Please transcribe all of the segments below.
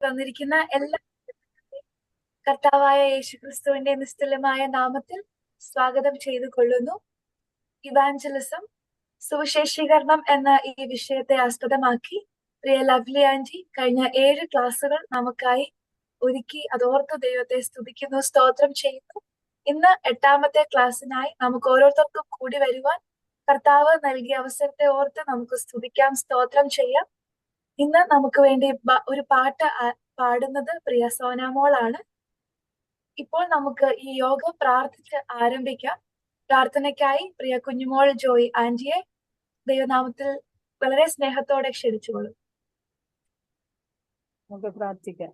വന്നിരിക്കുന്ന എല്ലാ കർത്താവായ യേശുക്രിസ്തുവിന്റെ നിസ്തുലമായ നാമത്തിൽ സ്വാഗതം ചെയ്തു കൊള്ളുന്നു. ഇവാഞ്ചലിസം, സുവിശേഷീകരണം എന്ന ഈ വിഷയത്തെ ആസ്പദമാക്കി പ്രിയ ലവ്ലി ആന്റി കഴിഞ്ഞ 7 ക്ലാസ്സുകൾ നമുക്കായി ഒരുക്കി അതോർത്ത് ദൈവത്തെ സ്തുതിക്കുന്നു, സ്തോത്രം ചെയ്യുന്നു. ഇന്ന് 8ാമത്തെ ക്ലാസ്സിനായി നമുക്ക് ഓരോരുത്തർക്കും കൂടി വരുവാൻ കർത്താവ് നൽകിയ അവസരത്തെ ഓർത്ത് നമുക്ക് സ്തുതിക്കാം, സ്തോത്രം ചെയ്യാം. ഇന്ന് നമുക്ക് വേണ്ടി ഒരു പാട്ട് പാടുന്നത് പ്രിയ സോനാമോളാണ്. ഇപ്പോൾ നമുക്ക് ഈ യോഗം പ്രാർത്ഥിച്ച് ആരംഭിക്കാം. പ്രാർത്ഥനയ്ക്കായി പ്രിയ കുഞ്ഞുമോൾ ജോയ് ആന്റിയെ ദൈവനാമത്തിൽ വളരെ സ്നേഹത്തോടെ ക്ഷണിച്ചുകൊള്ളും. നമുക്ക് പ്രാർത്ഥിക്കാം.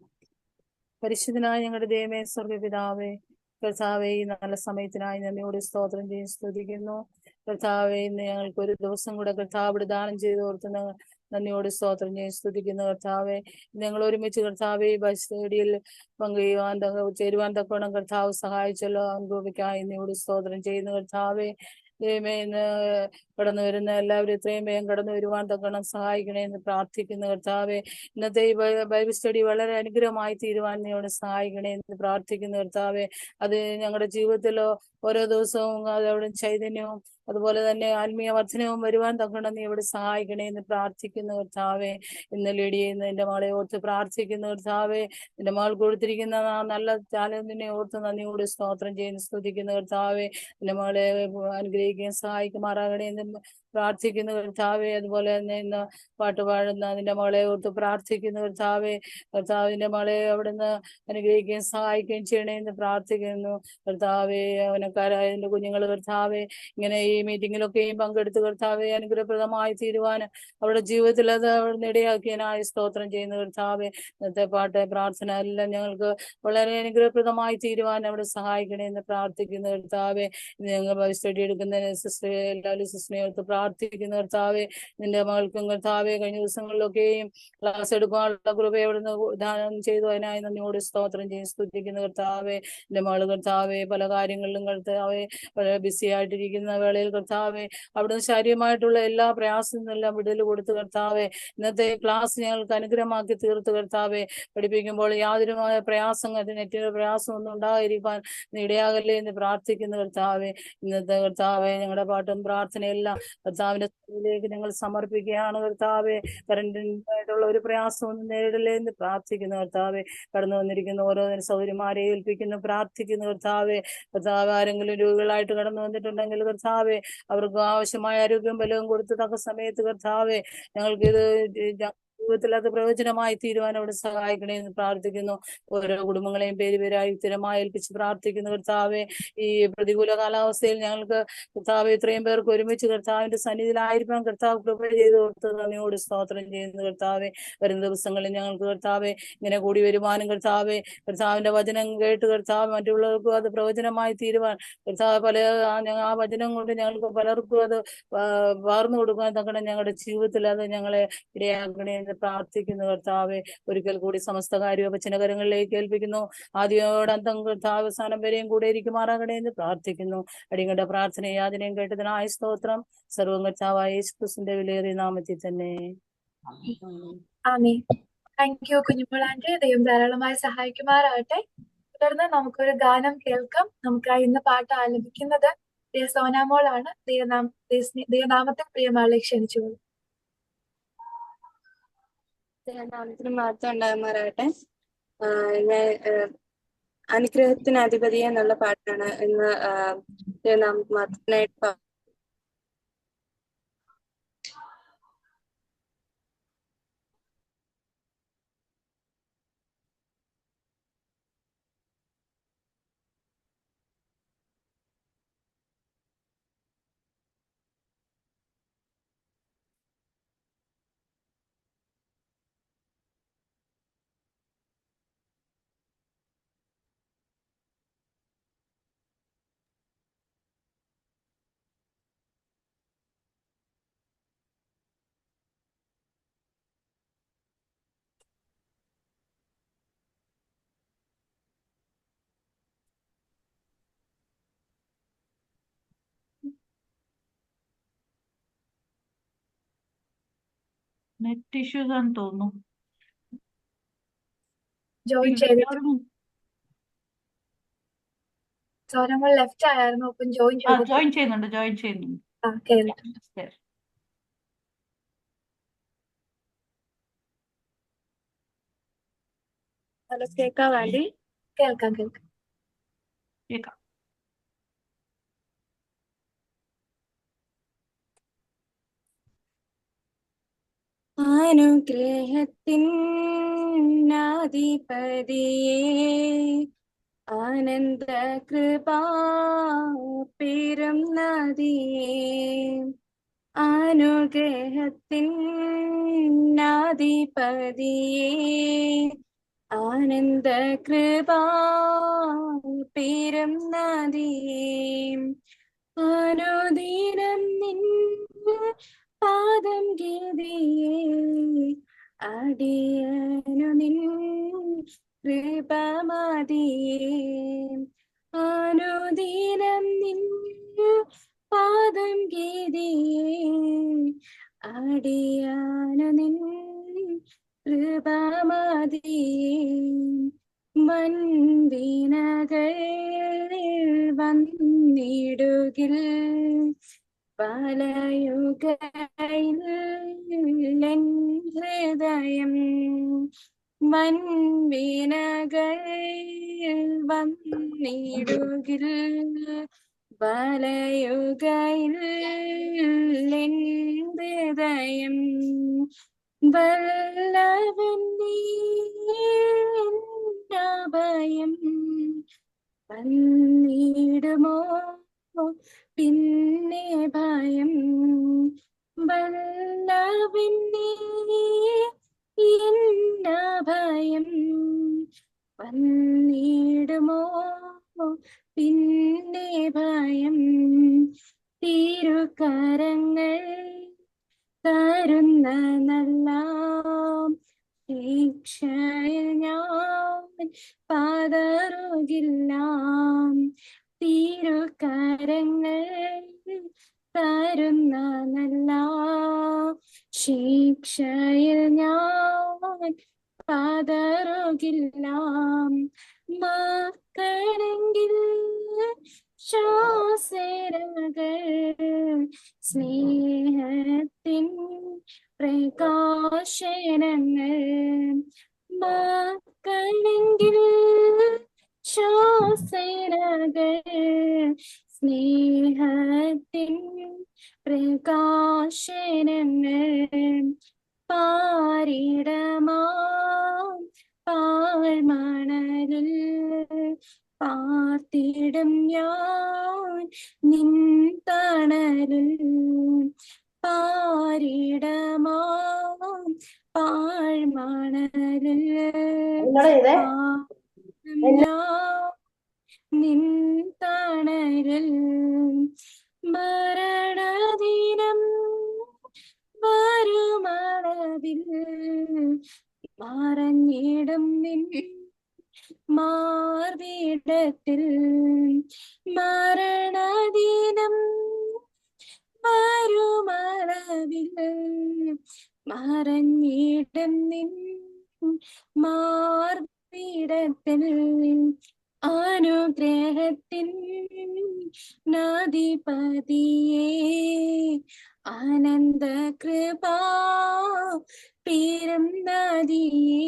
പരിശുദ്ധനായ ഞങ്ങളുടെ ദൈവമേ, സ്വർഗ്ഗപിതാവേ, കർത്താവേ, ഈ നല്ല സമയത്തിനായി നന്ദിയോട് സ്തോത്രം ചെയ്ത് സ്തുതിക്കുന്നു. കർത്താവേ, ഇന്ന് ഞങ്ങൾക്ക് ഒരു ദിവസം കൂടെ കർത്താവിടെ ദാനം ചെയ്ത് ഓർത്തുന്ന നന്ദിയോട് സ്തോത്രം ചെയ്ത് സ്തുതിക്കുന്നു. കർത്താവെ, ഞങ്ങൾ ഒരുമിച്ച് കർത്താവെ ബസ് സ്റ്റേഡിയിൽ പങ്കുചെയ്യുവാൻ ചേരുവാൻ തക്കോണം കർത്താവ് സഹായിച്ചല്ലോ. അനുഭവിക്കായി നന്ദിയോട് സ്തോത്രം ചെയ്യുന്നു. കർത്താവെ, ദൈവമേ, ഇന്ന് കടന്നു വരുന്ന എല്ലാവരും എത്രയും വേഗം കടന്നു വരുവാൻ തക്കണം സഹായിക്കണേ എന്ന് പ്രാർത്ഥിക്കുന്നു. കർത്താവെ, ഇന്നത്തെ ഈ ബൈബിൾ സ്റ്റഡി വളരെ അനുഗ്രഹമായി തീരുവാൻ നീയോട് സഹായിക്കണേ എന്ന് പ്രാർത്ഥിക്കുന്നു. കർത്താവെ, അത് ഞങ്ങളുടെ ജീവിതത്തിലോ ഓരോ ദിവസവും അതവിടെ ചൈതന്യവും അതുപോലെ തന്നെ ആത്മീയ വർധനവും വരുവാൻ തക്കണം നീ ഇവിടെ സഹായിക്കണേ എന്ന് പ്രാർത്ഥിക്കുന്നു. കർത്താവെ, ഇന്ന് ലീഡിയെന്ന് എന്റെ മകളെ ഓർത്ത് പ്രാർത്ഥിക്കുന്നു. കർത്താവെ, എന്റെ മകൾ കൊടുത്തിരിക്കുന്ന ആ നല്ല ടാലന്റിനെ ഓർത്ത് നന്ദിയോട് സ്തോത്രം ചെയ്യുന്നു, സ്തുതിക്കുന്നു. കർത്താവെ, എന്റെ മകളെ അനുഗ്രഹിക്കുകയും സഹായിക്കുമാറാകണേ എന്ന് പ്രാർത്ഥിക്കുന്നു. കർത്താവെ, അതുപോലെ തന്നെ ഇന്ന് പാട്ട് പാടുന്ന നിന്റെ മകളെ ഓർത്ത് പ്രാർത്ഥിക്കുന്നു. കർത്താവിന്റെ മകളെ അവിടുന്ന് അനുഗ്രഹിക്കുകയും സഹായിക്കുകയും ചെയ്യണേ എന്ന് പ്രാർത്ഥിക്കുന്നു. കർത്താവെ, അവനക്കാരായ എന്റെ കുഞ്ഞുങ്ങൾ കർത്താവെ ഇങ്ങനെ ഈ മീറ്റിങ്ങിലൊക്കെയും പങ്കെടുത്ത് കർത്താവെ അനുഗ്രഹപ്രദമായി തീരുവാൻ അവരുടെ ജീവിതത്തിൽ അത് ഇടയാക്കിയതിനായി സ്തോത്രം ചെയ്യുന്നു. കർത്താവെ, ഇന്നത്തെ പാട്ട് പ്രാർത്ഥന എല്ലാം ഞങ്ങൾക്ക് വളരെ അനുഗ്രഹപ്രദമായി തീരുവാൻ അവിടെ സഹായിക്കണേ എന്ന് പ്രാർത്ഥിക്കുന്നു. കർത്താവെ, ഞങ്ങൾ സ്റ്റഡി എടുക്കുന്നതിന് എല്ലാവരും സിസ്റ്ററിനെ ഓർത്ത് പ്രാർത്ഥിക്കുന്നു. കർത്താവെ, നിന്റെ മകൾക്കും കർത്താവെ കഴിഞ്ഞ ദിവസങ്ങളിലൊക്കെയും ക്ലാസ് എടുക്കാനുള്ള കൃപ അവിടുന്ന് ദാനം ചെയ്തു. അതിനായി നന്ദിയോട് സ്തോത്രം ചെയ്ത് സ്തുതിക്കുന്നു. കർത്താവെ, എന്റെ മകള് കർത്താവെ പല കാര്യങ്ങളിലും കർത്താവെ വളരെ ബിസി ആയിട്ടിരിക്കുന്ന വേളയിൽ കർത്താവെ അവിടുന്ന് ശാരീരമായിട്ടുള്ള എല്ലാ പ്രയാസങ്ങളെല്ലാം വിടുതൽ കൊടുത്ത് കർത്താവെ ഇന്നത്തെ ക്ലാസ് ഞങ്ങൾക്ക് അനുഗ്രഹമാക്കി തീർത്ത് കർത്താവെ പഠിപ്പിക്കുമ്പോൾ യാതൊരുമായ പ്രയാസങ്ങൾ നെറ്റിന്റെ പ്രയാസമൊന്നും ഉണ്ടായിരിക്കാൻ ഇടയാകല്ലേ എന്ന് പ്രാർത്ഥിക്കുന്നു. കർത്താവെ, ഇന്നത്തെ കർത്താവെ ഞങ്ങളുടെ പാട്ടും പ്രാർത്ഥനയെല്ലാം കർത്താവിന്റെ സ്ഥലത്തിലേക്ക് ഞങ്ങൾ സമർപ്പിക്കുകയാണ്. കർത്താവെ, കറന്റിനായിട്ടുള്ള ഒരു പ്രയാസമൊന്നും നേരിടല്ലേ എന്ന് പ്രാർത്ഥിക്കുന്നു. കർത്താവെ, കടന്നു വന്നിരിക്കുന്ന ഓരോ സൗകര്യമാരെ ഏൽപ്പിക്കുന്നു, പ്രാർത്ഥിക്കുന്നു. കർത്താവെ, ആരെങ്കിലും രോഗികളായിട്ട് കടന്നു വന്നിട്ടുണ്ടെങ്കിൽ കർത്താവെ അവർക്ക് ആവശ്യമായ ആരോഗ്യം ബലവും കൊടുത്ത് തക്ക സമയത്ത് കർത്താവെ ഞങ്ങൾക്കിത് ജീവിതത്തിൽ അത് പ്രയോജനമായി തീരുവാൻ അവിടെ സഹായിക്കണേ എന്ന് പ്രാർത്ഥിക്കുന്നു. ഓരോ കുടുംബങ്ങളെയും പേരുപേരായി സ്ഥിരമായി ഏൽപ്പിച്ച് പ്രാർത്ഥിക്കുന്നു. കർത്താവെ, ഈ പ്രതികൂല കാലാവസ്ഥയിൽ ഞങ്ങൾക്ക് കർത്താവ് ഇത്രയും പേർക്ക് ഒരുമിച്ച് കർത്താവിന്റെ സന്നിധിയിലായിരിക്കാൻ കർത്താവ് കൃപ ചെയ്ത് കൊടുത്ത് നന്ദിയോട് സ്തോത്രം ചെയ്യുന്നു. കർത്താവെ, വരുന്ന ദിവസങ്ങളിൽ ഞങ്ങൾക്ക് കർത്താവെ ഇങ്ങനെ കൂടി വരുവാനും കർത്താവെ കർത്താവിന്റെ വചനം കേട്ട് കർത്താവ് മറ്റുള്ളവർക്കും അത് പ്രയോജനമായി തീരുവാൻ കർത്താവ് ആ വചനം കൊണ്ട് ഞങ്ങൾക്ക് പലർക്കും അത് പകർന്നു കൊടുക്കാൻ തക്കണം ഞങ്ങളുടെ ജീവിതത്തിൽ അത് ഞങ്ങളെ ഇടയാക്കണേ എന്ന് പ്രാർത്ഥിക്കുന്നു. കർത്താവെ, ഒരിക്കൽ കൂടി സമസ്ത കാര്യോപചനകരങ്ങളിലേക്ക് ഏൽപ്പിക്കുന്നു. ആദ്യോടന്തം കർത്താവ് അവസാനം വരെയും കൂടെ ഇരിക്കുമാറാകണേ എന്ന് പ്രാർത്ഥിക്കുന്നു. അടിയങ്ങളുടെ പ്രാർത്ഥന യാതനയും കേട്ടതിനായ സ്തോത്രം. സർവ്വം കർത്താവായ യേശുക്രിസ്തുവിന്റെ വിലയേറിയ നാമത്തിൽ തന്നെ. ആമേൻ. താങ്ക് യു കുഞ്ഞുമോളാന്റെ. ദൈവം ധാരാളമായി സഹായിക്കുമാറാകട്ടെ. തുടർന്ന് നമുക്കൊരു ഗാനം കേൾക്കാം. നമുക്കായി ഇന്ന് പാട്ട് ആലപിക്കുന്നത് പ്രിയ സോനാമോളാണ്. ദൈവനാമത്തിൽ പ്രിയമാളെ ക്ഷണിച്ചുകൊള്ളു. നാമത്തിന് മാത്രം ഉണ്ടാകുമാറാകട്ടെ. ഇന്ന് അനുഗ്രഹത്തിന് അധിപതിയെ എന്നുള്ള പാട്ടാണ് ഇന്ന് മാത്രമായിട്ട് നെറ്റ് ഇഷ്യൂസ് ആണെന്ന് തോന്നുന്നു. ജോയിൻ ചെയ്തിട്ടുണ്ട്. സോനമോൾ ലെഫ്റ്റ് ആയിരുന്നു, ഒപ്പം ജോയിൻ ജോയിൻ ചെയ്യുന്നുണ്ട്. കേറിയിട്ടുണ്ട്. Yes. ഹലോ, കേൾക്കാവോ ആന്റി? കേൾക്കാം. കേൾക്കാം. അനുഗ്രഹത്തിൻ അധിപതിയേ, ആനന്ദ കൃപാ പെരും നദിയേ, അനുഗ്രഹത്തിൻ അധിപതിയേ, ആനന്ദ കൃപാ പെരും നദിയേ, അനുദിനം നിൻ പാദം ഗീതിയേ, അടിയനു നിൻ കൃപമതിയേ, അനുദിനം നിൻ പാദം ഗീതിയേ, അടിയനു നിൻ കൃപമതിയേ, വൻവിനകൾ വന്നിടുകിൽ വലയുകയിൽ എൻ ഹൃദയം, വൻവിനകൾ വന്നിടുകിൽ വലയുകയിൽ എൻ ഹൃദയം, വല്ലവൻ നീ ഭയം വന്നിടുമോ പിന്നെ ഭയം, വല്ലവൻ നീ ഭയം വന്നിടുമോ പിന്നെ ഭയം, തിരുക്കരങ്ങൾ തരുന്ന നല്ല ശിക്ഷയിൽ ഞാൻ പതറുകില്ല, തിരുക്കരങ്ങൾ തരുന്ന നല്ല ശിക്ഷയിൽ ഞാൻ പതറുകില്ല, മക്കളെങ്കിൽ ശാസനകൾ സ്നേഹത്തിൻ പ്രകാശനങ്ങൾ, മക്കളെങ്കിൽ ശാസനകൾ സ്നേഹത്തിൻ പ്രകാശനങ്ങൾ, പാരിടമാം പാഴ്മണലിൽ പാർത്തിടും ഞാൻ നിൻ തണലിൽ, പാരിടമാം പാഴ്മണലിൽ നിൻ തണലിൽ, മരണദിനം വരുമളവിൽ മറഞ്ഞിടും നിൻ മാർവിടത്തിൽ, മരണദിനം വരുമളവിൽ മറഞ്ഞിടും നിൻ മാർവിടത്തിൽ, അനുഗ്രഹത്തിൻ അധിപതിയേ, ആനന്ദ കൃപാ പെരും നദിയേ,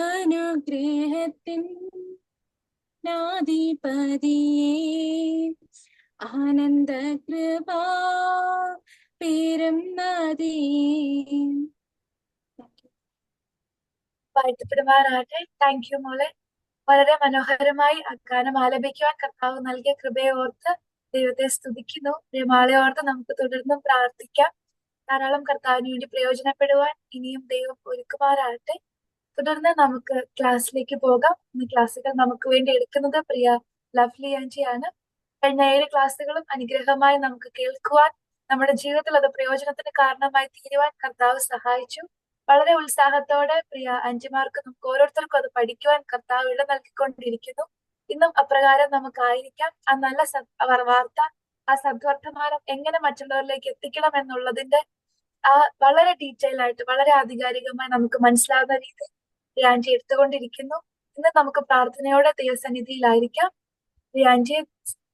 അനുഗ്രഹത്തിൻ അധിപതിയേ, ആനന്ദ കൃപാ പെരും നദിയേ. വാഴ്ത്തപ്പെടുമാറാകട്ടെ. താങ്ക് യു മോളെ. വളരെ മനോഹരമായി ഗാനം ആലപിക്കുവാൻ കർത്താവ് നൽകിയ കൃപയെ ഓർത്ത് ദൈവത്തെ സ്തുതിക്കുന്നു. പ്രിയമാളെ ഓർത്ത് നമുക്ക് തുടർന്നും പ്രാർത്ഥിക്കാം. ധാരാളം കർത്താവിന് വേണ്ടി പ്രയോജനപ്പെടുവാൻ ഇനിയും ദൈവം ഒരുക്കുമാറാകട്ടെ. തുടർന്ന് നമുക്ക് ക്ലാസ്സിലേക്ക് പോകാം. ഇന്ന് ക്ലാസ്സുകൾ നമുക്ക് വേണ്ടി എടുക്കുന്നത് പ്രിയ ലവ്ലി ആൻറ്റിയാണ്. കഴിഞ്ഞ 7 ക്ലാസ്സുകളും അനുഗ്രഹമായി നമുക്ക് കേൾക്കുവാൻ, നമ്മുടെ ജീവിതത്തിൽ അത് പ്രയോജനത്തിന് കാരണമായി തീരുവാൻ കർത്താവ് സഹായിച്ചു. വളരെ ഉത്സാഹത്തോടെ പ്രിയ ആന്റിമാർക്ക് നമുക്ക് ഓരോരുത്തർക്കും അത് പഠിക്കുവാൻ കർത്താവ് ഇട നൽകിക്കൊണ്ടിരിക്കുന്നു. ഇന്നും അപ്രകാരം നമുക്കായിരിക്കാം. ആ നല്ല വാർത്ത, ആ സദ്വർത്തമാനം എങ്ങനെ മറ്റുള്ളവരിലേക്ക് എത്തിക്കണം എന്നുള്ളതിന്റെ വളരെ ഡീറ്റെയിൽ ആയിട്ട്, വളരെ ആധികാരികമായി നമുക്ക് മനസ്സിലാവുന്ന രീതിയിൽ റിയാൻജി എടുത്തുകൊണ്ടിരിക്കുന്നു. ഇന്ന് നമുക്ക് പ്രാർത്ഥനയോടെ ദൈവസന്നിധിയിലായിരിക്കാം. റിയാൻജിയെ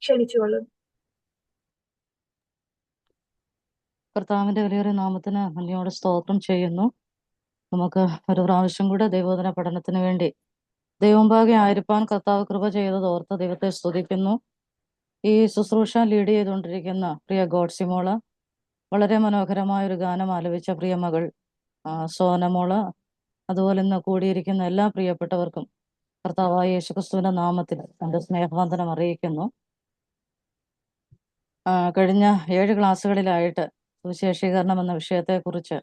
ക്ഷണിച്ചുകൊള്ളുന്നു. കർത്താവിന്റെ വലിയൊരു നാമത്തിന് നന്ദിയോടെ സ്തോത്രം ചെയ്യുന്നു. നമുക്ക് ഒരു പ്രാവശ്യം കൂടെ ദൈവോധന പഠനത്തിന് വേണ്ടി ദൈവമുമ്പാകെ ആയിരിക്കാൻ കർത്താവ് കൃപ ചെയ്തത് ഓർത്ത് ദൈവത്തെ സ്തുതിക്കുന്നു. ഈ ശുശ്രൂഷ ലീഡ് ചെയ്തുകൊണ്ടിരിക്കുന്ന പ്രിയ ഗോഡ്സിമോള്, വളരെ മനോഹരമായ ഒരു ഗാനം ആലപിച്ച പ്രിയ മകൾ സോനമോള്, അതുപോലെ ഇന്ന് കൂടിയിരിക്കുന്ന എല്ലാ പ്രിയപ്പെട്ടവർക്കും കർത്താവായ യേശുക്രിസ്തുവിന്റെ നാമത്തിൽ എൻ്റെ സ്നേഹവന്ദനം അറിയിക്കുന്നു. കഴിഞ്ഞ 7 ക്ലാസ്സുകളിലായിട്ട് സുവിശേഷീകരണം എന്ന വിഷയത്തെക്കുറിച്ച്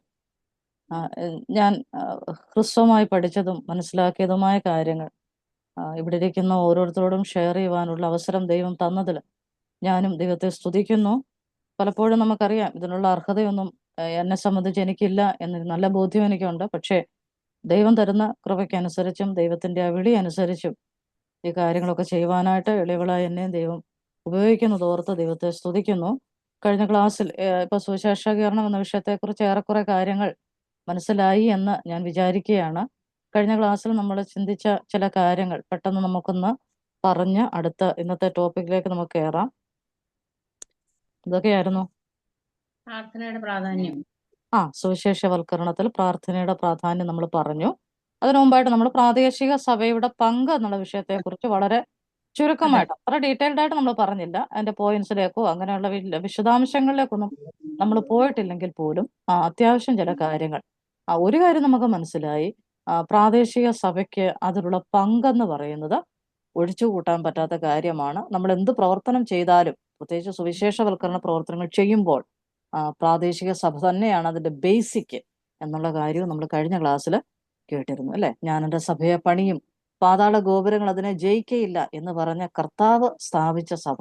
ഞാൻ ഹ്രസ്വമായി പഠിച്ചതും മനസ്സിലാക്കിയതുമായ കാര്യങ്ങൾ ഇവിടെ ഇരിക്കുന്ന ഓരോരുത്തരോടും ഷെയർ ചെയ്യുവാനുള്ള അവസരം ദൈവം തന്നതിൽ ഞാനും ദൈവത്തെ സ്തുതിക്കുന്നു. പലപ്പോഴും നമുക്കറിയാം ഇതിനുള്ള അർഹതയൊന്നും എന്നെ സംബന്ധിച്ച് എനിക്കില്ല എന്നൊരു നല്ല ബോധ്യം എനിക്കുണ്ട്. പക്ഷേ ദൈവം തരുന്ന കൃപയ്ക്കനുസരിച്ചും ദൈവത്തിൻ്റെ വിളി അനുസരിച്ചും ഈ കാര്യങ്ങളൊക്കെ ചെയ്യുവാനായിട്ട് എളിയവളായ എന്നെയും ദൈവം ഉപയോഗിക്കുന്നത് ഓർത്ത് ദൈവത്തെ സ്തുതിക്കുന്നു. കഴിഞ്ഞ ക്ലാസ്സിൽ ഇപ്പോൾ സുവിശേഷീകരണം എന്ന വിഷയത്തെക്കുറിച്ച് ഏറെക്കുറെ കാര്യങ്ങൾ മനസ്സിലായി എന്ന് ഞാൻ വിചാരിക്കുകയാണ്. കഴിഞ്ഞ ക്ലാസ്സിൽ നമ്മൾ ചിന്തിച്ച ചില കാര്യങ്ങൾ പെട്ടെന്ന് നമുക്കൊന്ന് പറഞ്ഞ് അടുത്ത ഇന്നത്തെ ടോപ്പിക്കിലേക്ക് നമുക്ക് കയറാം. ഇതൊക്കെയായിരുന്നു പ്രാർത്ഥനയുടെ പ്രാധാന്യം. സുവിശേഷവൽക്കരണത്തിൽ പ്രാർത്ഥനയുടെ പ്രാധാന്യം നമ്മൾ പറഞ്ഞു. അതിനു മുമ്പായിട്ട് നമ്മൾ പ്രാദേശിക സഭയുടെ പങ്ക് എന്നുള്ള വിഷയത്തെക്കുറിച്ച് വളരെ ചുരുക്കമായിട്ട്, അത്ര ഡീറ്റെയിൽഡ് ആയിട്ട് നമ്മൾ പറഞ്ഞില്ല. അതിന്റെ പോയിന്റ്സിലേക്കോ അങ്ങനെയുള്ള വിശദാംശങ്ങളിലേക്കൊന്നും നമ്മൾ പോയിട്ടില്ലെങ്കിൽ പോലും അത്യാവശ്യം ചില കാര്യങ്ങൾ ഒരു കാര്യം നമുക്ക് മനസ്സിലായി. പ്രാദേശിക സഭയ്ക്ക് അതിലുള്ള പങ്കെന്ന് പറയുന്നത് ഒഴിച്ചു കൂട്ടാൻ പറ്റാത്ത കാര്യമാണ്. നമ്മൾ എന്ത് പ്രവർത്തനം ചെയ്താലും, പ്രത്യേകിച്ച് സുവിശേഷവൽക്കരണ പ്രവർത്തനങ്ങൾ ചെയ്യുമ്പോൾ പ്രാദേശിക സഭ തന്നെയാണ് അതിന്റെ ബേസിക് എന്നുള്ള കാര്യവും നമ്മൾ കഴിഞ്ഞ ക്ലാസ്സിൽ കേട്ടിരുന്നു, അല്ലെ? ഞാൻ എൻ്റെ സഭയെ പണിയും, പാതാള ഗോപുരങ്ങൾ അതിനെ ജയിക്കയില്ല എന്ന് പറഞ്ഞ കർത്താവ് സ്ഥാപിച്ച സഭ,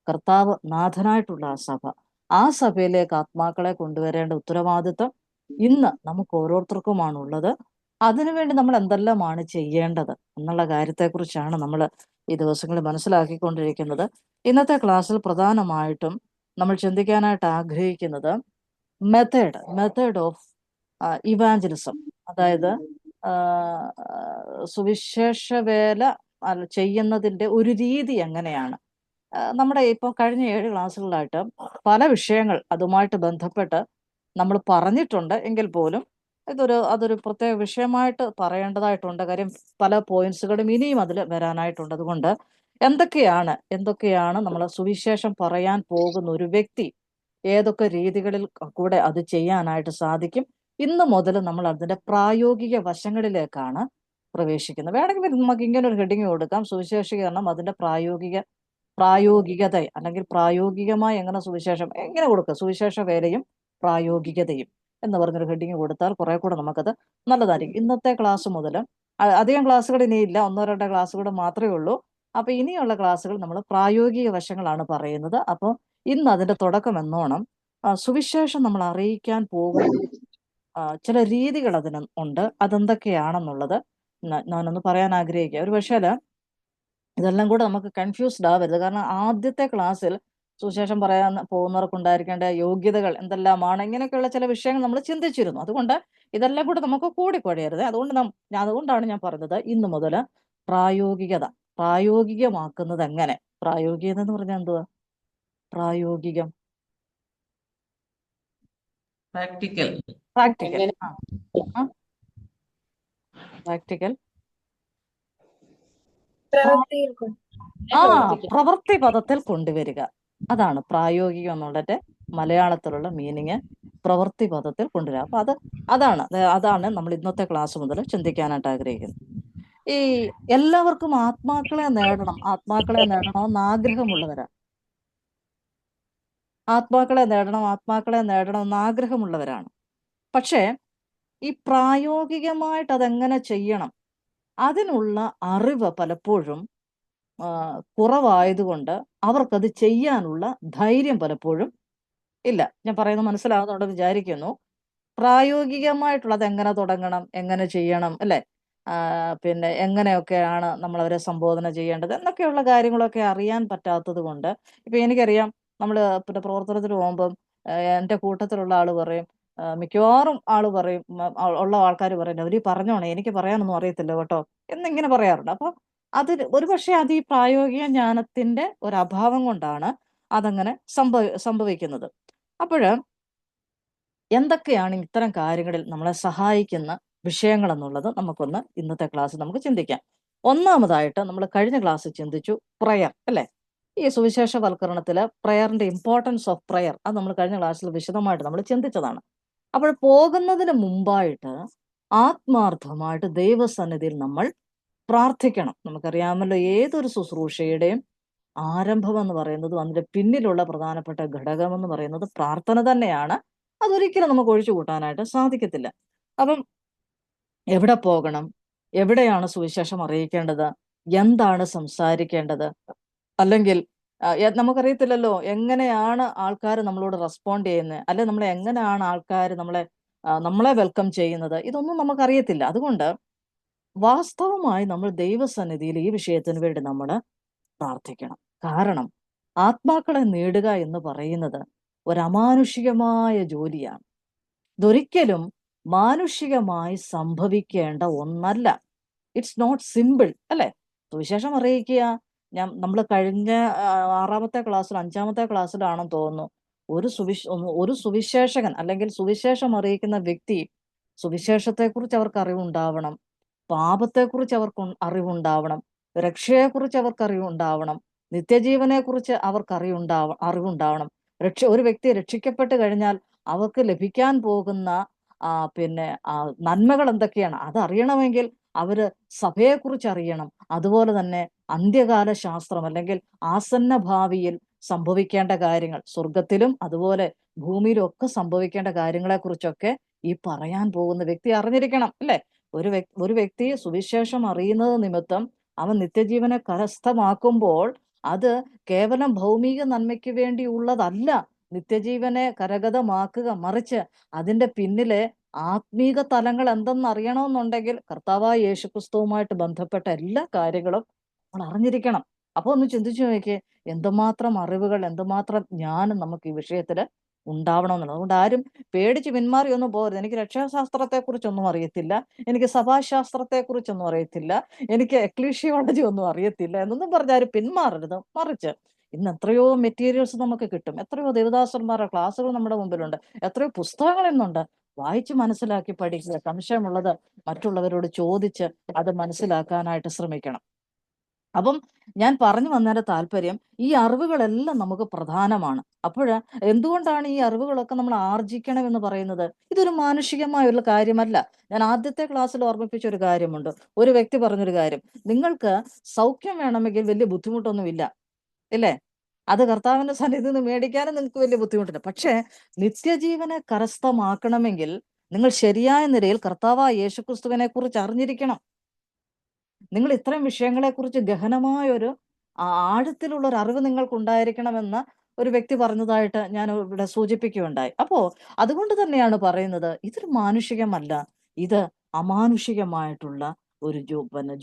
കർത്താവ് നാഥനായിട്ടുള്ള ആ സഭ, ആ സഭയിലേക്ക് ആത്മാക്കളെ കൊണ്ടുവരേണ്ട ഉത്തരവാദിത്വം ഇന്ന് നമുക്ക് ഓരോരുത്തർക്കുമാണുള്ളത്. അതിനുവേണ്ടി നമ്മൾ എന്തെല്ലാമാണ് ചെയ്യേണ്ടത് എന്നുള്ള കാര്യത്തെക്കുറിച്ചാണ് നമ്മൾ ഈ ദിവസങ്ങളിൽ മനസ്സിലാക്കിക്കൊണ്ടിരിക്കുന്നത്. ഇന്നത്തെ ക്ലാസ്സിൽ പ്രധാനമായിട്ടും നമ്മൾ ചിന്തിക്കാനായിട്ട് ആഗ്രഹിക്കുന്നത് മെത്തേഡ് ഓഫ് ഇവാഞ്ചലിസം, അതായത് സുവിശേഷ വേല ചെയ്യുന്നതിൻ്റെ ഒരു രീതി എങ്ങനെയാണ്. നമ്മുടെ ഇപ്പോൾ കഴിഞ്ഞ 7 ക്ലാസ്സുകളിലായിട്ട് പല വിഷയങ്ങൾ അതുമായിട്ട് ബന്ധപ്പെട്ട് നമ്മൾ പറഞ്ഞിട്ടുണ്ട്. എങ്കിൽ പോലും അതൊരു പ്രത്യേക വിഷയമായിട്ട് പറയേണ്ടതായിട്ടുണ്ട്. കാര്യം പല പോയിന്റ്സുകളും ഇനിയും അതിൽ വരാനായിട്ടുണ്ട്. അതുകൊണ്ട് എന്തൊക്കെയാണ് നമ്മൾ സുവിശേഷം പറയാൻ പോകുന്ന ഒരു വ്യക്തി ഏതൊക്കെ രീതികളിൽ കൂടെ അത് ചെയ്യാനായിട്ട് സാധിക്കും, ഇന്ന് മുതൽ നമ്മൾ അതിൻ്റെ പ്രായോഗിക വശങ്ങളിലേക്കാണ് പ്രവേശിക്കുന്നത്. വേണമെങ്കിൽ നമുക്ക് ഇങ്ങനെ ഒരു ഹെഡിങ് കൊടുക്കാം: സുവിശേഷീകരണം അതിൻ്റെ പ്രായോഗികത, അല്ലെങ്കിൽ പ്രായോഗികമായി എങ്ങനെ സുവിശേഷം എങ്ങനെ കൊടുക്കുക, സുവിശേഷ വേലയും പ്രായോഗികതയും എന്ന് പറഞ്ഞൊരു ഹെഡിങ് കൊടുത്താൽ കുറെ കൂടെ നമുക്കത് നല്ലതായിരിക്കും. ഇന്നത്തെ ക്ലാസ് മുതൽ അധികം ക്ലാസ്സുകൾ ഇനിയില്ല, 1-2 ക്ലാസ്സുകൾ മാത്രമേ ഉള്ളൂ. അപ്പൊ ഇനിയുള്ള ക്ലാസ്സുകൾ നമ്മൾ പ്രായോഗിക വശങ്ങളാണ് പറയുന്നത്. അപ്പോൾ ഇന്ന് അതിന്റെ തുടക്കം എന്നോണം സുവിശേഷം നമ്മൾ അറിയിക്കാൻ പോകുന്ന ചില രീതികൾ അതിന് ഉണ്ട്. അതെന്തൊക്കെയാണെന്നുള്ളത് ഞാനൊന്ന് പറയാൻ ആഗ്രഹിക്കുക. ഒരു പക്ഷേ ഇതെല്ലാം കൂടെ നമുക്ക് കൺഫ്യൂസ്ഡ് ആവരുത്. കാരണം ആദ്യത്തെ ക്ലാസ്സിൽ സുവിശേഷം പറയാൻ പോകുന്നവർക്കുണ്ടായിരിക്കേണ്ട യോഗ്യതകൾ എന്തെല്ലാമാണ്, ഇങ്ങനെയൊക്കെയുള്ള ചില വിഷയങ്ങൾ നമ്മൾ ചിന്തിച്ചിരുന്നു. അതുകൊണ്ട് ഇതെല്ലാം കൂടെ നമുക്ക് കൂടിക്കുഴയരുത്. അതുകൊണ്ടാണ് ഞാൻ പറഞ്ഞത് ഇന്ന് മുതൽ പ്രായോഗികമാക്കുന്നത് എങ്ങനെ. പ്രായോഗികം എന്ന് പറഞ്ഞാൽ എന്തുവാ? പ്രായോഗികം, പ്രാക്ടിക്കൽ പ്രവൃത്തി പദത്തിൽ കൊണ്ടുവരിക. അതാണ് പ്രായോഗികം എന്നുള്ളതിന്റെ മലയാളത്തിലുള്ള മീനിങ്. പ്രവൃത്തി പദത്തിൽ കൊണ്ടുവരിക. അപ്പൊ അതാണ് നമ്മൾ ഇന്നത്തെ ക്ലാസ് മുതൽ ചിന്തിക്കാനായിട്ട് ആഗ്രഹിക്കുന്നത്. ഈ എല്ലാവർക്കും ആത്മാക്കളെ നേടണമെന്ന് ആഗ്രഹമുള്ളവരാണ്. ആത്മാക്കളെ നേടണമെന്ന് ആഗ്രഹമുള്ളവരാണ്. പക്ഷേ ഈ പ്രായോഗികമായിട്ട് അതെങ്ങനെ ചെയ്യണം, അതിനുള്ള അറിവ് പലപ്പോഴും കുറവായതുകൊണ്ട് അവർക്കത് ചെയ്യാനുള്ള ധൈര്യം പലപ്പോഴും ഇല്ല. ഞാൻ പറയുന്നത് മനസ്സിലാകുന്നുണ്ടെന്ന് വിചാരിക്കുന്നു. പ്രായോഗികമായിട്ടുള്ളത് എങ്ങനെ തുടങ്ങണം, എങ്ങനെ ചെയ്യണം, അല്ലേ? പിന്നെ എങ്ങനെയൊക്കെയാണ് നമ്മൾ അവരെ സംബോധന ചെയ്യേണ്ടത് എന്നൊക്കെയുള്ള കാര്യങ്ങളൊക്കെ അറിയാൻ പറ്റാത്തത് കൊണ്ട്, ഇപ്പം എനിക്കറിയാം, നമ്മൾ പിന്നെ പ്രവർത്തനത്തിന് പോകുമ്പം എൻ്റെ കൂട്ടത്തിലുള്ള ആൾ പറയും, മിക്കവാറും ആള് പറയും, ഉള്ള ആൾക്കാർ പറയും, അവര് പറഞ്ഞോണേ എനിക്ക് പറയാനൊന്നും അറിയത്തില്ല കേട്ടോ എന്നിങ്ങനെ പറയാറുണ്ട്. അപ്പൊ അത് ഒരുപക്ഷെ അത് ഈ പ്രായോഗിക ജ്ഞാനത്തിന്റെ ഒരു അഭാവം കൊണ്ടാണ് അതങ്ങനെ സംഭവിക്കുന്നത്. അപ്പോഴ് എന്തൊക്കെയാണ് ഇത്തരം കാര്യങ്ങളിൽ നമ്മളെ സഹായിക്കുന്ന വിഷയങ്ങൾ എന്നുള്ളത് നമുക്കൊന്ന് ഇന്നത്തെ ക്ലാസ് നമുക്ക് ചിന്തിക്കാം. ഒന്നാമതായിട്ട് നമ്മൾ കഴിഞ്ഞ ക്ലാസ് ചിന്തിച്ചു പ്രയർ, അല്ലെ? ഈ സുവിശേഷവൽക്കരണത്തില് പ്രയറിന്റെ ഇമ്പോർട്ടൻസ് ഓഫ് പ്രയർ അത് നമ്മൾ കഴിഞ്ഞ ക്ലാസ്സിൽ വിശദമായിട്ട് നമ്മൾ ചിന്തിച്ചതാണ്. അപ്പോൾ പോകുന്നതിന് മുമ്പായിട്ട് ആത്മാർത്ഥമായിട്ട് ദൈവസന്നിധിയിൽ നമ്മൾ പ്രാർത്ഥിക്കണം. നമുക്കറിയാമല്ലോ, ഏതൊരു ശുശ്രൂഷയുടെയും ആരംഭം എന്ന് പറയുന്നത്, അതിന്റെ പിന്നിലുള്ള പ്രധാനപ്പെട്ട ഘടകം എന്ന് പറയുന്നത് പ്രാർത്ഥന തന്നെയാണ്. അതൊരിക്കലും നമുക്ക് ഒഴിച്ചു കൂട്ടാനായിട്ട് സാധിക്കത്തില്ല. അപ്പം എവിടെ പോകണം, എവിടെയാണ് സുവിശേഷം അറിയിക്കേണ്ടത്, എന്താണ് സംസാരിക്കേണ്ടത്, അല്ലെങ്കിൽ നമുക്കറിയത്തില്ലല്ലോ എങ്ങനെയാണ് ആൾക്കാർ നമ്മളോട് റെസ്പോണ്ട് ചെയ്യുന്നത്, അല്ലെ നമ്മളെ എങ്ങനെയാണ് ആൾക്കാർ നമ്മളെ വെൽക്കം ചെയ്യുന്നത്, ഇതൊന്നും നമുക്കറിയത്തില്ല. അതുകൊണ്ട് വാസ്തവമായി നമ്മൾ ദൈവസന്നിധിയിൽ ഈ വിഷയത്തിന് വേണ്ടി നമ്മൾ പ്രാർത്ഥിക്കണം. കാരണം ആത്മാക്കളെ നേടുക എന്ന് പറയുന്നത് ഒരു അമാനുഷികമായ ജോലിയാണ്. ഇതൊരിക്കലും മാനുഷികമായി സംഭവിക്കേണ്ട ഒന്നല്ല. ഇറ്റ്സ് നോട്ട് സിമ്പിൾ, അല്ലെ? സുവിശേഷം അറിയിക്കുക, നമ്മൾ കഴിഞ്ഞ 6-ാമത്തെ ക്ലാസ്സിൽ 5-ാമത്തെ ക്ലാസ്സിലാണെന്ന് തോന്നുന്നു, ഒരു സുവിശേഷകൻ അല്ലെങ്കിൽ സുവിശേഷം അറിയിക്കുന്ന വ്യക്തി സുവിശേഷത്തെക്കുറിച്ച് അവർക്ക് അറിവുണ്ടാവണം, പാപത്തെക്കുറിച്ച് അവർക്ക് അറിവുണ്ടാവണം, രക്ഷയെക്കുറിച്ച് അവർക്ക് അറിവുണ്ടാവണം, നിത്യജീവനെക്കുറിച്ച് അവർക്ക് അറിവുണ്ടാവണം. ഒരു വ്യക്തി രക്ഷിക്കപ്പെട്ട് കഴിഞ്ഞാൽ അവർക്ക് ലഭിക്കാൻ പോകുന്ന നന്മകൾ എന്തൊക്കെയാണ് അതറിയണമെങ്കിൽ അവര് സഭയെക്കുറിച്ച് അറിയണം. അതുപോലെ തന്നെ അന്ത്യകാല ശാസ്ത്രം അല്ലെങ്കിൽ ആസന്ന ഭാവിയിൽ സംഭവിക്കേണ്ട കാര്യങ്ങൾ, സ്വർഗത്തിലും അതുപോലെ ഭൂമിയിലും ഒക്കെ സംഭവിക്കേണ്ട കാര്യങ്ങളെക്കുറിച്ചൊക്കെ ഈ പറയാൻ പോകുന്ന വ്യക്തി അറിഞ്ഞിരിക്കണം, അല്ലെ? ഒരു വ്യക്തി സുവിശേഷം അറിയുന്നത് നിമിത്തം അവൻ നിത്യജീവനെ കരസ്ഥമാക്കുമ്പോൾ അത് കേവലം ഭൗമിക നന്മയ്ക്ക് വേണ്ടിയുള്ളതല്ല നിത്യജീവനെ കരഗതമാക്കുക, മറിച്ച് അതിന്റെ പിന്നിലെ ആത്മീക തലങ്ങൾ എന്തെന്ന് അറിയണമെന്നുണ്ടെങ്കിൽ കർത്താവായ യേശുക്രിസ്തുവുമായിട്ട് ബന്ധപ്പെട്ട എല്ലാ കാര്യങ്ങളും നമ്മൾ അറിഞ്ഞിരിക്കണം. അപ്പൊ ഒന്ന് ചിന്തിച്ചു നോക്കിയേ, എന്തുമാത്രം അറിവുകൾ, എന്തുമാത്രം ജ്ഞാനം നമുക്ക് ഈ വിഷയത്തിൽ ഉണ്ടാവണമെന്നുള്ളത്. അതുകൊണ്ട് ആരും പേടിച്ച് പിന്മാറി ഒന്നും പോകരുത്. എനിക്ക് രക്ഷാശാസ്ത്രത്തെക്കുറിച്ചൊന്നും അറിയത്തില്ല, എനിക്ക് സഭാശാസ്ത്രത്തെക്കുറിച്ചൊന്നും അറിയത്തില്ല, എനിക്ക് എക്ലീഷിയോളജി ഒന്നും അറിയത്തില്ല എന്നൊന്നും പറഞ്ഞാൽ പിന്മാറരുത്. മറിച്ച് ഇന്ന് എത്രയോ മെറ്റീരിയൽസ് നമുക്ക് കിട്ടും, എത്രയോ ദേവദാസന്മാരുടെ ക്ലാസ്സുകൾ നമ്മുടെ മുമ്പിലുണ്ട്, എത്രയോ പുസ്തകങ്ങൾ ഇന്നുണ്ട്. വായിച്ച് മനസ്സിലാക്കി പഠിക്കുക, സംശയമുള്ളത് മറ്റുള്ളവരോട് ചോദിച്ച് അത് മനസ്സിലാക്കാനായിട്ട് ശ്രമിക്കണം. അപ്പം ഞാൻ പറഞ്ഞു വന്നതിന്റെ താല്പര്യം, ഈ അറിവുകളെല്ലാം നമുക്ക് പ്രധാനമാണ്. എന്തുകൊണ്ടാണ് ഈ അറിവുകളൊക്കെ നമ്മൾ ആർജിക്കണം എന്ന് പറയുന്നത്? ഇതൊരു മാനുഷികമായുള്ള കാര്യമല്ല. ഞാൻ ആദ്യത്തെ ക്ലാസ്സിൽ ഓർമ്മിപ്പിച്ച ഒരു കാര്യമുണ്ട്. ഒരു വ്യക്തി പറഞ്ഞൊരു കാര്യം, നിങ്ങൾക്ക് സൗഖ്യം വേണമെങ്കിൽ വലിയ ബുദ്ധിമുട്ടൊന്നുമില്ല, ഇല്ലേ? അത് കർത്താവിന്റെ സന്നിധിയിൽ നിന്ന് മേടിക്കാനും നിങ്ങൾക്ക് വലിയ ബുദ്ധിമുട്ടില്ല. പക്ഷേ നിത്യജീവനെ കരസ്ഥമാക്കണമെങ്കിൽ നിങ്ങൾ ശരിയായ നിലയിൽ കർത്താവായ യേശുക്രിസ്തുവിനെ കുറിച്ച് അറിഞ്ഞിരിക്കണം. നിങ്ങൾ ഇത്തരം വിഷയങ്ങളെക്കുറിച്ച് ഗഹനമായൊരു ആഴത്തിലുള്ള ഒരു അറിവ് നിങ്ങൾക്ക് ഉണ്ടായിരിക്കണമെന്ന് ഒരു വ്യക്തി പറഞ്ഞതായിട്ട് ഞാൻ ഇവിടെ സൂചിപ്പിക്കുകയുണ്ടായി. അപ്പോ അതുകൊണ്ട് തന്നെയാണ് പറയുന്നത്, ഇതൊരു മാനുഷികമല്ല, ഇത് അമാനുഷികമായിട്ടുള്ള ഒരു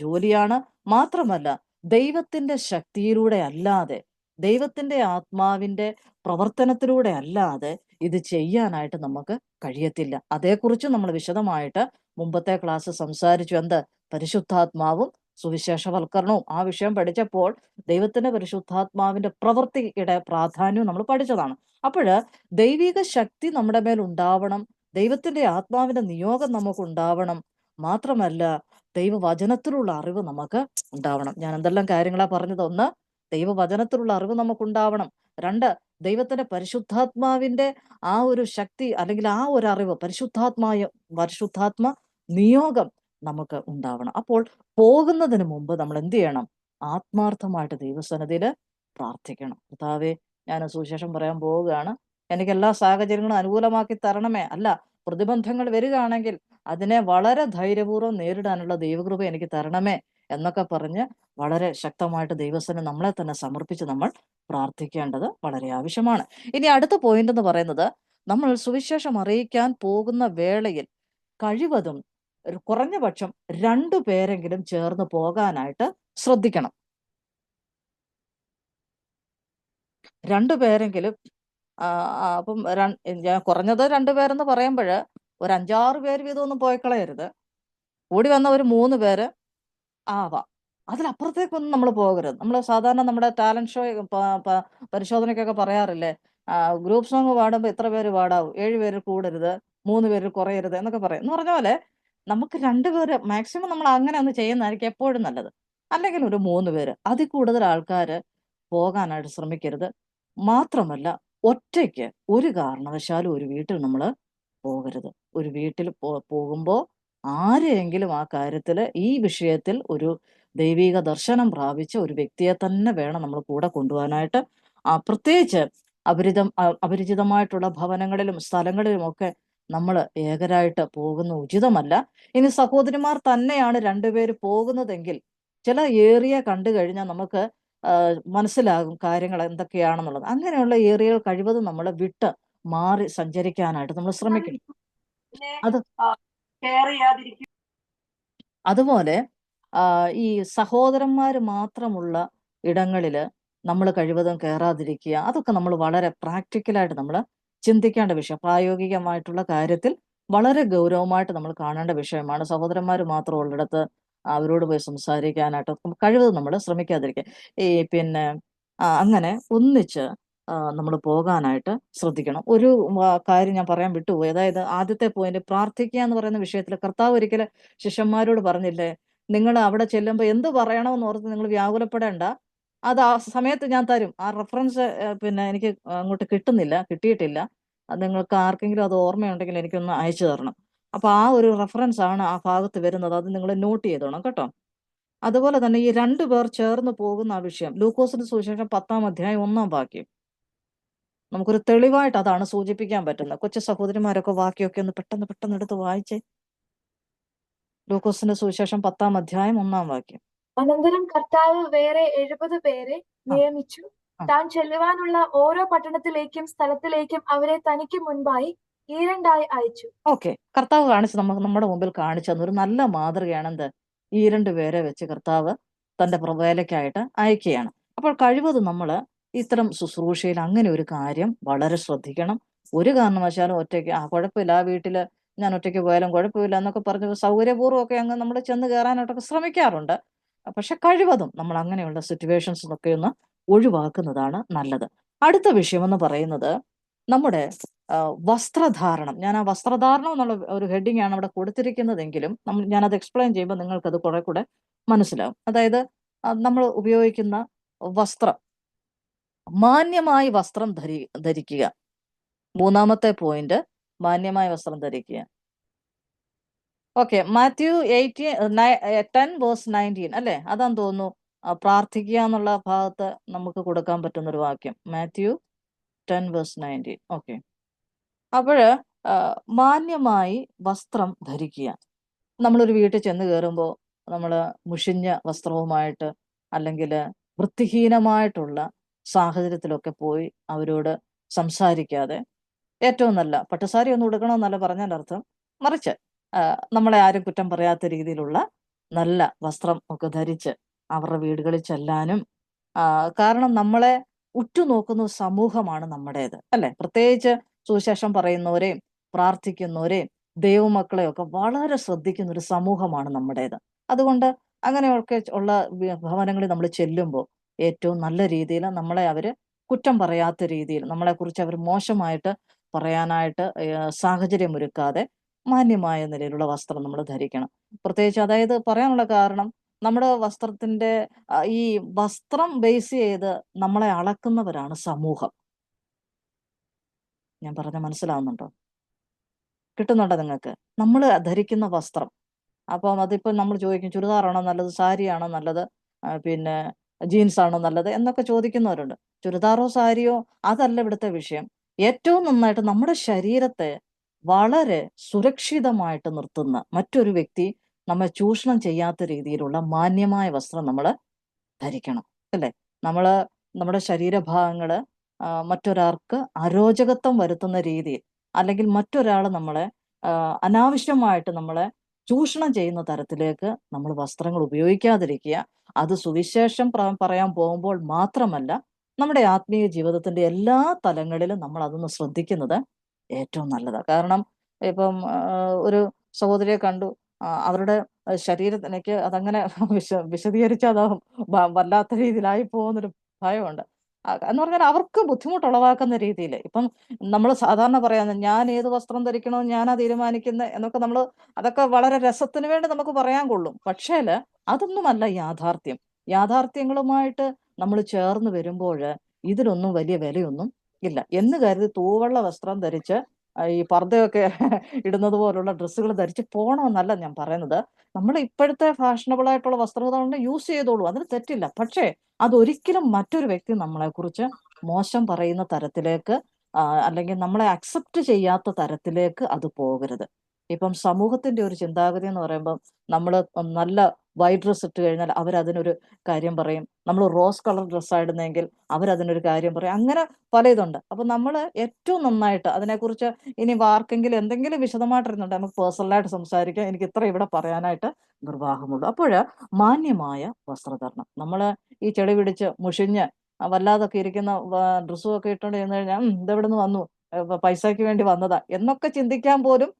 ജോലിയാണ്. മാത്രമല്ല ദൈവത്തിന്റെ ശക്തിയിലൂടെ അല്ലാതെ, ദൈവത്തിന്റെ ആത്മാവിന്റെ പ്രവർത്തനത്തിലൂടെ അല്ലാതെ ഇത് ചെയ്യാനായിട്ട് നമുക്ക് കഴിയത്തില്ല. അതേക്കുറിച്ച് നമ്മൾ വിശദമായിട്ട് മുമ്പത്തെ ക്ലാസ് സംസാരിച്ചു. എന്ത്? പരിശുദ്ധാത്മാവും സുവിശേഷവൽക്കരണവും. ആ വിഷയം പഠിച്ചപ്പോൾ ദൈവത്തിന്റെ പരിശുദ്ധാത്മാവിന്റെ പ്രവൃത്തിയുടെ പ്രാധാന്യവും നമ്മൾ പഠിച്ചതാണ്. അപ്പോഴ് ദൈവിക ശക്തി നമ്മുടെ മേൽ ഉണ്ടാവണം, ദൈവത്തിന്റെ ആത്മാവിന്റെ നിയോഗം നമുക്ക് ഉണ്ടാവണം. മാത്രമല്ല ദൈവവചനത്തിലുള്ള അറിവ് നമുക്ക് ഉണ്ടാവണം. ഞാൻ എന്തെല്ലാം കാര്യങ്ങളാ പറഞ്ഞത്? ഒന്ന്, ദൈവവചനത്തിലുള്ള അറിവ് നമുക്കുണ്ടാവണം. ദൈവത്തിന്റെ പരിശുദ്ധാത്മാവിന്റെ ആ ഒരു ശക്തി അല്ലെങ്കിൽ ആ ഒരു അറിവ്, പരിശുദ്ധാത്മ നിയോഗം നമുക്ക് ഉണ്ടാവണം. അപ്പോൾ പോകുന്നതിന് മുമ്പ് നമ്മൾ എന്ത് ചെയ്യണം? ആത്മാർത്ഥമായിട്ട് ദൈവസന്നിധിയിൽ പ്രാർത്ഥിക്കണം. കർത്താവേ, ഞാൻ സുവിശേഷം പറയാൻ പോവുകയാണ്, എനിക്ക് എല്ലാ സാഹചര്യങ്ങളും അനുകൂലമാക്കി തരണമേ. അല്ല, പ്രതിബന്ധങ്ങൾ വരികയാണെങ്കിൽ അതിനെ വളരെ ധൈര്യപൂർവ്വം നേരിടാനുള്ള ദൈവകൃപ എനിക്ക് തരണമേ എന്നൊക്കെ പറഞ്ഞ് വളരെ ശക്തമായിട്ട് ദൈവസന്നിധി നമ്മളെ തന്നെ സമർപ്പിച്ച് നമ്മൾ പ്രാർത്ഥിക്കേണ്ടത് വളരെ ആവശ്യമാണ്. ഇനി അടുത്ത പോയിന്റ് എന്ന് പറയുന്നത്, നമ്മൾ സുവിശേഷം അറിയിക്കാൻ പോകുന്ന വേളയിൽ കഴിവതും കുറഞ്ഞ പക്ഷം 2 പേരെങ്കിലും ചേർന്ന് പോകാനായിട്ട് ശ്രദ്ധിക്കണം. 2 പേരെങ്കിലും അപ്പം ഞാൻ കുറഞ്ഞത് 2 പേരെന്ന് പറയുമ്പോൾ ഒരു 5-6 പേര് വീതം ഒന്നും പോയി കളയരുത്. കൂടി വന്ന ഒരു 3 പേര് ആവാം. അതിലപ്പുറത്തേക്കൊന്നും നമ്മൾ പോകരുത്. നമ്മൾ സാധാരണ നമ്മുടെ ടാലന്റ് ഷോ പരിശോധനയ്ക്കൊക്കെ പറയാറില്ലേ, ഗ്രൂപ്പ് സോങ് പാടുമ്പോൾ എത്ര പേര് പാടാവും, 7 പേര് കൂടരുത്, 3 പേര് കുറയരുത് എന്നൊക്കെ പറയും. എന്ന് പറഞ്ഞ പോലെ നമുക്ക് 2 പേര് മാക്സിമം നമ്മൾ അങ്ങനെ ഒന്ന് ചെയ്യുന്നതായിരിക്കും എപ്പോഴും നല്ലത്. അല്ലെങ്കിൽ ഒരു 3 പേര്, അതിൽ കൂടുതൽ ആൾക്കാർ പോകാനായിട്ട് ശ്രമിക്കരുത്. മാത്രമല്ല, ഒറ്റയ്ക്ക് ഒരു കാരണവശാലും ഒരു വീട്ടിൽ നമ്മൾ പോകരുത്. ഒരു വീട്ടിൽ പോകുമ്പോൾ ആരെയെങ്കിലും ആ കാര്യത്തിൽ, ഈ വിഷയത്തിൽ ഒരു ദൈവിക ദർശനം പ്രാപിച്ച ഒരു വ്യക്തിയെ തന്നെ വേണം നമ്മൾ കൂടെ കൊണ്ടുപോകാനായിട്ട്. പ്രത്യേകിച്ച് അപരിചിതമായിട്ടുള്ള ഭവനങ്ങളിലും സ്ഥലങ്ങളിലും ഒക്കെ നമ്മൾ ഏകരായിട്ട് പോകുന്ന ഉചിതമല്ല. ഇനി സഹോദരിമാർ തന്നെയാണ് 2 പേര് പോകുന്നതെങ്കിൽ ചില ഏരിയ കണ്ടു കഴിഞ്ഞാൽ നമുക്ക് മനസ്സിലാകും കാര്യങ്ങൾ എന്തൊക്കെയാണെന്നുള്ളത്. അങ്ങനെയുള്ള ഏരിയകൾ കഴിവതും നമ്മൾ വിട്ട് മാറി സഞ്ചരിക്കാനായിട്ട് നമ്മൾ ശ്രമിക്കണം. അത് അതുപോലെ ഈ സഹോദരന്മാർ മാത്രമുള്ള ഇടങ്ങളിൽ നമ്മൾ കഴിവതും കയറാതിരിക്കുക. അതൊക്കെ നമ്മൾ വളരെ പ്രാക്ടിക്കലായിട്ട് നമ്മൾ ചിന്തിക്കേണ്ട വിഷയം. പ്രായോഗികമായിട്ടുള്ള കാര്യത്തിൽ വളരെ ഗൗരവമായിട്ട് നമ്മൾ കാണേണ്ട വിഷയമാണ്. സഹോദരന്മാർ മാത്രം ഉള്ളിടത്ത് അവരോട് പോയി സംസാരിക്കാനായിട്ട് കഴിവതും നമ്മൾ ശ്രമിക്കാതിരിക്കുക. ഈ പിന്നെ അങ്ങനെ ഒന്നിച്ച് നമ്മൾ പോകാനായിട്ട് ശ്രദ്ധിക്കണം. ഒരു കാര്യം ഞാൻ പറയാൻ വിട്ടുപോയി. അതായത് ആദ്യത്തെ പോയിന്റ്, പ്രാർത്ഥിക്കുക എന്ന് പറയുന്ന വിഷയത്തിൽ കർത്താവ് ഒരിക്കലും ശിഷ്യന്മാരോട് പറഞ്ഞില്ലേ, നിങ്ങൾ അവിടെ ചെല്ലുമ്പോൾ എന്ത് പറയണമെന്ന് ഓർത്ത് നിങ്ങൾ വ്യാകുലപ്പെടേണ്ട, അത് ആ സമയത്ത് ഞാൻ തരും. ആ റെഫറൻസ് എനിക്ക് അങ്ങോട്ട് കിട്ടിയിട്ടില്ല. അത് നിങ്ങൾക്ക് ആർക്കെങ്കിലും അത് ഓർമ്മയുണ്ടെങ്കിൽ എനിക്കൊന്ന് അയച്ചു തരണം. അപ്പൊ ആ ഒരു റെഫറൻസ് ആണ് ആ ഭാഗത്ത് വരുന്നത്. അത് നിങ്ങൾ നോട്ട് ചെയ്തോണം കേട്ടോ. അതുപോലെ തന്നെ ഈ 2 പേർ ചേർന്ന് പോകുന്ന ആ വിഷയം, ലൂക്കോസിന്റെ സുവിശേഷം 10-ാം അധ്യായം 1-ാം വാക്യം, നമുക്കൊരു തെളിവായിട്ട് അതാണ് സൂചിപ്പിക്കാൻ പറ്റുന്നത്. കൊച്ചു സഹോദരിമാരൊക്കെ വാക്യമൊക്കെ ഒന്ന് പെട്ടെന്ന് എടുത്ത് വായിച്ചേ. ലൂക്കോസിന്റെ സുവിശേഷം 10-ാം അധ്യായം 1-ാം വാക്യം. അനന്തരം കർത്താവ് വേറെ 70 പേരെ നിയമിച്ചു. താൻ ചെല്ലുവാനുള്ള ഓരോ പട്ടണത്തിലേക്കും സ്ഥലത്തിലേക്കും അവരെ തനിക്ക് മുൻപായി ഈരണ്ടായി അയച്ചു. ഓക്കെ, കർത്താവ് നമ്മുടെ മുമ്പിൽ കാണിച്ചു തന്ന ഒരു നല്ല മാതൃകയാണ് എന്ത്, ഈ 2 പേരെ വെച്ച് കർത്താവ് തന്റെ വേലയ്ക്കായിട്ട് അയക്കുകയാണ്. അപ്പോൾ കഴിവതും നമ്മൾ ഇത്തരം ശുശ്രൂഷയിൽ അങ്ങനെ ഒരു കാര്യം വളരെ ശ്രദ്ധിക്കണം. ഒരു കാരണവശാലും ഒറ്റയ്ക്ക് കുഴപ്പമില്ല, ആ വീട്ടിൽ ഞാൻ ഒറ്റയ്ക്ക് പോയാലും കുഴപ്പമില്ല എന്നൊക്കെ പറഞ്ഞ് സൗകര്യപൂർവ്വം ഒക്കെ അങ്ങ് നമ്മൾ ചെന്ന് കയറാനായിട്ടൊക്കെ ശ്രമിക്കാറുണ്ട്. പക്ഷെ കഴിവതും നമ്മൾ അങ്ങനെയുള്ള സിറ്റുവേഷൻസ് ഒക്കെ ഒന്ന് ഒഴിവാക്കുന്നതാണ് നല്ലത്. അടുത്ത വിഷയം എന്ന് പറയുന്നത് നമ്മുടെ വസ്ത്രധാരണം. ഞാൻ ആ വസ്ത്രധാരണം എന്നുള്ള ഒരു ഹെഡിങ് ആണ് അവിടെ കൊടുത്തിരിക്കുന്നതെങ്കിലും ഞാനത് എക്സ്പ്ലെയിൻ ചെയ്യുമ്പോൾ നിങ്ങൾക്കത് കുറെ കൂടെ മനസ്സിലാവും. അതായത് നമ്മൾ ഉപയോഗിക്കുന്ന വസ്ത്രം, മാന്യമായി വസ്ത്രം ധരിക്കുക. 3-ാമത്തെ പോയിന്റ്, മാന്യമായ വസ്ത്രം ധരിക്കുക. ഓക്കെ, മാത്യു 10:19 അല്ലേ, അതാന്ന് തോന്നുന്നു പ്രാർത്ഥിക്കുക എന്നുള്ള ഭാഗത്ത് നമുക്ക് കൊടുക്കാൻ പറ്റുന്നൊരു വാക്യം. മാത്യു 10:19. ഓക്കെ, അപ്പോഴ് മാന്യമായി വസ്ത്രം ധരിക്കുക. നമ്മളൊരു വീട്ടിൽ ചെന്ന് കയറുമ്പോൾ നമ്മൾ മുഷിഞ്ഞ വസ്ത്രവുമായിട്ട് അല്ലെങ്കിൽ വൃത്തിഹീനമായിട്ടുള്ള സാഹചര്യത്തിലൊക്കെ പോയി അവരോട് സംസാരിക്കാതെ, ഏറ്റവും നല്ല പട്ടുസാരി ഒന്നും ഉടുക്കണമെന്നല്ല പറഞ്ഞതിൻ്റെ അർത്ഥം, മറിച്ച് നമ്മളെ ആരും കുറ്റം പറയാത്ത രീതിയിലുള്ള നല്ല വസ്ത്രം ഒക്കെ ധരിച്ച് അവരുടെ വീടുകളിൽ ചെല്ലാനും, കാരണം നമ്മളെ ഉറ്റുനോക്കുന്ന സമൂഹമാണ് നമ്മുടേത് അല്ലെ. പ്രത്യേകിച്ച് സുവിശേഷം പറയുന്നവരെയും പ്രാർത്ഥിക്കുന്നവരെയും ദൈവമക്കളെയൊക്കെ വളരെ ശ്രദ്ധിക്കുന്ന ഒരു സമൂഹമാണ് നമ്മുടേത്. അതുകൊണ്ട് അങ്ങനെയൊക്കെ ഉള്ള ഭവനങ്ങളിൽ നമ്മൾ ചെല്ലുമ്പോൾ ഏറ്റവും നല്ല രീതിയിൽ നമ്മളെ അവർ കുറ്റം പറയാത്ത രീതിയിൽ, നമ്മളെക്കുറിച്ച് അവർ മോശമായിട്ട് പറയാനായിട്ട് സാഹചര്യമൊരുക്കാതെ മാന്യമായ നിലയിലുള്ള വസ്ത്രം നമ്മൾ ധരിക്കണം. പ്രത്യേകിച്ച് അതായത് പറയാനുള്ള കാരണം, നമ്മുടെ വസ്ത്രത്തിന്റെ ഈ വസ്ത്രം ബേസ് ചെയ്ത് നമ്മളെ അളക്കുന്നവരാണ് സമൂഹം. ഞാൻ പറഞ്ഞ മനസ്സിലാവുന്നുണ്ടോ? കിട്ടുന്നുണ്ടോ നിങ്ങൾക്ക്? നമ്മൾ ധരിക്കുന്ന വസ്ത്രം, അപ്പം അതിപ്പോൾ നമ്മൾ ചോദിക്കും ചുരിദാറാണോ നല്ലത്, സാരിയാണോ നല്ലത്, പിന്നെ ജീൻസ് ആണോ നല്ലത് എന്നൊക്കെ ചോദിക്കുന്നവരുണ്ട്. ചുരിദാറോ സാരിയോ അതല്ല ഇവിടുത്തെ വിഷയം. ഏറ്റവും നന്നായിട്ട് നമ്മുടെ ശരീരത്തെ വളരെ സുരക്ഷിതമായിട്ട് നിർത്തുന്ന, മറ്റൊരു വ്യക്തി നമ്മെ ചൂഷണം ചെയ്യാത്ത രീതിയിലുള്ള മാന്യമായ വസ്ത്രം നമ്മൾ ധരിക്കണം അല്ലേ. നമ്മുടെ ശരീരഭാഗങ്ങള് മറ്റൊരാൾക്ക് അരോചകത്വം വരുത്തുന്ന രീതിയിൽ, അല്ലെങ്കിൽ മറ്റൊരാൾ നമ്മളെ അനാവശ്യമായിട്ട് നമ്മളെ ചൂഷണം ചെയ്യുന്ന തരത്തിലേക്ക് നമ്മൾ വസ്ത്രങ്ങൾ ഉപയോഗിക്കാതിരിക്കുക. അത് സുവിശേഷം പറയാൻ പോകുമ്പോൾ മാത്രമല്ല, നമ്മുടെ ആത്മീയ ജീവിതത്തിന്റെ എല്ലാ തലങ്ങളിലും നമ്മൾ അതൊന്ന് ശ്രദ്ധിക്കുന്നത് ഏറ്റവും നല്ലതാണ്. കാരണം ഇപ്പം ഒരു സഹോദരിയെ കണ്ടു, അവരുടെ ശരീരത്തിലേക്ക് അതങ്ങനെ വിശദീകരിച്ചാൽ അത് വല്ലാത്ത രീതിയിലായി പോകുന്നൊരു ഭയമുണ്ട്. എന്ന് പറഞ്ഞാൽ അവർക്ക് ബുദ്ധിമുട്ടുളവാക്കുന്ന രീതിയിൽ ഇപ്പം നമ്മൾ സാധാരണ പറയാന്ന് ഞാൻ ഏത് വസ്ത്രം ധരിക്കണോ ഞാനാ തീരുമാനിക്കുന്നത് എന്നൊക്കെ നമ്മൾ അതൊക്കെ വളരെ രസത്തിന് വേണ്ടി നമുക്ക് പറയാൻ കൊള്ളും. പക്ഷേല് അതൊന്നുമല്ല യാഥാർത്ഥ്യം. യാഥാർത്ഥ്യങ്ങളുമായിട്ട് നമ്മൾ ചേർന്ന് വരുമ്പോൾ ഇതിനൊന്നും വലിയ വിലയൊന്നും ഇല്ല എന്ന് കരുതി തൂവെള്ള വസ്ത്രം ധരിച്ച് ഈ പർദ്ദയൊക്കെ ഇടുന്നത് പോലുള്ള ഡ്രസ്സുകൾ ധരിച്ച് പോകണമെന്നല്ല ഞാൻ പറയുന്നത്. നമ്മൾ ഇപ്പോഴത്തെ ഫാഷനബിൾ ആയിട്ടുള്ള വസ്ത്രധാരണം യൂസ് ചെയ്തോളൂ, അതിന് തെറ്റില്ല. പക്ഷേ അതൊരിക്കലും മറ്റൊരു വ്യക്തി നമ്മളെക്കുറിച്ച് മോശം പറയുന്ന തരത്തിലേക്ക് അല്ലെങ്കിൽ നമ്മളെ അക്സെപ്റ്റ് ചെയ്യാത്ത തരത്തിലേക്ക് അത് പോകരുത്. ഇപ്പം സമൂഹത്തിന്റെ ഒരു ചിന്താഗതി എന്ന് പറയുമ്പോൾ നമ്മൾ നല്ല വൈറ്റ് ഡ്രസ് ഇട്ട് കഴിഞ്ഞാൽ അവരതിനൊരു കാര്യം പറയും, നമ്മൾ റോസ് കളർ ഡ്രസ്സാണ് ഇടുന്നതെങ്കിൽ അവരതിനൊരു കാര്യം പറയും. അങ്ങനെ പല ഇതുണ്ട്. അപ്പം നമ്മൾ ഏറ്റവും നന്നായിട്ട് അതിനെക്കുറിച്ച് ഇനി ആർക്കെങ്കിലും എന്തെങ്കിലും വിശദമായിട്ടിരുന്നുണ്ട് നമുക്ക് പേഴ്സണലായിട്ട് സംസാരിക്കാം. എനിക്ക് ഇത്ര ഇവിടെ പറയാനായിട്ട് നിർവാഹമുള്ളൂ. അപ്പോൾ മാന്യമായ വസ്ത്രധാരണം, നമ്മൾ ഈ ചെളി പിടിച്ച് മുഷിഞ്ഞ് വല്ലാതൊക്കെ ഇരിക്കുന്ന ഡ്രസ്സും ഒക്കെ ഇട്ടുകൊണ്ട് ചെന്ന് കഴിഞ്ഞാൽ ഇതെവിടെ നിന്ന് വന്നു, പൈസയ്ക്ക് വേണ്ടി വന്നതാ എന്നൊക്കെ ചിന്തിക്കാൻ പോലും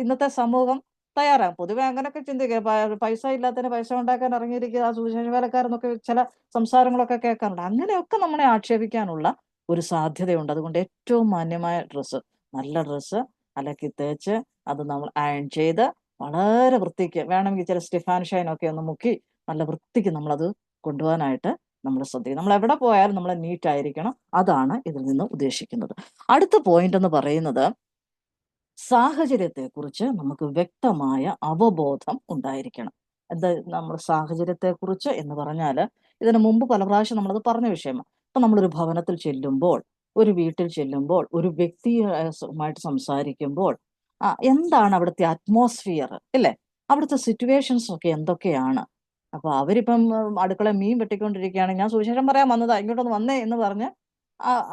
ഇന്നത്തെ സമൂഹം തയ്യാറാകും. പൊതുവെ അങ്ങനെയൊക്കെ ചിന്തിക്കുക, പൈസ ഇല്ലാത്തതിന് പൈസ ഉണ്ടാക്കാൻ ഇറങ്ങിയിരിക്കുക ആ സുവിശേഷ വേലക്കാരെന്നൊക്കെ ചില സംസാരങ്ങളൊക്കെ കേൾക്കാറുണ്ട്. അങ്ങനെയൊക്കെ നമ്മളെ ആക്ഷേപിക്കാനുള്ള ഒരു സാധ്യതയുണ്ട്. അതുകൊണ്ട് ഏറ്റവും മാന്യമായ ഡ്രസ്സ്, നല്ല ഡ്രസ്സ് അലക്കി തേച്ച് അത് നമ്മൾ അയൺ ചെയ്ത് വളരെ വൃത്തിക്ക് വേണമെങ്കിൽ ചില സ്റ്റിഫാൻ ഷൈനൊക്കെ ഒന്ന് മുക്കി നല്ല വൃത്തിക്ക് നമ്മളത് കൊണ്ടുപോകാനായിട്ട് നമ്മൾ ശ്രദ്ധിക്കണം. നമ്മൾ എവിടെ പോയാലും നമ്മൾ നീറ്റ് ആയിരിക്കണം. അതാണ് ഇതിൽ നിന്ന് ഉദ്ദേശിക്കുന്നത്. അടുത്ത പോയിന്റ് എന്ന് പറയുന്നത് സാഹചര്യത്തെക്കുറിച്ച് നമുക്ക് വ്യക്തമായ അവബോധം ഉണ്ടായിരിക്കണം. എന്താ നമ്മൾ സാഹചര്യത്തെക്കുറിച്ച് എന്ന് പറഞ്ഞാൽ ഇതിനു മുമ്പ് പല പ്രാവശ്യം നമ്മളത് പറഞ്ഞ വിഷയമാണ്. ഇപ്പൊ നമ്മളൊരു ഭവനത്തിൽ ചെല്ലുമ്പോൾ, ഒരു വീട്ടിൽ ചെല്ലുമ്പോൾ, ഒരു വ്യക്തിയുമായിട്ട് സംസാരിക്കുമ്പോൾ എന്താണ് അവിടുത്തെ അറ്റ്മോസ്ഫിയർ ഇല്ലേ, അവിടുത്തെ സിറ്റുവേഷൻസ് ഒക്കെ എന്തൊക്കെയാണ്. അപ്പൊ അവരിപ്പം അടുക്കള മീൻ വെട്ടിക്കൊണ്ടിരിക്കുകയാണ്, ഞാൻ സുവിശേഷം പറയാൻ വന്നതാ ഇങ്ങോട്ടൊന്ന് വന്നേ എന്ന് പറഞ്ഞ്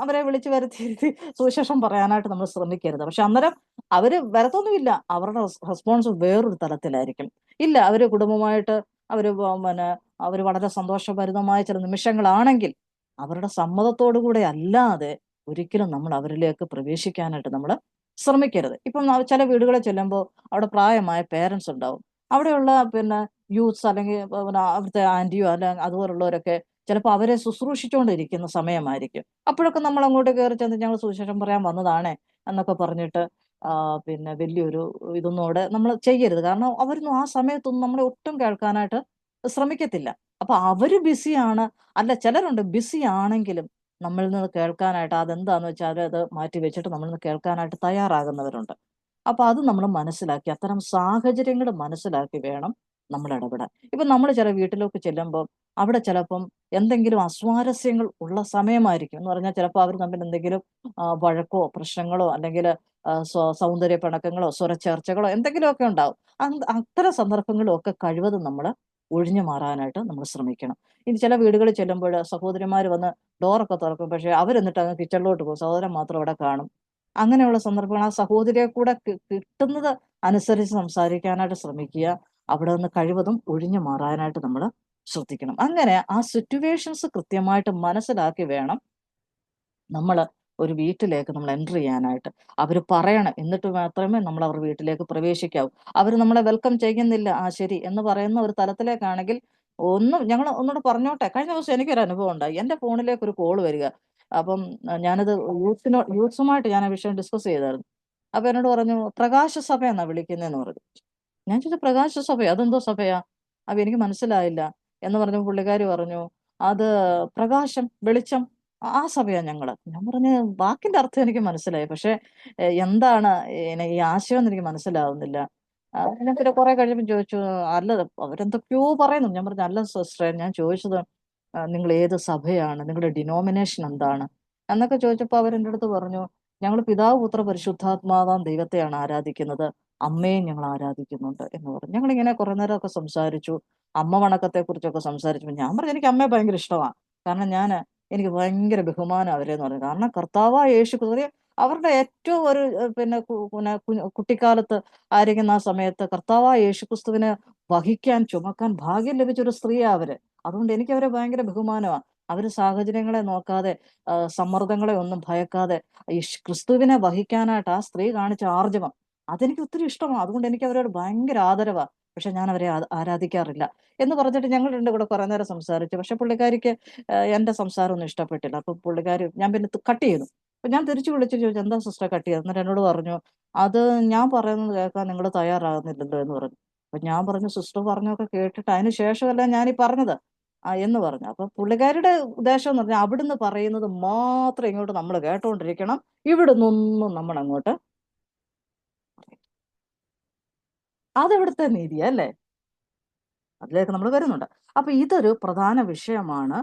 അവരെ വിളിച്ചു വരുത്തിയിരുത്തി സുവിശേഷം പറയാനായിട്ട് നമ്മൾ ശ്രമിക്കരുത്. പക്ഷെ അന്നേരം അവര് വരത്തൊന്നുമില്ല, അവരുടെ റെസ്പോൺസ് വേറൊരു തലത്തിലായിരിക്കും. ഇല്ല, അവര് കുടുംബമായിട്ട് അവര് പിന്നെ അവര് വളരെ സന്തോഷഭരിതമായ ചില നിമിഷങ്ങളാണെങ്കിൽ അവരുടെ സമ്മതത്തോടു കൂടെ അല്ലാതെ ഒരിക്കലും നമ്മൾ അവരിലേക്ക് പ്രവേശിക്കാനായിട്ട് നമ്മൾ ശ്രമിക്കരുത്. ഇപ്പം ചില വീടുകളിൽ ചെല്ലുമ്പോൾ അവിടെ പ്രായമായ പേരൻസ് ഉണ്ടാവും. അവിടെയുള്ള പിന്നെ യൂത്ത്സ് അല്ലെങ്കിൽ പിന്നെ അവിടുത്തെ ആന്റിയോ അല്ലെങ്കിൽ അതുപോലുള്ളവരൊക്കെ ചിലപ്പോൾ അവരെ ശുശ്രൂഷിച്ചുകൊണ്ടിരിക്കുന്ന സമയമായിരിക്കും. അപ്പോഴൊക്കെ നമ്മൾ അങ്ങോട്ട് കയറി ചെന്ന് ഞങ്ങൾ സുവിശേഷം പറയാൻ വന്നതാണേ എന്നൊക്കെ പറഞ്ഞിട്ട് പിന്നെ വലിയൊരു ഇതൊന്നും അവിടെ നമ്മൾ ചെയ്യരുത്. കാരണം അവരൊന്നും ആ സമയത്തൊന്നും നമ്മളെ ഒട്ടും കേൾക്കാനായിട്ട് ശ്രമിക്കത്തില്ല. അപ്പൊ അവര് ബിസിയാണ്. അല്ല, ചിലരുണ്ട് ബിസി ആണെങ്കിലും നമ്മളിൽ നിന്ന് കേൾക്കാനായിട്ട് അതെന്താന്ന് വെച്ചാൽ അത് മാറ്റി വെച്ചിട്ട് നമ്മളിൽ നിന്ന് കേൾക്കാനായിട്ട് തയ്യാറാകുന്നവരുണ്ട്. അപ്പൊ അത് നമ്മൾ മനസ്സിലാക്കി അത്തരം സാഹചര്യങ്ങൾ മനസ്സിലാക്കി വേണം നമ്മൾ ഇടപെടാൻ. ഇപ്പൊ നമ്മൾ ചില വീട്ടിലൊക്കെ ചെല്ലുമ്പോൾ അവിടെ ചിലപ്പം എന്തെങ്കിലും അസ്വാരസ്യങ്ങൾ ഉള്ള സമയമായിരിക്കും. എന്ന് പറഞ്ഞാൽ ചിലപ്പോൾ അവർ തമ്മിൽ എന്തെങ്കിലും വഴക്കോ പ്രശ്നങ്ങളോ അല്ലെങ്കിൽ സൗന്ദര്യ പിണക്കങ്ങളോ സ്വരച്ചേർച്ചകളോ എന്തെങ്കിലുമൊക്കെ ഉണ്ടാവും. അത്തരം സന്ദർഭങ്ങളും ഒക്കെ കഴിവതും നമ്മൾ ഒഴിഞ്ഞു മാറാനായിട്ട് നമ്മൾ ശ്രമിക്കണം. ഇനി ചില വീടുകളിൽ ചെല്ലുമ്പോൾ സഹോദരിമാർ വന്ന് ഡോറൊക്കെ തുറക്കും, പക്ഷെ അവരെന്നിട്ട് അങ്ങ് കിച്ചണിലോട്ട് പോകും, സഹോദരൻ മാത്രം അവിടെ കാണും. അങ്ങനെയുള്ള സന്ദർഭങ്ങൾ ആ സഹോദരിയെ കൂടെ കിട്ടുന്നത് അനുസരിച്ച് സംസാരിക്കാനായിട്ട് ശ്രമിക്കുക. അവിടെ നിന്ന് കഴിവതും ഒഴിഞ്ഞു മാറാനായിട്ട് നമ്മൾ ശ്രദ്ധിക്കണം. അങ്ങനെ ആ സിറ്റുവേഷൻസ് കൃത്യമായിട്ട് മനസ്സിലാക്കി വേണം നമ്മൾ ഒരു വീട്ടിലേക്ക് നമ്മൾ എൻ്റർ ചെയ്യാനായിട്ട്. അവർ പറയണം, എന്നിട്ട് മാത്രമേ നമ്മൾ അവർ വീട്ടിലേക്ക് പ്രവേശിക്കാവൂ. അവർ നമ്മളെ വെൽക്കം ചെയ്യുന്നില്ല, ആ ശരി എന്ന് പറയുന്ന ഒരു തലത്തിലേക്കാണെങ്കിൽ ഞങ്ങൾ ഒന്നുകൂടെ പറഞ്ഞോട്ടെ. കഴിഞ്ഞ ദിവസം എനിക്കൊരു അനുഭവം ഉണ്ടായി. എൻ്റെ ഫോണിലേക്ക് ഒരു കോൾ വരിക. അപ്പം ഞാനത് യൂത്ത്സുമായിട്ട് ഞാൻ ആ വിഷയം ഡിസ്കസ് ചെയ്തായിരുന്നു. അപ്പൊ എന്നോട് പറഞ്ഞു, പ്രകാശ സഭ എന്നാ വിളിക്കുന്നതെന്ന് പറഞ്ഞു. ഞാൻ ചോദിച്ചു, പ്രകാശ സഭയോ, അതെന്തോ സഭയാ? അപ്പൊ എനിക്ക് മനസ്സിലായില്ല എന്ന് പറഞ്ഞു. പുള്ളിക്കാരി പറഞ്ഞു, അത് പ്രകാശം, വെളിച്ചം, ആ സഭയാ ഞങ്ങള്. ഞാൻ പറഞ്ഞു, വാക്കിന്റെ അർത്ഥം എനിക്ക് മനസ്സിലായി, പക്ഷെ എന്താണ് ഈ ആശയം എന്ന് എനിക്ക് മനസ്സിലാവുന്നില്ല. ഞാൻ പിന്നെ കുറെ കഴിഞ്ഞപ്പോൾ ചോദിച്ചു, അല്ല അവരെന്തൊക്കെയോ പറയുന്നു. ഞാൻ പറഞ്ഞു, അല്ല സിസ്റ്ററെ, ഞാൻ ചോദിച്ചത് നിങ്ങൾ ഏത് സഭയാണ്, നിങ്ങളുടെ ഡിനോമിനേഷൻ എന്താണ് എന്നൊക്കെ ചോദിച്ചപ്പോൾ അവരെൻ്റെ അടുത്ത് പറഞ്ഞു, ഞങ്ങൾ പിതാവ് പുത്ര പരിശുദ്ധാത്മാവാം ദൈവത്തെയാണ് ആരാധിക്കുന്നത്, അമ്മയും ഞങ്ങൾ ആരാധിക്കുന്നുണ്ട് എന്ന് പറഞ്ഞു. ഞങ്ങളിങ്ങനെ കുറെ നേരമൊക്കെ സംസാരിച്ചു, അമ്മ വണക്കത്തെ കുറിച്ചൊക്കെ സംസാരിച്ചു. ഞാൻ പറഞ്ഞു, എനിക്ക് അമ്മയെ ഭയങ്കര ഇഷ്ടമാണ്. കാരണം എനിക്ക് ഭയങ്കര ബഹുമാനം അവരെന്ന് പറഞ്ഞു. കാരണം കർത്താവായ യേശു ക്രിസ്തു അവരുടെ ഏറ്റവും ഒരു പിന്നെ കുട്ടിക്കാലത്ത് ആയിരിക്കുന്ന ആ സമയത്ത് കർത്താവായ യേശു ക്രിസ്തുവിനെ വഹിക്കാൻ ചുമക്കാൻ ഭാഗ്യം ലഭിച്ച ഒരു സ്ത്രീയാ അവര്. അതുകൊണ്ട് എനിക്ക് അവരെ ഭയങ്കര ബഹുമാനമാണ്. അവർ സാഹചര്യങ്ങളെ നോക്കാതെ സമ്മർദ്ദങ്ങളെ ഒന്നും ഭയക്കാതെ ഈ ക്രിസ്തുവിനെ വഹിക്കാനായിട്ട് ആ സ്ത്രീ കാണിച്ച ആർജവം അതെനിക്ക് ഒത്തിരി ഇഷ്ടമാണ്. അതുകൊണ്ട് എനിക്ക് അവരോട് ഭയങ്കര ആദരവാ. പക്ഷെ ഞാൻ അവരെ ആരാധിക്കാറില്ല എന്ന് പറഞ്ഞിട്ട് ഞങ്ങൾ രണ്ടും കൂടെ കുറെ നേരം സംസാരിച്ചു. പക്ഷെ പുള്ളിക്കാരിക്ക് എന്റെ സംസാരം ഒന്നും ഇഷ്ടപ്പെട്ടില്ല. അപ്പൊ പുള്ളിക്കാരി ഞാൻ പിന്നെ കട്ട് ചെയ്തു. അപ്പൊ ഞാൻ തിരിച്ചു വിളിച്ചു ചോദിച്ചു, എന്താ സിസ്റ്റർ കട്ട് ചെയ്തത്? എന്നിട്ട് എന്നോട് പറഞ്ഞു, അത് ഞാൻ പറയുന്നത് കേൾക്കാൻ നിങ്ങൾ തയ്യാറാകുന്നില്ലല്ലോ എന്ന് പറഞ്ഞു. അപ്പൊ ഞാൻ പറഞ്ഞു, സിസ്റ്റർ പറഞ്ഞൊക്കെ കേട്ടിട്ട് അതിന് ശേഷമല്ല ഞാൻ ഈ പറഞ്ഞത് എന്ന് പറഞ്ഞു. അപ്പൊ പുള്ളിക്കാരുടെ ഉദ്ദേശം എന്ന് പറഞ്ഞാൽ അവിടുന്ന് പറയുന്നത് മാത്രം ഇങ്ങോട്ട് നമ്മൾ കേട്ടോണ്ടിരിക്കണം, ഇവിടുന്നൊന്നും നമ്മൾ അങ്ങോട്ട്. അതെവിടുത്തെ നീതിയാ അല്ലേ? അതിലേക്ക് നമ്മൾ വരുന്നുണ്ട്. അപ്പൊ ഇതൊരു പ്രധാന വിഷയമാണ്.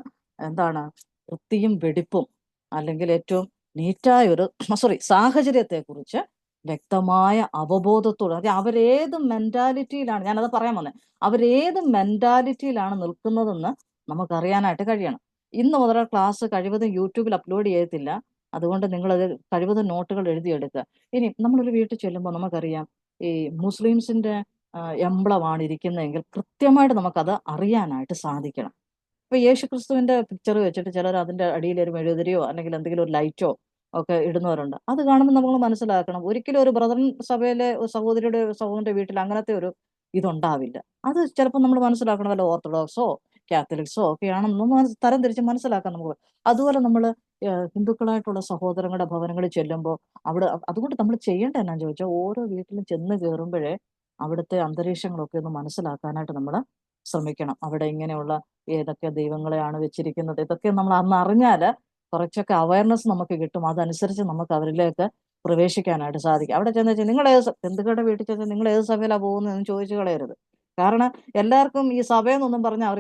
എന്താണ്? വൃത്തിയും വെടിപ്പും, അല്ലെങ്കിൽ ഏറ്റവും നീറ്റായ ഒരു സാഹചര്യത്തെ കുറിച്ച് വ്യക്തമായ അവബോധത്തോടെ, അതായത് അവരേത് മെന്റാലിറ്റിയിലാണ്, ഞാനത് പറയാൻ വന്നേ, അവരേത് മെന്റാലിറ്റിയിലാണ് നിൽക്കുന്നതെന്ന് നമുക്കറിയാനായിട്ട് കഴിയണം. ഇന്ന് മുതൽ ക്ലാസ് കഴിവതും യൂട്യൂബിൽ അപ്ലോഡ് ചെയ്യത്തില്ല. അതുകൊണ്ട് നിങ്ങളത് കഴിവതും നോട്ടുകൾ എഴുതിയെടുക്കുക. ഇനി നമ്മളൊരു വീട്ടിൽ ചെല്ലുമ്പോൾ നമുക്കറിയാം ഈ മുസ്ലിംസിന്റെ എംബ്ലമാണ് ഇരിക്കുന്നതെങ്കിൽ കൃത്യമായിട്ട് നമുക്കത് അറിയാനായിട്ട് സാധിക്കണം. ഇപ്പൊ യേശു ക്രിസ്തുവിന്റെ പിക്ചർ വെച്ചിട്ട് ചിലർ അതിന്റെ അടിയിൽ ഒരു മെഴുകുതിരിയോ അല്ലെങ്കിൽ എന്തെങ്കിലും ഒരു ലൈറ്റോ ഒക്കെ ഇടുന്നവരുണ്ട്. അത് കാണുമ്പോൾ നമ്മൾ മനസ്സിലാക്കണം, ഒരിക്കലും ഒരു ബ്രദറൻ സഭയിലെ ഒരു സഹോദരന്റെ വീട്ടിൽ അങ്ങനത്തെ ഒരു ഇതുണ്ടാവില്ല. അത് ചിലപ്പോൾ നമ്മൾ മനസ്സിലാക്കണം, വല്ല ഓർത്തഡോക്സോ കാത്തലിക്സോ ഒക്കെ ആണെന്നൊന്ന് തരം തിരിച്ച് മനസ്സിലാക്കാൻ നമുക്ക്. അതുപോലെ നമ്മൾ ഹിന്ദുക്കളായിട്ടുള്ള സഹോദരങ്ങളുടെ ഭവനങ്ങളിൽ ചെല്ലുമ്പോൾ അതുകൊണ്ട് നമ്മൾ ചെയ്യേണ്ട എന്നാന്ന് ചോദിച്ചാൽ, ഓരോ വീട്ടിലും ചെന്ന് കയറുമ്പോഴേ അവിടുത്തെ അന്തരീക്ഷങ്ങളൊക്കെ ഒന്ന് മനസ്സിലാക്കാനായിട്ട് നമ്മൾ ശ്രമിക്കണം. അവിടെ ഇങ്ങനെയുള്ള ഏതൊക്കെ ദൈവങ്ങളെയാണ് വെച്ചിരിക്കുന്നത്, ഇതൊക്കെ നമ്മൾ അന്ന് അറിഞ്ഞാല് കുറച്ചൊക്കെ അവയർനെസ് നമുക്ക് കിട്ടും. അതനുസരിച്ച് നമുക്ക് അവരിലേക്ക് പ്രവേശിക്കാനായിട്ട് സാധിക്കും. അവിടെ ചെന്ന് വെച്ചാൽ നിങ്ങൾ ഹിന്ദുക്കളുടെ വീട്ടിൽ ചെന്ന് നിങ്ങൾ ഏത് സഭയിലാണ് പോകുന്നതെന്ന് ചോദിച്ചു കളയരുത്. കാരണം എല്ലാവർക്കും ഈ സഭയെന്നൊന്നും പറഞ്ഞാൽ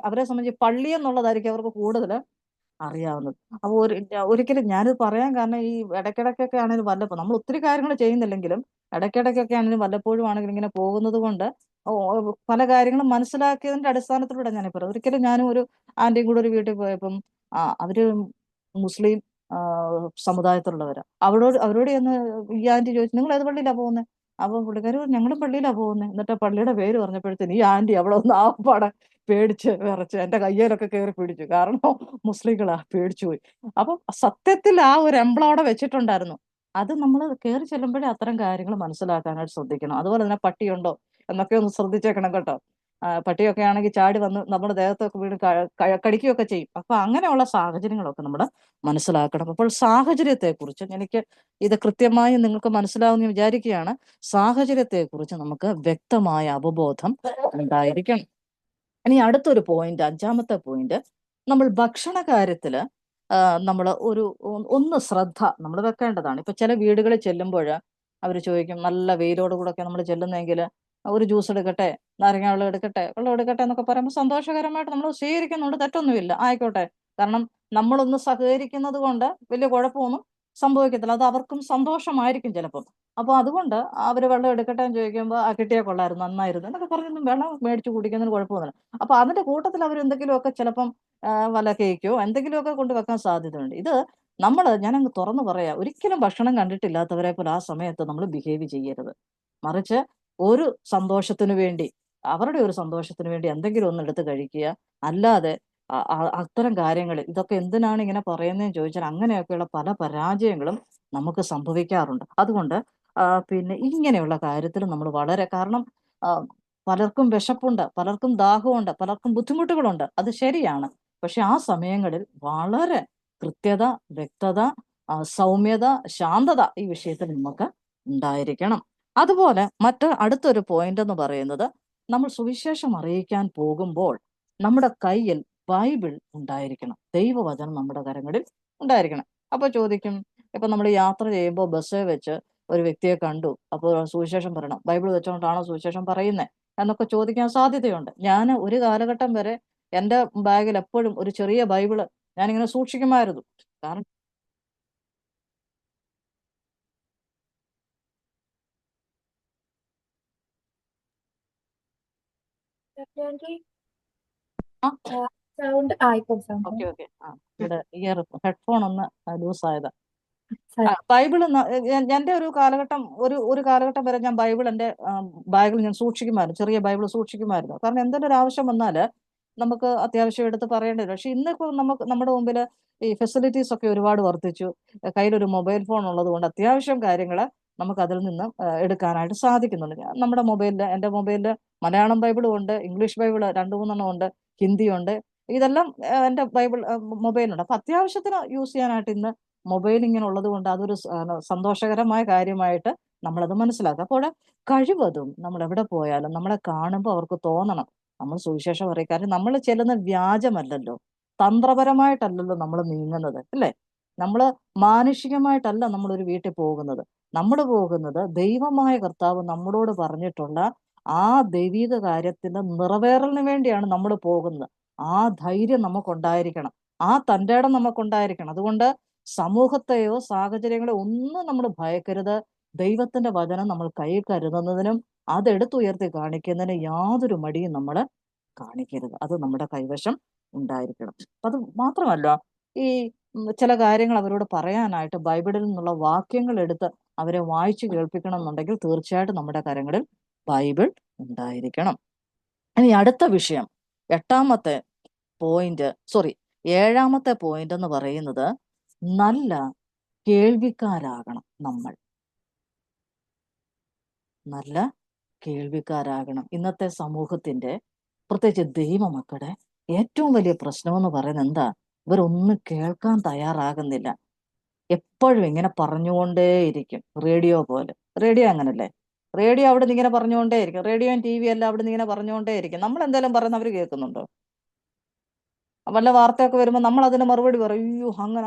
അവരെ സംബന്ധിച്ച് പള്ളി എന്നുള്ളതായിരിക്കും അവർക്ക് കൂടുതൽ അറിയാവുന്നത്. അപ്പൊ ഒരിക്കലും ഞാനിത് പറയാൻ കാരണം, ഈ ഇടയ്ക്കിടയ്ക്കൊക്കെ ആണെങ്കിലും വല്ലപ്പോൾ നമ്മൾ ഒത്തിരി കാര്യങ്ങൾ ചെയ്യുന്നില്ലെങ്കിലും ഇടയ്ക്കിടയ്ക്കൊക്കെ ആണെങ്കിലും വല്ലപ്പോഴും ആണെങ്കിലും ഇങ്ങനെ പോകുന്നത് കൊണ്ട് പല കാര്യങ്ങളും മനസ്സിലാക്കിയതിന്റെ അടിസ്ഥാനത്തിലൂടെ ഞാൻ പറയുന്നത്. ഒരിക്കലും ഞാനും ഒരു ആന്റിയും കൂടെ ഒരു വീട്ടിൽ പോയപ്പം അവര് മുസ്ലിം സമുദായത്തിലുള്ളവരാ. അവരോട് ചെന്ന് ഈ ആന്റി ചോദിച്ചു, നിങ്ങൾ ഏത് പള്ളിയിലാ പോകുന്നത്? അപ്പൊ പുള്ളിക്കാരി ഞങ്ങളും പള്ളിയിലാ പോകുന്നത്. എന്നിട്ട് പള്ളിയുടെ പേര് പറഞ്ഞപ്പോഴത്തേന് ഈ ആന്റി അവിടെ ഒന്ന് ആപ്പാടെ പേടിച്ച് വിറച്ച് എന്റെ കയ്യിലൊക്കെ കയറി പിടിച്ചു. കാരണം മുസ്ലിങ്ങളാ, പേടിച്ചു പോയി. അപ്പൊ സത്യത്തിൽ ആ ഒരു എംബ്ലം അവിടെ വെച്ചിട്ടുണ്ടായിരുന്നു. അത് നമ്മൾ കയറി ചെല്ലുമ്പോഴേ അത്തരം കാര്യങ്ങൾ മനസ്സിലാക്കാനായിട്ട് ശ്രദ്ധിക്കണം. അതുപോലെ തന്നെ പട്ടിയുണ്ടോ എന്നൊക്കെ ഒന്ന് ശ്രദ്ധിച്ചേക്കണം കേട്ടോ. പട്ടിയൊക്കെ ആണെങ്കിൽ ചാടി വന്ന് നമ്മുടെ ദേഹത്തൊക്കെ വീണ് കടിക്കുകയൊക്കെ ചെയ്യും. അപ്പൊ അങ്ങനെയുള്ള സാഹചര്യങ്ങളൊക്കെ നമ്മൾ മനസ്സിലാക്കണം. അപ്പോൾ സാഹചര്യത്തെക്കുറിച്ച് എനിക്ക് ഇത് കൃത്യമായി നിങ്ങൾക്ക് മനസ്സിലാവുമെന്ന് വിചാരിക്കുകയാണ്. സാഹചര്യത്തെക്കുറിച്ച് നമുക്ക് വ്യക്തമായ അവബോധം ഉണ്ടായിരിക്കണം. ഇനി അടുത്തൊരു പോയിന്റ്, 5ാമത്തെ പോയിന്റ്, നമ്മൾ ഭക്ഷണ കാര്യത്തില് നമ്മൾ ഒന്ന് ശ്രദ്ധ നമ്മൾ വെക്കേണ്ടതാണ്. ഇപ്പൊ ചില വീടുകളിൽ ചെല്ലുമ്പോൾ അവർ ചോദിക്കും, നല്ല വെയിലോട് കൂടെ ഒക്കെ നമ്മൾ ചെല്ലുന്നെങ്കിൽ ഒരു ജ്യൂസ് എടുക്കട്ടെ, നാരങ്ങ വെള്ളം എടുക്കട്ടെ എന്നൊക്കെ പറയുമ്പോൾ സന്തോഷകരമായിട്ട് നമ്മൾ സ്വീകരിക്കുന്നുണ്ട്, തെറ്റൊന്നുമില്ല, ആയിക്കോട്ടെ. കാരണം നമ്മളൊന്ന് സഹകരിക്കുന്നത് കൊണ്ട് വലിയ കുഴപ്പമൊന്നും സംഭവിക്കത്തില്ല. അത് അവർക്കും സന്തോഷമായിരിക്കും ചിലപ്പം. അപ്പൊ അതുകൊണ്ട് അവർ വെള്ളം എടുക്കട്ടെ എന്ന് ചോദിക്കുമ്പോൾ കിട്ടിയാൽ കൊള്ളായിരുന്നു, നന്നായിരുന്നു എന്നൊക്കെ പറഞ്ഞൊന്നും വെള്ളം മേടിച്ച് കുടിക്കുന്നതിന് കുഴപ്പമൊന്നുമില്ല. അപ്പൊ അതിന്റെ കൂട്ടത്തിൽ അവർ എന്തെങ്കിലുമൊക്കെ ചിലപ്പം വല്ല കേക്കോ എന്തെങ്കിലുമൊക്കെ കൊണ്ട് വെക്കാൻ സാധ്യതയുണ്ട്. ഇത് ഞാനങ്ങ് തുറന്നു പറയാം, ഒരിക്കലും ഭക്ഷണം കണ്ടിട്ടില്ലാത്തവരെ പോലെ ആ സമയത്ത് നമ്മൾ ബിഹേവ് ചെയ്യരുത്. മറിച്ച് ഒരു സന്തോഷത്തിനു വേണ്ടി, അവരുടെ ഒരു സന്തോഷത്തിന് വേണ്ടി എന്തെങ്കിലും ഒന്ന് എടുത്ത് കഴിക്കുക. അല്ലാതെ അത്തരം കാര്യങ്ങളിൽ ഇതൊക്കെ എന്തിനാണ് ഇങ്ങനെ പറയുന്നതെന്ന് ചോദിച്ചാൽ അങ്ങനെയൊക്കെയുള്ള പല പരാജയങ്ങളും നമുക്ക് സംഭവിക്കാറുണ്ട്. അതുകൊണ്ട് പിന്നെ ഇങ്ങനെയുള്ള കാര്യത്തിൽ നമ്മൾ വളരെ, കാരണം പലർക്കും വിശപ്പുണ്ട്, പലർക്കും ദാഹമുണ്ട്, പലർക്കും ബുദ്ധിമുട്ടുകളുണ്ട്, അത് ശരിയാണ്. പക്ഷെ ആ സമയങ്ങളിൽ വളരെ കൃത്യത, വ്യക്തത, സൗമ്യത, ശാന്തത ഈ വിഷയത്തിൽ നമുക്ക് ഉണ്ടായിരിക്കണം. അതുപോലെ അടുത്തൊരു പോയിന്റ് എന്ന് പറയുന്നത്, നമ്മൾ സുവിശേഷം അറിയിക്കാൻ പോകുമ്പോൾ നമ്മുടെ കയ്യിൽ ബൈബിൾ ഉണ്ടായിരിക്കണം, ദൈവവചനം നമ്മുടെ കരങ്ങളിൽ ഉണ്ടായിരിക്കണം. അപ്പൊ ചോദിക്കും, ഇപ്പൊ നമ്മൾ യാത്ര ചെയ്യുമ്പോൾ ബസ്സിൽ വെച്ച് ഒരു വ്യക്തിയെ കണ്ടു, അപ്പോൾ സുവിശേഷം പറയണം, ബൈബിൾ വെച്ചുകൊണ്ടാണോ സുവിശേഷം പറയുന്നത് എന്നൊക്കെ ചോദിക്കാൻ സാധ്യതയുണ്ട്. ഞാൻ ഒരു കാലഘട്ടം വരെ എൻ്റെ ബാഗിൽ എപ്പോഴും ഒരു ചെറിയ ബൈബിള് ഞാനിങ്ങനെ സൂക്ഷിക്കുമായിരുന്നു. കാരണം സൗണ്ട് ഇപ്പം സൗണ്ട് ഓക്കെ ഇവിടെ ഹെഡ്ഫോൺ ഒന്ന് ലൂസ് ആയതാ. ബൈബിൾ എന്റെ ഒരു കാലഘട്ടം ഒരു കാലഘട്ടം വരെ ഞാൻ ബൈബിൾ എൻ്റെ ബാഗിൽ ഞാൻ സൂക്ഷിക്കുമായിരുന്നു, ചെറിയ ബൈബിൾ സൂക്ഷിക്കുമായിരുന്നു. കാരണം എന്തെങ്കിലും ഒരു ആവശ്യം വന്നാല് നമുക്ക് അത്യാവശ്യം എടുത്ത് പറയേണ്ടത്. പക്ഷെ ഇന്നിപ്പോൾ നമുക്ക് നമ്മുടെ മുമ്പിൽ ഈ ഫെസിലിറ്റീസ് ഒക്കെ ഒരുപാട് വർദ്ധിച്ചു. കയ്യിലൊരു മൊബൈൽ ഫോൺ ഉള്ളത് കൊണ്ട് അത്യാവശ്യം കാര്യങ്ങൾ നമുക്ക് അതിൽ നിന്ന് എടുക്കാനായിട്ട് സാധിക്കുന്നുണ്ട്. നമ്മുടെ മൊബൈലിൽ, എൻ്റെ മൊബൈലിൽ മലയാളം ബൈബിളും ഉണ്ട്, ഇംഗ്ലീഷ് ബൈബിൾ 2-3 ഉണ്ട്, ഹിന്ദിയുണ്ട്. ഇതെല്ലാം എൻ്റെ മൊബൈലുണ്ട്. അപ്പൊ അത്യാവശ്യത്തിന് യൂസ് ചെയ്യാനായിട്ട് ഇന്ന് മൊബൈൽ ഇങ്ങനെ ഉള്ളത് കൊണ്ട് അതൊരു സന്തോഷകരമായ കാര്യമായിട്ട് നമ്മളത് മനസ്സിലാക്കുക. അപ്പോൾ കഴിവതും നമ്മൾ എവിടെ പോയാലും നമ്മളെ കാണുമ്പോൾ അവർക്ക് തോന്നണം നമ്മൾ സുവിശേഷം പറയും. കാരണം നമ്മൾ ചെല്ലുന്ന വ്യാജമല്ലല്ലോ, തന്ത്രപരമായിട്ടല്ലല്ലോ നമ്മൾ നീങ്ങുന്നത്, അല്ലേ? നമ്മൾ മാനുഷികമായിട്ടല്ല നമ്മളൊരു വീട്ടിൽ പോകുന്നത്. നമ്മൾ പോകുന്നത് ദൈവമായ കർത്താവ് നമ്മളോട് പറഞ്ഞിട്ടുള്ള ആ ദൈവിക കാര്യത്തിന്റെ നിറവേറലിന് വേണ്ടിയാണ് നമ്മൾ പോകുന്നത്. ആ ധൈര്യം നമുക്കുണ്ടായിരിക്കണം, ആ തൻ്റെ ഇടം നമുക്കുണ്ടായിരിക്കണം. അതുകൊണ്ട് സമൂഹത്തെയോ സാഹചര്യങ്ങളെയോ ഒന്നും നമ്മൾ ഭയക്കരുത്. ദൈവത്തിന്റെ വചനം നമ്മൾ കൈ കരുതുന്നതിനും അതെടുത്തുയർത്തി കാണിക്കുന്നതിന് യാതൊരു മടിയും നമ്മൾ കാണിക്കരുത്. അത് നമ്മുടെ കൈവശം ഉണ്ടായിരിക്കണം. അത് മാത്രമല്ല, ഈ ചില കാര്യങ്ങൾ അവരോട് പറയാനായിട്ട് ബൈബിളിൽ നിന്നുള്ള വാക്യങ്ങൾ എടുത്ത് അവരെ വായിച്ചു കേൾപ്പിക്കണം എന്നുണ്ടെങ്കിൽ തീർച്ചയായിട്ടും നമ്മുടെ കരങ്ങളിൽ ബൈബിൾ ഉണ്ടായിരിക്കണം. ഇനി അടുത്ത വിഷയം, ഏഴാമത്തെ പോയിന്റ് എന്ന് പറയുന്നത് നല്ല കേൾവിക്കാരാകണം. നമ്മൾ നല്ല കേൾവിക്കാരാകണം. ഇന്നത്തെ സമൂഹത്തിന്റെ, പ്രത്യേകിച്ച് ദൈവമക്കളുടെ ഏറ്റവും വലിയ പ്രശ്നമെന്ന് പറയുന്നത് എന്താ? ഇവരൊന്നും കേൾക്കാൻ തയ്യാറാകുന്നില്ല. എപ്പോഴും ഇങ്ങനെ പറഞ്ഞുകൊണ്ടേയിരിക്കും. റേഡിയോ പോലെ. റേഡിയോ അങ്ങനല്ലേ? റേഡിയോ അവിടെ നിന്ന് ഇങ്ങനെ പറഞ്ഞുകൊണ്ടേയിരിക്കും. റേഡിയോയും ടി വി എല്ലാം അവിടെ നിന്ന് ഇങ്ങനെ പറഞ്ഞുകൊണ്ടേയിരിക്കും. നമ്മൾ എന്തെങ്കിലും പറയുന്ന അവർ കേൾക്കുന്നുണ്ടോ? വല്ല വാർത്തയൊക്കെ വരുമ്പോൾ നമ്മൾ അതിന് മറുപടി പറയും, അയ്യോ അങ്ങനെ.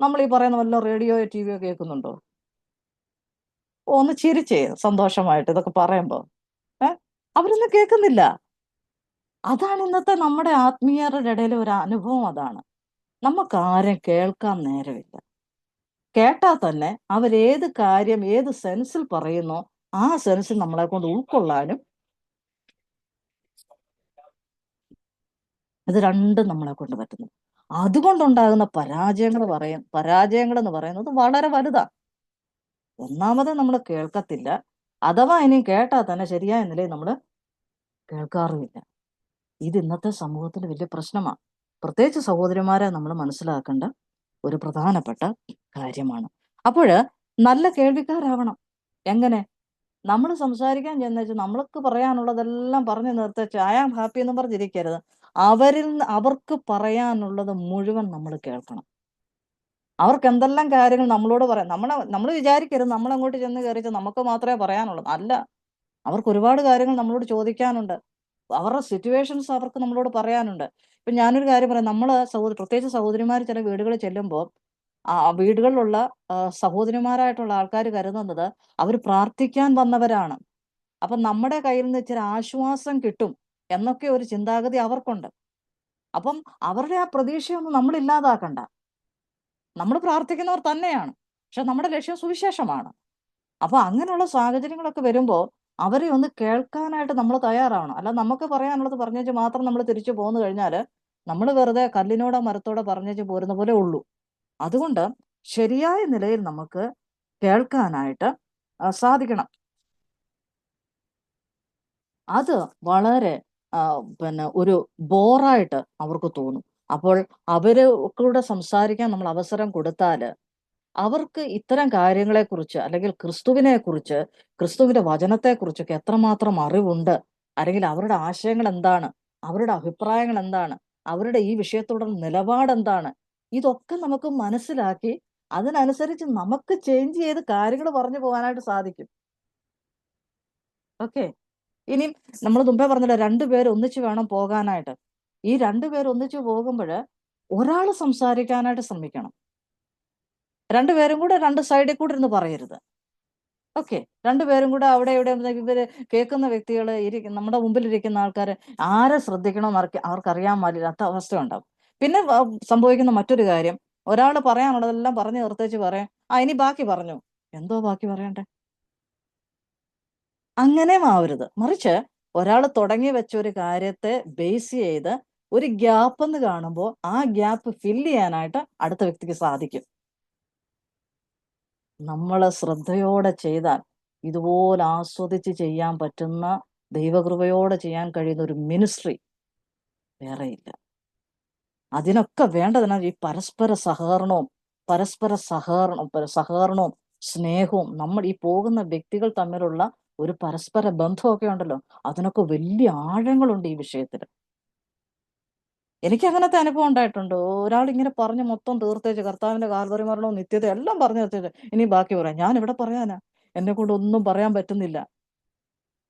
നമ്മൾ ഈ പറയുന്ന വല്ല റേഡിയോയോ ടി വിയോ കേൾക്കുന്നുണ്ടോ? ഒന്ന് ചിരിച്ചേ സന്തോഷമായിട്ട് ഇതൊക്കെ പറയുമ്പോ. അവരൊന്നും കേൾക്കുന്നില്ല. അതാണ് ഇന്നത്തെ നമ്മുടെ ആത്മീയരുടെ ഇടയിലെ ഒരു അനുഭവം. അതാണ്, നമുക്ക് ആരും കേൾക്കാൻ നേരമില്ല. കേട്ടാൽ തന്നെ അവരേത് കാര്യം ഏത് സെൻസിൽ പറയുന്നോ ആ സെൻസിൽ നമ്മളെ കൊണ്ട് ഉൾക്കൊള്ളാനും ഇത് രണ്ടും നമ്മളെ കൊണ്ട് പറ്റുന്നു. അതുകൊണ്ടുണ്ടാകുന്ന പരാജയങ്ങൾ എന്ന് പറയുന്നത് വളരെ വലുതാണ്. ഒന്നാമത് നമ്മൾ കേൾക്കത്തില്ല, അഥവാ ഇനി കേട്ടാൽ തന്നെ ശരിയായ നിലയിൽ നമ്മൾ കേൾക്കാറുമില്ല. ഇത് ഇന്നത്തെ സമൂഹത്തിന്റെ വലിയ പ്രശ്നമാണ്. പ്രത്യേകിച്ച് സഹോദരിമാരെ നമ്മൾ മനസ്സിലാക്കേണ്ട ഒരു പ്രധാനപ്പെട്ട കാര്യമാണ്. അപ്പോൾ നല്ല കേൾവിക്കാരാവണം. എങ്ങനെ? നമ്മൾ സംസാരിക്കാൻ ചെന്നുവെച്ച് നമ്മൾക്ക് പറയാനുള്ളതെല്ലാം പറഞ്ഞു നിർത്തിച്ച് ഐ ആം ഹാപ്പി എന്ന് പറഞ്ഞിരിക്കരുത്. അവർക്ക് പറയാനുള്ളത് മുഴുവൻ നമ്മൾ കേൾക്കണം. അവർക്ക് എന്തെല്ലാം കാര്യങ്ങൾ നമ്മളോട് പറയാം. നമ്മൾ വിചാരിക്കരുത് നമ്മളങ്ങോട്ട് ചെന്ന് കയറിച്ച് നമുക്ക് മാത്രമേ പറയാനുള്ളൂ. അല്ല, അവർക്ക് ഒരുപാട് കാര്യങ്ങൾ നമ്മളോട് ചോദിക്കാനുണ്ട്. അവരുടെ സിറ്റുവേഷൻസ് അവർക്ക് നമ്മളോട് പറയാനുണ്ട്. ഇപ്പം ഞാനൊരു കാര്യം പറയാം. പ്രത്യേകിച്ച് സഹോദരിമാർ ചില വീടുകളിൽ ചെല്ലുമ്പോൾ ആ വീടുകളിലുള്ള സഹോദരിമാരായിട്ടുള്ള ആൾക്കാർ കരുതുന്നത് അവർ പ്രാർത്ഥിക്കാൻ വന്നവരാണ്. അപ്പം നമ്മുടെ കയ്യിൽ നിന്ന് ഇച്ചിരി ആശ്വാസം കിട്ടും എന്നൊക്കെ ഒരു ചിന്താഗതി അവർക്കുണ്ട്. അപ്പം അവരുടെ ആ പ്രതീക്ഷയൊന്നും നമ്മൾ ഇല്ലാതാക്കണ്ട. നമ്മൾ പ്രാർത്ഥിക്കുന്നവർ തന്നെയാണ്, പക്ഷെ നമ്മുടെ ലക്ഷ്യം സുവിശേഷമാണ്. അപ്പൊ അങ്ങനെയുള്ള സാഹചര്യങ്ങളൊക്കെ വരുമ്പോൾ അവരെ ഒന്ന് കേൾക്കാനായിട്ട് നമ്മൾ തയ്യാറാവണം. അല്ല, നമുക്ക് പറയാനുള്ളത് പറഞ്ഞേച്ച് മാത്രം നമ്മൾ തിരിച്ചു പോന്നു കഴിഞ്ഞാൽ നമ്മൾ വെറുതെ കല്ലിനോടോ മരത്തോടോ പറഞ്ഞേച്ച് പോരുന്ന പോലെ ഉള്ളൂ. അതുകൊണ്ട് ശരിയായ നിലയിൽ നമുക്ക് കേൾക്കാനായിട്ട് സാധിക്കണം. അത് വളരെ ഒരു ബോറായിട്ട് അവർക്ക് തോന്നും. അപ്പോൾ അവരോട് സംസാരിക്കാൻ നമ്മൾ അവസരം കൊടുത്താൽ അവർക്ക് ഇത്തരം കാര്യങ്ങളെക്കുറിച്ച്, അല്ലെങ്കിൽ ക്രിസ്തുവിനെക്കുറിച്ച്, ക്രിസ്തുവിന്റെ വചനത്തെക്കുറിച്ചൊക്കെ എത്രമാത്രം അറിവുണ്ട്, അല്ലെങ്കിൽ അവരുടെ ആശയങ്ങൾ എന്താണ്, അവരുടെ അഭിപ്രായങ്ങൾ എന്താണ്, അവരുടെ ഈ വിഷയത്തോടുള്ള നിലപാട് എന്താണ്, ഇതൊക്കെ നമുക്ക് മനസ്സിലാക്കി അതിനനുസരിച്ച് നമുക്ക് ചേഞ്ച് ചെയ്ത് കാര്യങ്ങൾ പറഞ്ഞു പോകാനായിട്ട് സാധിക്കും. ഓക്കെ. ഇനി നമ്മൾ മുമ്പേ പറഞ്ഞല്ലോ, 2 പേര് ഒന്നിച്ച് വേണം പോകാനായിട്ട്. ഈ 2 പേര് ഒന്നിച്ച് പോകുമ്പോൾ ഒരാൾ സംസാരിക്കാനായിട്ട് ശ്രമിക്കണം. 2 പേരും കൂടെ 2 സൈഡിൽ കൂടെ ഇരുന്ന് പറയരുത്. ഓക്കെ. 2 പേരും കൂടെ അവിടെ ഇവിടെ ഇവര് കേൾക്കുന്ന വ്യക്തികൾ, നമ്മുടെ മുമ്പിലിരിക്കുന്ന ആൾക്കാർ ആരെ ശ്രദ്ധിക്കണമെന്ന് അവർക്കറിയാൻ പാടില്ലാത്ത അവസ്ഥ ഉണ്ടാവും. പിന്നെ സംഭവിക്കുന്ന മറ്റൊരു കാര്യം, ഒരാൾ പറയാനുള്ളതെല്ലാം പറഞ്ഞു നിർത്തേച്ച് പറയാം, ഇനി ബാക്കി പറഞ്ഞു. എന്തോ ബാക്കി പറയണ്ടേ? അങ്ങനെ ആവരുത്. മറിച്ച് ഒരാൾ തുടങ്ങി വെച്ച ഒരു കാര്യത്തെ ബേസ് ചെയ്ത് ഒരു ഗ്യാപ്പ് എന്ന് കാണുമ്പോൾ ആ ഗ്യാപ്പ് ഫില്ല് ചെയ്യാനായിട്ട് അടുത്ത വ്യക്തിക്ക് സാധിക്കും. നമ്മൾ ശ്രദ്ധയോടെ ചെയ്താൽ ഇതുപോലെ ആസ്വദിച്ച് ചെയ്യാൻ പറ്റുന്ന, ദൈവകൃപയോടെ ചെയ്യാൻ കഴിയുന്ന ഒരു മിനിസ്ട്രി വേറെയില്ല. അതിനൊക്കെ വേണ്ടതിനാ ഈ പരസ്പര സഹകരണവും സഹകരണവും സ്നേഹവും നമ്മൾ ഈ പോകുന്ന വ്യക്തികൾ തമ്മിലുള്ള ഒരു പരസ്പര ബന്ധമൊക്കെ ഉണ്ടല്ലോ, അതിനൊക്കെ വലിയ ആഴങ്ങളുണ്ട് ഈ വിഷയത്തിൽ. എനിക്ക് അങ്ങനത്തെ അനുഭവം ഉണ്ടായിട്ടുണ്ട്. ഒരാൾ ഇങ്ങനെ പറഞ്ഞ് മൊത്തം തീർത്തേച്ച് കർത്താവിന്റെ കാൽവരി മരണവും നിത്യത എല്ലാം പറഞ്ഞു തീർത്തേച്ച് ഇനി ബാക്കി പറയാം. ഞാൻ ഇവിടെ പറയാനാ, എന്നെ കൊണ്ട് ഒന്നും പറയാൻ പറ്റുന്നില്ല.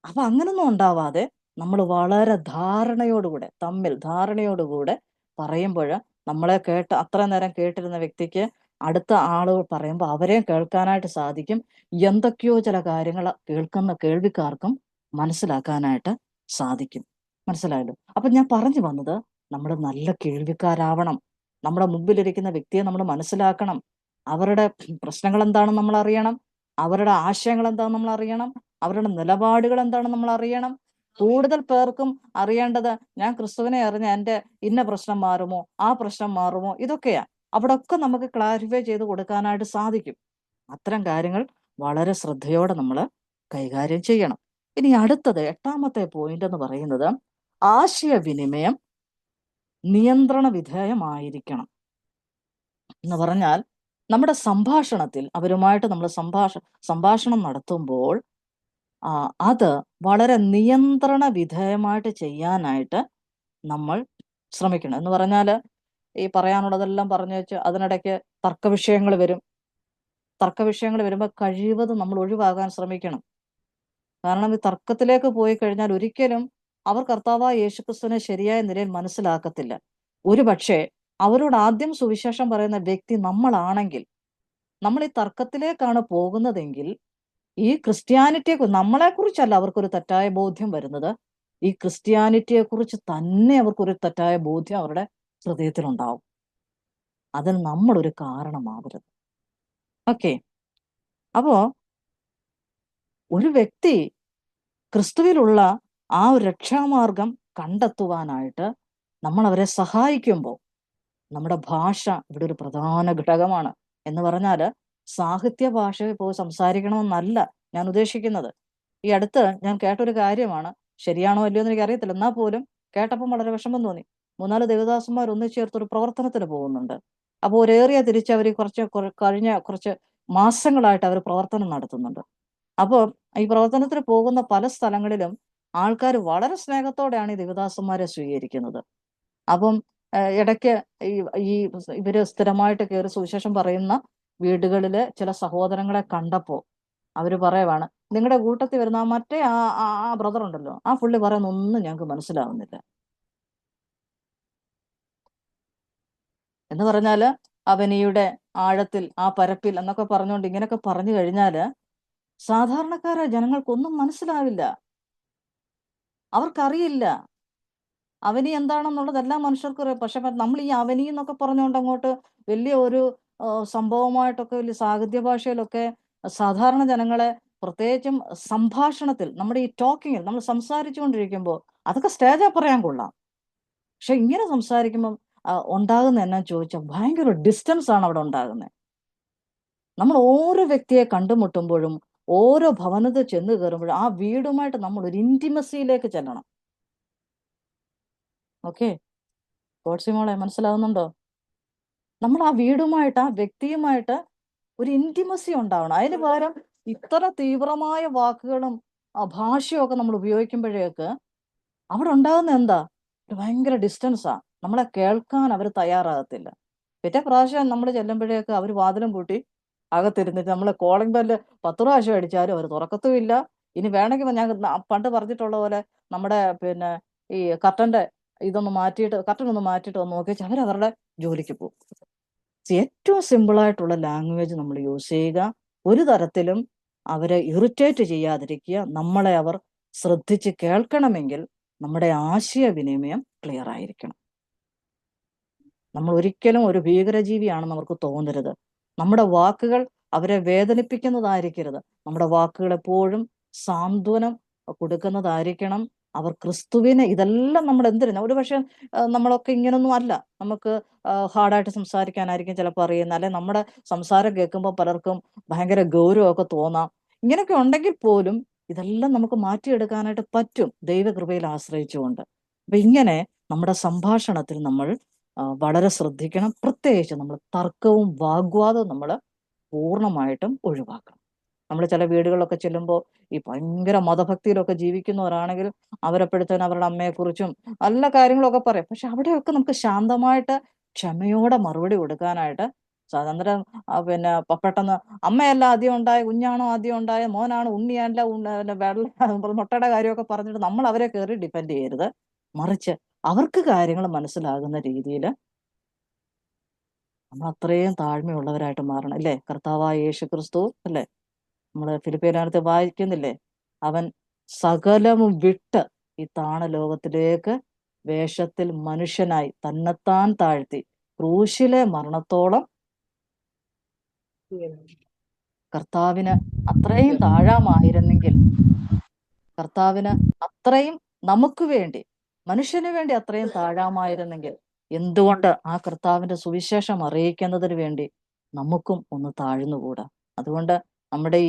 അപ്പൊ അങ്ങനൊന്നും ഉണ്ടാവാതെ നമ്മൾ വളരെ ധാരണയോടുകൂടെ പറയുമ്പോൾ നമ്മളെ അത്ര നേരം കേട്ടിരുന്ന വ്യക്തിക്ക് അടുത്ത ആള് പറയുമ്പോൾ അവരെയും കേൾക്കാനായിട്ട് സാധിക്കും. എന്തൊക്കെയോ ചില കാര്യങ്ങൾ കേൾക്കുന്ന കേൾവിക്കാർക്കും മനസ്സിലാക്കാനായിട്ട് സാധിക്കും. മനസ്സിലായല്ലോ? അപ്പൊ ഞാൻ പറഞ്ഞു വന്നത്, നമ്മൾ നല്ല കേൾവിക്കാരാവണം. നമ്മുടെ മുമ്പിലിരിക്കുന്ന വ്യക്തിയെ നമ്മൾ മനസ്സിലാക്കണം. അവരുടെ പ്രശ്നങ്ങൾ എന്താണെന്ന് നമ്മൾ അറിയണം. അവരുടെ ആശയങ്ങൾ എന്താണെന്ന് നമ്മൾ അറിയണം. അവരുടെ നിലപാടുകൾ എന്താണെന്ന് നമ്മൾ അറിയണം. കൂടുതൽ പേർക്കും അറിയേണ്ടത് ഞാൻ ക്രിസ്തുവിനെ അറിഞ്ഞ എൻ്റെ ഇന്ന പ്രശ്നം മാറുമോ, ആ പ്രശ്നം മാറുമോ, ഇതൊക്കെയാ. അവിടെ ഒക്കെ നമുക്ക് ക്ലാരിഫൈ ചെയ്ത് കൊടുക്കാനായിട്ട് സാധിക്കും. അത്തരം കാര്യങ്ങൾ വളരെ ശ്രദ്ധയോടെ നമ്മൾ കൈകാര്യം ചെയ്യണം. ഇനി അടുത്തത് 8ാമത്തെ പോയിന്റ് എന്ന് പറയുന്നത്, ആശയവിനിമയം നിയന്ത്രണ വിധേയമായിരിക്കണം. എന്ന് പറഞ്ഞാൽ നമ്മുടെ സംഭാഷണത്തിൽ അവരുമായിട്ട് നമ്മൾ സംഭാഷണം നടത്തുമ്പോൾ അത് വളരെ നിയന്ത്രണ വിധേയമായിട്ട് ചെയ്യാനായിട്ട് നമ്മൾ ശ്രമിക്കണം. എന്ന് പറഞ്ഞാൽ ഈ പറയാനുള്ളതെല്ലാം പറഞ്ഞു വെച്ച് അതിനിടയ്ക്ക് തർക്കവിഷയങ്ങൾ വരുമ്പോൾ കഴിവതും നമ്മൾ ഒഴിവാകാൻ ശ്രമിക്കണം. കാരണം ഈ തർക്കത്തിലേക്ക് പോയി കഴിഞ്ഞാൽ ഒരിക്കലും അവർ കർത്താവായ യേശുക്രിസ്തുവിനെ ശരിയായ നിലയിൽ മനസ്സിലാക്കത്തില്ല. ഒരുപക്ഷെ അവരോട് ആദ്യം സുവിശേഷം പറയുന്ന വ്യക്തി നമ്മളാണെങ്കിൽ, നമ്മൾ ഈ തർക്കത്തിലേക്കാണ് പോകുന്നതെങ്കിൽ ഈ ക്രിസ്ത്യാനിറ്റിയെ നമ്മളെക്കുറിച്ചല്ല അവർക്കൊരു തെറ്റായ ബോധ്യം വരുന്നത്, ഈ ക്രിസ്ത്യാനിറ്റിയെ കുറിച്ച് തന്നെ അവർക്കൊരു തെറ്റായ ബോധ്യം അവരുടെ ഹൃദയത്തിലുണ്ടാവും. അതിന് നമ്മളൊരു കാരണമാവരുത്. ഓക്കെ. അപ്പോ ഒരു വ്യക്തി ക്രിസ്തുവിലുള്ള ആ ഒരു രക്ഷാമാർഗം കണ്ടെത്തുവാനായിട്ട് നമ്മൾ അവരെ സഹായിക്കുമ്പോൾ നമ്മുടെ ഭാഷ ഇവിടെ ഒരു പ്രധാന ഘടകമാണ്. എന്ന് പറഞ്ഞാൽ സാഹിത്യ ഭാഷയിൽ പോയി സംസാരിക്കണമെന്നല്ല ഞാൻ ഉദ്ദേശിക്കുന്നത്. ഈ അടുത്ത് ഞാൻ കേട്ടൊരു കാര്യമാണ്, ശരിയാണോ അല്ലയോ എന്ന് എനിക്ക് അറിയത്തില്ല, എന്നാൽ പോലും കേട്ടപ്പം വളരെ വിഷമം തോന്നി. 3-4 ദേവദാസന്മാർ ഒന്നിച്ചേർത്തൊരു പ്രവർത്തനത്തിന് പോകുന്നുണ്ട്. അപ്പോൾ ഒരു ഏറിയ തിരിച്ച് അവർ കഴിഞ്ഞ കുറച്ച് മാസങ്ങളായിട്ട് അവർ പ്രവർത്തനം നടത്തുന്നുണ്ട്. അപ്പോൾ ഈ പ്രവർത്തനത്തിന് പോകുന്ന പല സ്ഥലങ്ങളിലും ആൾക്കാർ വളരെ സ്നേഹത്തോടെയാണ് ഈ ദേവദാസന്മാരെ സ്വീകരിക്കുന്നത്. അപ്പം ഇടയ്ക്ക് ഈ ഇവര് സ്ഥിരമായിട്ട് കയറി സുവിശേഷം പറയുന്ന വീടുകളിലെ ചില സഹോദരങ്ങളെ കണ്ടപ്പോൾ അവര് പറയുവാണ്, നിങ്ങളുടെ കൂട്ടത്തിൽ വരുന്ന മറ്റേ ആ ബ്രദർ ഉണ്ടല്ലോ, ആ പുള്ളി പറയുന്ന ഒന്നും ഞങ്ങൾക്ക് മനസ്സിലാവുന്നില്ല. എന്ന് പറഞ്ഞാല് അവനിയുടെ ആഴത്തിൽ ആ പരപ്പിൽ എന്നൊക്കെ പറഞ്ഞുകൊണ്ട് ഇങ്ങനെയൊക്കെ പറഞ്ഞു കഴിഞ്ഞാല് സാധാരണക്കാരായ ജനങ്ങൾക്കൊന്നും മനസ്സിലാവില്ല, അവർക്കറിയില്ല അവനി എന്താണെന്നുള്ളതെല്ലാം മനുഷ്യർക്ക് അറിയാം. പക്ഷെ നമ്മൾ ഈ അവനി എന്നൊക്കെ പറഞ്ഞുകൊണ്ട് അങ്ങോട്ട് വലിയ ഒരു സംഭവമായിട്ടൊക്കെ വലിയ സാഹിത്യ ഭാഷയിലൊക്കെ സാധാരണ ജനങ്ങളെ, പ്രത്യേകിച്ചും സംഭാഷണത്തിൽ നമ്മുടെ ഈ ടോക്കിങ്ങിൽ നമ്മൾ സംസാരിച്ചു കൊണ്ടിരിക്കുമ്പോൾ അതൊക്കെ സ്റ്റേജിൽ പറയാൻ കൊള്ളാം. പക്ഷെ ഇങ്ങനെ സംസാരിക്കുമ്പം ഉണ്ടാകുന്ന എന്നാ ചോദിച്ചാൽ ഭയങ്കര ഡിസ്റ്റൻസ് ആണ് അവിടെ ഉണ്ടാകുന്നത്. നമ്മൾ ഓരോ വ്യക്തിയെ കണ്ടുമുട്ടുമ്പോഴും ഓരോ ഭവനത്തിൽ ചെന്ന് കയറുമ്പോഴും ആ വീടുമായിട്ട് നമ്മൾ ഒരു ഇന്റിമസിയിലേക്ക് ചെല്ലണം. ഓക്കെ, മോളെ മനസ്സിലാവുന്നുണ്ടോ? നമ്മൾ ആ വീടുമായിട്ട് ആ വ്യക്തിയുമായിട്ട് ഒരു ഇന്റിമസി ഉണ്ടാവണം. അതിന് പകരം ഇത്ര തീവ്രമായ വാക്കുകളും ഭാഷയും ഒക്കെ നമ്മൾ ഉപയോഗിക്കുമ്പോഴേക്ക് അവിടെ ഉണ്ടാകുന്ന എന്താ, ഭയങ്കര ഡിസ്റ്റൻസാ. നമ്മളെ കേൾക്കാൻ അവർ തയ്യാറാകത്തില്ല. പിറ്റേ പ്രാവശ്യം നമ്മൾ ചെല്ലുമ്പോഴേക്ക് അവർ വാതിലും പൂട്ടി അകത്തിരുന്നിട്ട് നമ്മളെ കോളിംഗ് ബെല്ല് 10 പ്രാവശ്യം അടിച്ചാലും അവർ തുറക്കത്തുമില്ല. ഇനി വേണമെങ്കിൽ ഞാൻ പണ്ട് പറഞ്ഞിട്ടുള്ള പോലെ നമ്മുടെ ഈ കർട്ടൻ ഒന്ന് മാറ്റിയിട്ട് ഒന്ന് നോക്കിയാൽ അവരവരുടെ ജോലിക്ക് പോകും. ഏറ്റവും സിമ്പിളായിട്ടുള്ള ലാംഗ്വേജ് നമ്മൾ യൂസ് ചെയ്യുക. ഒരു തരത്തിലും അവരെ ഇറിറ്റേറ്റ് ചെയ്യാതിരിക്കുക. നമ്മളെ അവർ ശ്രദ്ധിച്ച് കേൾക്കണമെങ്കിൽ നമ്മുടെ ആശയവിനിമയം ക്ലിയർ ആയിരിക്കണം. നമ്മൾ ഒരിക്കലും ഒരു ഭീകരജീവിയാണെന്ന് അവർക്ക് തോന്നരുത്. നമ്മുടെ വാക്കുകൾ അവരെ വേദനിപ്പിക്കുന്നതായിരിക്കരുത്. നമ്മുടെ വാക്കുകൾ എപ്പോഴും സാന്ത്വനം കൊടുക്കുന്നതായിരിക്കണം. അവർ ക്രിസ്തുവിനെ, ഇതെല്ലാം നമ്മൾ എന്തിനാ, ഒരു പക്ഷെ നമ്മളൊക്കെ ഇങ്ങനൊന്നും അല്ല, നമുക്ക് ഹാർഡായിട്ട് സംസാരിക്കാനായിരിക്കും ചിലപ്പോൾ അറിയുന്നത്, അല്ലെ നമ്മുടെ സംസാരം കേൾക്കുമ്പോൾ പലർക്കും ഭയങ്കര ഗൗരവമൊക്കെ തോന്നാം. ഇങ്ങനെയൊക്കെ ഉണ്ടെങ്കിൽ പോലും ഇതെല്ലാം നമുക്ക് മാറ്റിയെടുക്കാനായിട്ട് പറ്റും ദൈവകൃപയിൽ ആശ്രയിച്ചുകൊണ്ട്. അപ്പൊ ഇങ്ങനെ നമ്മുടെ സംഭാഷണത്തിൽ നമ്മൾ വളരെ ശ്രദ്ധിക്കണം. പ്രത്യേകിച്ച് നമ്മൾ തർക്കവും വാഗ്വാദവും നമ്മൾ പൂർണ്ണമായിട്ടും ഒഴിവാക്കണം. നമ്മൾ ചില വീടുകളിലൊക്കെ ചെല്ലുമ്പോൾ ഈ ഭയങ്കര മതഭക്തിയിലൊക്കെ ജീവിക്കുന്നവരാണെങ്കിൽ അവരെപ്പോഴത്തേനും അവരുടെ അമ്മയെക്കുറിച്ചും നല്ല കാര്യങ്ങളൊക്കെ പറയും. പക്ഷെ അവിടെയൊക്കെ നമുക്ക് ശാന്തമായിട്ട് ക്ഷമയോടെ മറുപടി കൊടുക്കാനായിട്ട് സ്വാതന്ത്ര്യം. പിന്നെ പെട്ടെന്ന് അമ്മയല്ല ആദ്യം ഉണ്ടായ, കുഞ്ഞാണോ ആദ്യം ഉണ്ടായ, മോനാണ് ഉണ്ണിയല്ല മുട്ടയുടെ കാര്യമൊക്കെ പറഞ്ഞിട്ട് നമ്മൾ അവരെ കയറി ഡിപ്പെൻഡ് ചെയ്യരുത്. മറിച്ച് അവർക്ക് കാര്യങ്ങൾ മനസ്സിലാകുന്ന രീതിയിൽ നമ്മൾ അത്രയും താഴ്മയുള്ളവരായിട്ട് മാറണം. അല്ലേ? കർത്താവായ യേശു ക്രിസ്തു അല്ലേ, നമ്മൾ ഫിലിപ്പിയനകത്ത് വായിക്കുന്നില്ലേ, അവൻ സകലവും വിട്ട് ഈ താണ ലോകത്തിലേക്ക് വേഷത്തിൽ മനുഷ്യനായി തന്നെത്താൻ താഴ്ത്തി ക്രൂശിലെ മരണത്തോളം. കർത്താവിന് അത്രയും താഴാമായിരുന്നെങ്കിൽ, കർത്താവിന് അത്രയും നമുക്ക് വേണ്ടി, മനുഷ്യന് വേണ്ടി അത്രയും താഴാമായിരുന്നെങ്കിൽ, എന്തുകൊണ്ട് ആ കർത്താവിന്റെ സുവിശേഷം അറിയിക്കുന്നതിന് വേണ്ടി നമുക്കും ഒന്ന് താഴ്ന്നുകൂടാ? അതുകൊണ്ട് നമ്മുടെ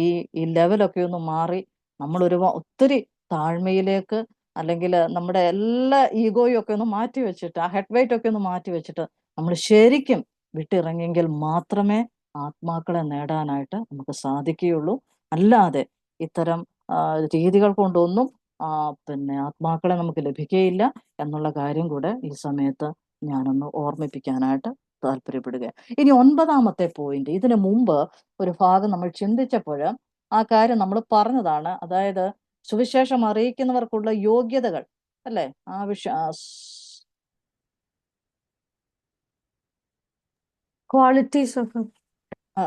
ഈ ലെവലൊക്കെ ഒന്ന് മാറി നമ്മൾ ഒത്തിരി താഴ്മയിലേക്ക്, അല്ലെങ്കിൽ നമ്മുടെ എല്ലാ ഈഗോയും ഒക്കെ ഒന്ന് മാറ്റി വെച്ചിട്ട്, ആ ഹെഡ് വെയിറ്റ് ഒക്കെ ഒന്ന് മാറ്റി വെച്ചിട്ട് നമ്മൾ ശരിക്കും വിട്ടിറങ്ങിയെങ്കിൽ മാത്രമേ ആത്മാക്കളെ നേടാനായിട്ട് നമുക്ക് സാധിക്കുകയുള്ളൂ. അല്ലാതെ ഇത്തരം രീതികൾ കൊണ്ടൊന്നും പിന്നെ ആത്മാക്കളെ നമുക്ക് ലഭിക്കുകയില്ല എന്നുള്ള കാര്യം കൂടെ ഈ സമയത്ത് ഞാനൊന്ന് ഓർമ്മിപ്പിക്കാനായിട്ട് താല്പര്യപ്പെടുക. ഇനി 9ാമത്തെ പോയിന്റ്, ഇതിനു മുമ്പ് ഒരു ഭാഗം നമ്മൾ ചിന്തിച്ചപ്പോൾ ആ കാര്യം നമ്മൾ പറഞ്ഞതാണ്. അതായത് സുവിശേഷം അറിയിക്കുന്നവർക്കുള്ള യോഗ്യതകൾ അല്ലേ, ആ Qualities of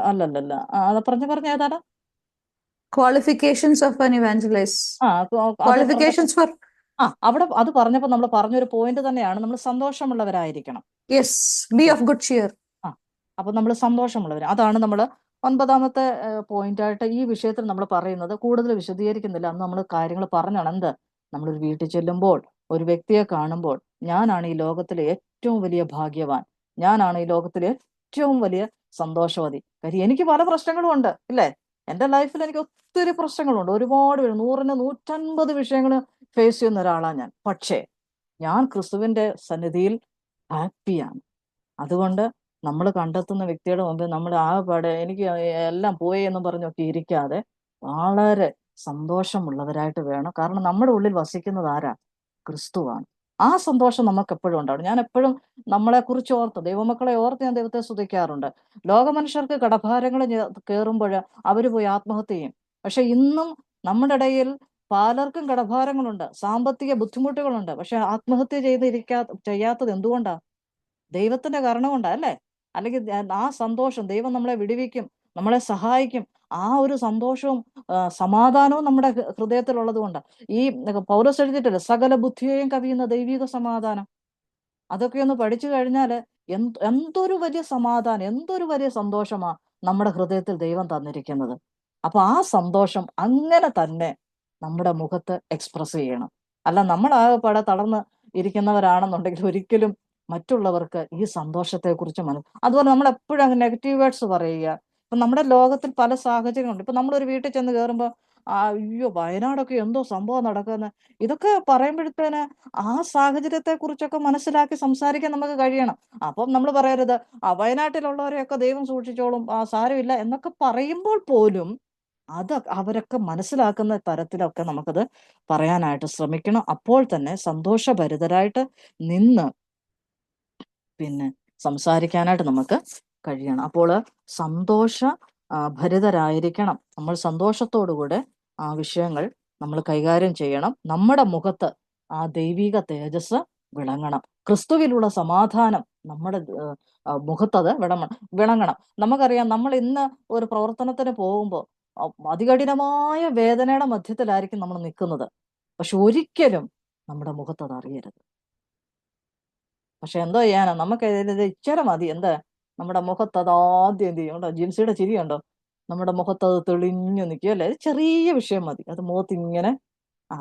അല്ലല്ലല്ല, അത് പറഞ്ഞ ഏതാണ്? qualifications of an evangelist. അത് Qualifications for അവിടെ അത് പറഞ്ഞപ്പോ നമ്മൾ പറഞ്ഞൊരു പോയിന്റ് തന്നെയാണ്, നമ്മൾ സന്തോഷമുള്ളവരായിരിക്കണം. yes, be of good cheer. അപ്പൊ നമ്മൾ സന്തോഷമുള്ളവർ, അതാണ് നമ്മൾ 9ാമത്തെ പോയിന്റായിട്ട് ഈ വിഷയത്തിൽ നമ്മൾ പറയുന്നത്. കൂടുതൽ വിശദീകരിക്കുന്നില്ല, അന്ന് നമ്മൾ കാര്യങ്ങൾ പറഞ്ഞാണ്. എന്ത്, നമ്മളൊരു വീട്ടിൽ ചെല്ലുമ്പോൾ ഒരു വ്യക്തിയെ കാണുമ്പോൾ ഞാനാണ് ഈ ലോകത്തിലെ ഏറ്റവും വലിയ ഭാഗ്യവാൻ, ഞാനാണ് ഈ ലോകത്തിലെ ഏറ്റവും വലിയ സന്തോഷവതി. കാര്യം എനിക്ക് പല പ്രശ്നങ്ങളും ഉണ്ട് ഇല്ലേ, എൻ്റെ ലൈഫിൽ എനിക്ക് ഒത്തിരി പ്രശ്നങ്ങളുണ്ട്, ഒരുപാട് 100ന് 150 വിഷയങ്ങൾ ഫേസ് ചെയ്യുന്ന ഒരാളാണ് ഞാൻ. പക്ഷേ ഞാൻ ക്രിസ്തുവിന്റെ സന്നിധിയിൽ ഹാപ്പിയാണ്. അതുകൊണ്ട് നമ്മൾ കണ്ടെത്തുന്ന വ്യക്തിയുടെ മുമ്പിൽ നമ്മൾ ആകെപ്പാടെ എനിക്ക് എല്ലാം പോയി എന്നും പറഞ്ഞൊക്കെ ഇരിക്കാതെ വളരെ സന്തോഷമുള്ളവരായിട്ട് വേണം. കാരണം നമ്മുടെ ഉള്ളിൽ വസിക്കുന്നത് ആരാ? ക്രിസ്തുവാണ്. ആ സന്തോഷം നമുക്ക് എപ്പോഴും ഉണ്ടാവും. ഞാൻ എപ്പോഴും നമ്മളെക്കുറിച്ച് ഓർത്ത്, ദൈവമക്കളെ ഓർത്ത് ഞാൻ ദൈവത്തെ സ്തുതിക്കാറുണ്ട്. ലോകമനുഷ്യർക്ക് കടഭാരങ്ങൾ കയറുമ്പോൾ അവർ പോയി ആത്മഹത്യ ചെയ്യും. പക്ഷെ ഇന്നും നമ്മുടെ ഇടയിൽ പലർക്കും കടഭാരങ്ങളുണ്ട്, സാമ്പത്തിക ബുദ്ധിമുട്ടുകളുണ്ട്. പക്ഷെ ആത്മഹത്യ ചെയ്യാത്തത് എന്തുകൊണ്ടാ? ദൈവത്തിന്റെ കരുണ കൊണ്ടാ അല്ലേ? അല്ലെങ്കിൽ ആ സന്തോഷം, ദൈവം നമ്മളെ വിടുവിക്കും, നമ്മളെ സഹായിക്കും. ആ ഒരു സന്തോഷവും സമാധാനവും നമ്മുടെ ഹൃദയത്തിലുള്ളത് കൊണ്ട് ഈ പൗലോസ് എഴുതിയിട്ടില്ല, സകല ബുദ്ധിയെയും കവിയുന്ന ദൈവിക സമാധാനം. അതൊക്കെ ഒന്ന് പഠിച്ചു കഴിഞ്ഞാൽ എന്തൊരു വലിയ സമാധാനം, എന്തൊരു വലിയ സന്തോഷമാ നമ്മുടെ ഹൃദയത്തിൽ ദൈവം തന്നിരിക്കുന്നത്. അപ്പൊ ആ സന്തോഷം അങ്ങനെ തന്നെ നമ്മുടെ മുഖത്ത് എക്സ്പ്രസ് ചെയ്യണം. അല്ല നമ്മൾ ആകെപ്പാടെ തളർന്ന് ഇരിക്കുന്നവരാണെന്നുണ്ടെങ്കിൽ ഒരിക്കലും മറ്റുള്ളവർക്ക് ഈ സന്തോഷത്തെക്കുറിച്ച് അതുപോലെ നമ്മൾ എപ്പോഴും അങ്ങ് നെഗറ്റീവ് വേർഡ്സ് പറയുക. ഇപ്പൊ നമ്മുടെ ലോകത്തിൽ പല സാഹചര്യങ്ങളുണ്ട്. ഇപ്പൊ നമ്മളൊരു വീട്ടിൽ ചെന്ന് കയറുമ്പോൾ അയ്യോ വയനാടൊക്കെ എന്തോ സംഭവം നടക്കുന്നത്, ഇതൊക്കെ പറയുമ്പോഴത്തേന് ആ സാഹചര്യത്തെ കുറിച്ചൊക്കെ മനസ്സിലാക്കി സംസാരിക്കാൻ നമുക്ക് കഴിയണം. അപ്പം നമ്മൾ പറയരുത് വയനാട്ടിലുള്ളവരെയൊക്കെ ദൈവം സൂക്ഷിച്ചോളും, സാരമില്ല എന്നൊക്കെ പറയുമ്പോൾ പോലും അത് അവരൊക്കെ മനസ്സിലാക്കുന്ന തരത്തിലൊക്കെ നമുക്കത് പറയാനായിട്ട് ശ്രമിക്കണം. അപ്പോൾ തന്നെ സന്തോഷഭരിതരായിട്ട് നിന്ന് പിന്നെ സംസാരിക്കാനായിട്ട് നമുക്ക് കഴിയണം. അപ്പോൾ ഭരിതരായിരിക്കണം. നമ്മൾ സന്തോഷത്തോടുകൂടെ ആ വിഷയങ്ങൾ നമ്മൾ കൈകാര്യം ചെയ്യണം. നമ്മുടെ മുഖത്ത് ആ ദൈവിക തേജസ് വിളങ്ങണം. ക്രിസ്തുവിലുള്ള സമാധാനം നമ്മുടെ മുഖത്തത് വിളങ്ങണം. നമുക്കറിയാം, നമ്മൾ ഇന്ന് ഒരു പ്രവർത്തനത്തിന് പോകുമ്പോൾ അതികഠിനമായ വേദനയുടെ മധ്യത്തിലായിരിക്കും നമ്മൾ നിൽക്കുന്നത്. പക്ഷെ ഒരിക്കലും നമ്മുടെ മുഖത്തത് അറിയരുത്. പക്ഷെ എന്തോ ചെയ്യാനാ, നമുക്ക് ഇച്ചിരി മതി. എന്താ, നമ്മുടെ മുഖത്തത് ആദ്യം എന്ത് ചെയ്യും കേട്ടോ, ജിൻസിയുടെ ചിരിയുണ്ടോ, നമ്മുടെ മുഖത്തത് തെളിഞ്ഞു നിൽക്കും അല്ലേ. ചെറിയ വിഷയം മതി, അത് മുഖത്തിങ്ങനെ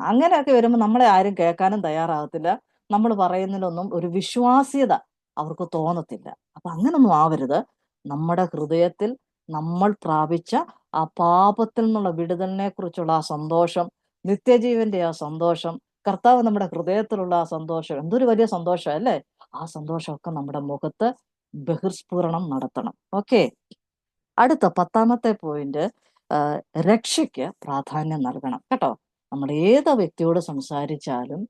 അങ്ങനെയൊക്കെ വരുമ്പോൾ നമ്മളെ ആരും കേൾക്കാനും തയ്യാറാകത്തില്ല. നമ്മൾ പറയുന്നതിലൊന്നും ഒരു വിശ്വാസ്യത അവർക്ക് തോന്നത്തില്ല. അപ്പൊ അങ്ങനൊന്നും ആവരുത്. നമ്മുടെ ഹൃദയത്തിൽ നമ്മൾ പ്രാപിച്ച ആ പാപത്തിൽ നിന്നുള്ള വിടുതലിനെ കുറിച്ചുള്ള ആ സന്തോഷം, നിത്യജീവന്റെ ആ സന്തോഷം, കർത്താവ് നമ്മുടെ ഹൃദയത്തിലുള്ള ആ സന്തോഷം എന്തൊരു വലിയ സന്തോഷം അല്ലേ? ആ സന്തോഷമൊക്കെ നമ്മുടെ മുഖത്ത് ബഹിർസ്ഫുരണം നടത്തണം. ഓക്കെ, അടുത്ത 10ാമത്തെ പോയിന്റ്, രക്ഷയ്ക്ക് പ്രാധാന്യം നൽകണം കേട്ടോ. നമ്മൾ ഏത് വ്യക്തിയോട് സംസാരിച്ചാലും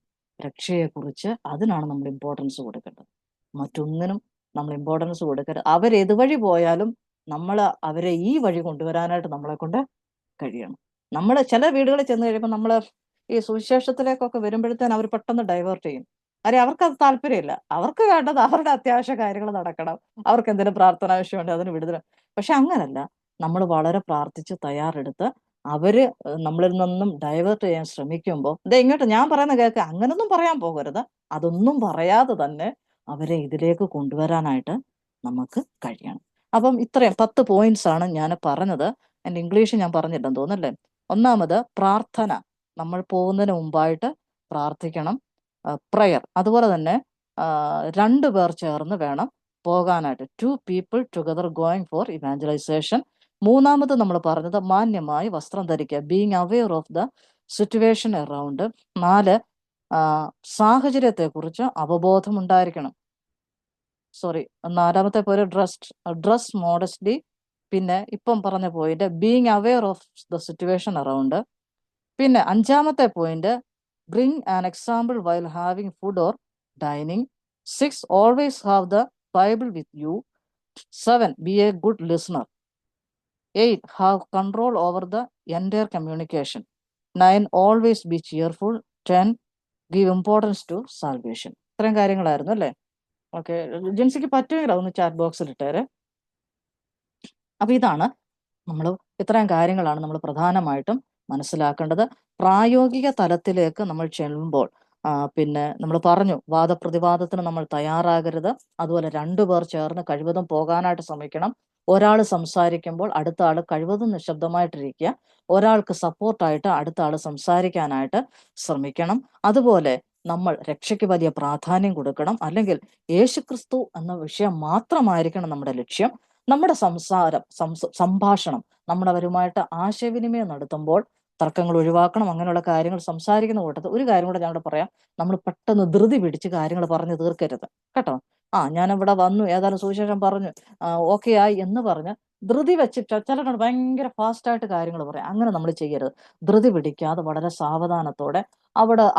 രക്ഷയെക്കുറിച്ച് അതിനാണ് നമ്മൾ ഇമ്പോർട്ടൻസ് കൊടുക്കേണ്ടത്. മറ്റൊന്നിനും നമ്മൾ ഇമ്പോർട്ടൻസ് കൊടുക്കരുത്. അവരെതുവഴി പോയാലും നമ്മൾ അവരെ ഈ വഴി കൊണ്ടുവരാനായിട്ട് നമ്മളെ കൊണ്ട് കഴിയണം. നമ്മൾ ചില വീടുകളിൽ ചെന്ന് കഴിയുമ്പോൾ നമ്മൾ ഈ സുവിശേഷത്തിലേക്കൊക്കെ വരുമ്പോഴത്തേന് അവർ പെട്ടെന്ന് ഡൈവേർട്ട് ചെയ്യും. കാര്യം അവർക്കത് താല്പര്യമില്ല. അവർക്ക് വേണ്ടത് അവരുടെ അത്യാവശ്യ കാര്യങ്ങൾ നടക്കണം, അവർക്ക് എന്തെങ്കിലും പ്രാർത്ഥന ആവശ്യമുണ്ട് അതിന് വിടുതൽ. പക്ഷെ അങ്ങനല്ല, നമ്മൾ വളരെ പ്രാർത്ഥിച്ച് തയ്യാറെടുത്ത് അവര് നമ്മളിൽ നിന്നും ഡൈവേർട്ട് ചെയ്യാൻ ശ്രമിക്കുമ്പോൾ ഇങ്ങോട്ട് ഞാൻ പറയുന്ന കേൾക്കുക, അങ്ങനൊന്നും പറയാൻ പോകരുത്. അതൊന്നും പറയാതെ തന്നെ അവരെ ഇതിലേക്ക് കൊണ്ടുവരാനായിട്ട് നമുക്ക് കഴിയണം. അപ്പം ഇത്രയും 10 പോയിന്റ്സ് ആണ് ഞാൻ പറഞ്ഞത്. എൻ്റെ ഇംഗ്ലീഷ് ഞാൻ പറഞ്ഞില്ലെന്ന് തോന്നല്ലേ. ഒന്നാമത് പ്രാർത്ഥന, നമ്മൾ പോകുന്നതിന് മുമ്പായിട്ട് പ്രാർത്ഥിക്കണം. പ്രയർ, അതുപോലെ തന്നെ 2 പേർ ചേർന്ന് വേണം പോകാനായിട്ട്. 2 people together going for evangelization. മൂന്നാമത് നമ്മൾ പറഞ്ഞത് മാന്യമായി വസ്ത്രം ധരിക്കുക, being aware of the situation around. 4, സാഹചര്യത്തെക്കുറിച്ച് അവബോധം ഉണ്ടായിരിക്കണം. സോറി, 4ാമത്തെ പോലെ ഡ്രസ് മോഡസ്റ്റ്ലി. പിന്നെ ഇപ്പം പറഞ്ഞ point being aware of the situation around. പിന്നെ 5ാമത്തെ point bring an example while having food or dining. 6, always have the Bible with you. 7, be a good listener. 8, have control over the entire communication. 9, always be cheerful. 10, give importance to salvation. ഇത്രയും കാര്യങ്ങളായിരുന്നു അല്ലേ? Okay, ജിൻസിക്ക് പറ്റുമെങ്കിൽ അതൊന്ന് chat ബോക്സിൽ ഇട്ടേരെ. അപ്പൊ ഇതാണ് നമ്മൾ ഇത്രയും കാര്യങ്ങളാണ് നമ്മൾ പ്രധാനമായിട്ടും മനസ്സിലാക്കേണ്ടത്. പ്രായോഗിക തലത്തിലേക്ക് നമ്മൾ ചെല്ലുമ്പോൾ പിന്നെ നമ്മൾ പറഞ്ഞു, വാദപ്രതിവാദത്തിന് നമ്മൾ തയ്യാറാകരുത്. അതുപോലെ 2 പേർ ചേർന്ന് കഴിവതും പോകാനായിട്ട് ശ്രമിക്കണം. ഒരാൾ സംസാരിക്കുമ്പോൾ അടുത്ത ആൾ കഴിവതും നിശബ്ദമായിട്ടിരിക്കുക. ഒരാൾക്ക് സപ്പോർട്ടായിട്ട് അടുത്ത ആൾ സംസാരിക്കാനായിട്ട് ശ്രമിക്കണം. അതുപോലെ നമ്മൾ രക്ഷയ്ക്ക് വലിയ പ്രാധാന്യം കൊടുക്കണം. അല്ലെങ്കിൽ യേശുക്രിസ്തു എന്ന വിഷയം മാത്രമായിരിക്കണം നമ്മുടെ ലക്ഷ്യം. നമ്മുടെ സംഭാഷണം, നമ്മളവരുമായിട്ട് ആശയവിനിമയം നടത്തുമ്പോൾ തർക്കങ്ങൾ ഒഴിവാക്കണം. അങ്ങനെയുള്ള കാര്യങ്ങൾ സംസാരിക്കുന്ന കൂട്ടത്തിൽ ഒരു കാര്യം കൂടെ ഞാനിവിടെ പറയാം, നമ്മൾ പെട്ടെന്ന് ധൃതി പിടിച്ച് കാര്യങ്ങൾ പറഞ്ഞു തീർക്കരുത് കേട്ടോ. ഞാനിവിടെ വന്നു, ഏതായാലും സുവിശേഷം പറഞ്ഞു, ഓക്കെ ആയി എന്ന് പറഞ്ഞ് ധൃതി വെച്ചിട്ട് ചിലരോട് ഭയങ്കര ഫാസ്റ്റായിട്ട് കാര്യങ്ങൾ പറയാം. അങ്ങനെ നമ്മൾ ചെയ്യരുത്. ധൃതി പിടിക്കാതെ വളരെ സാവധാനത്തോടെ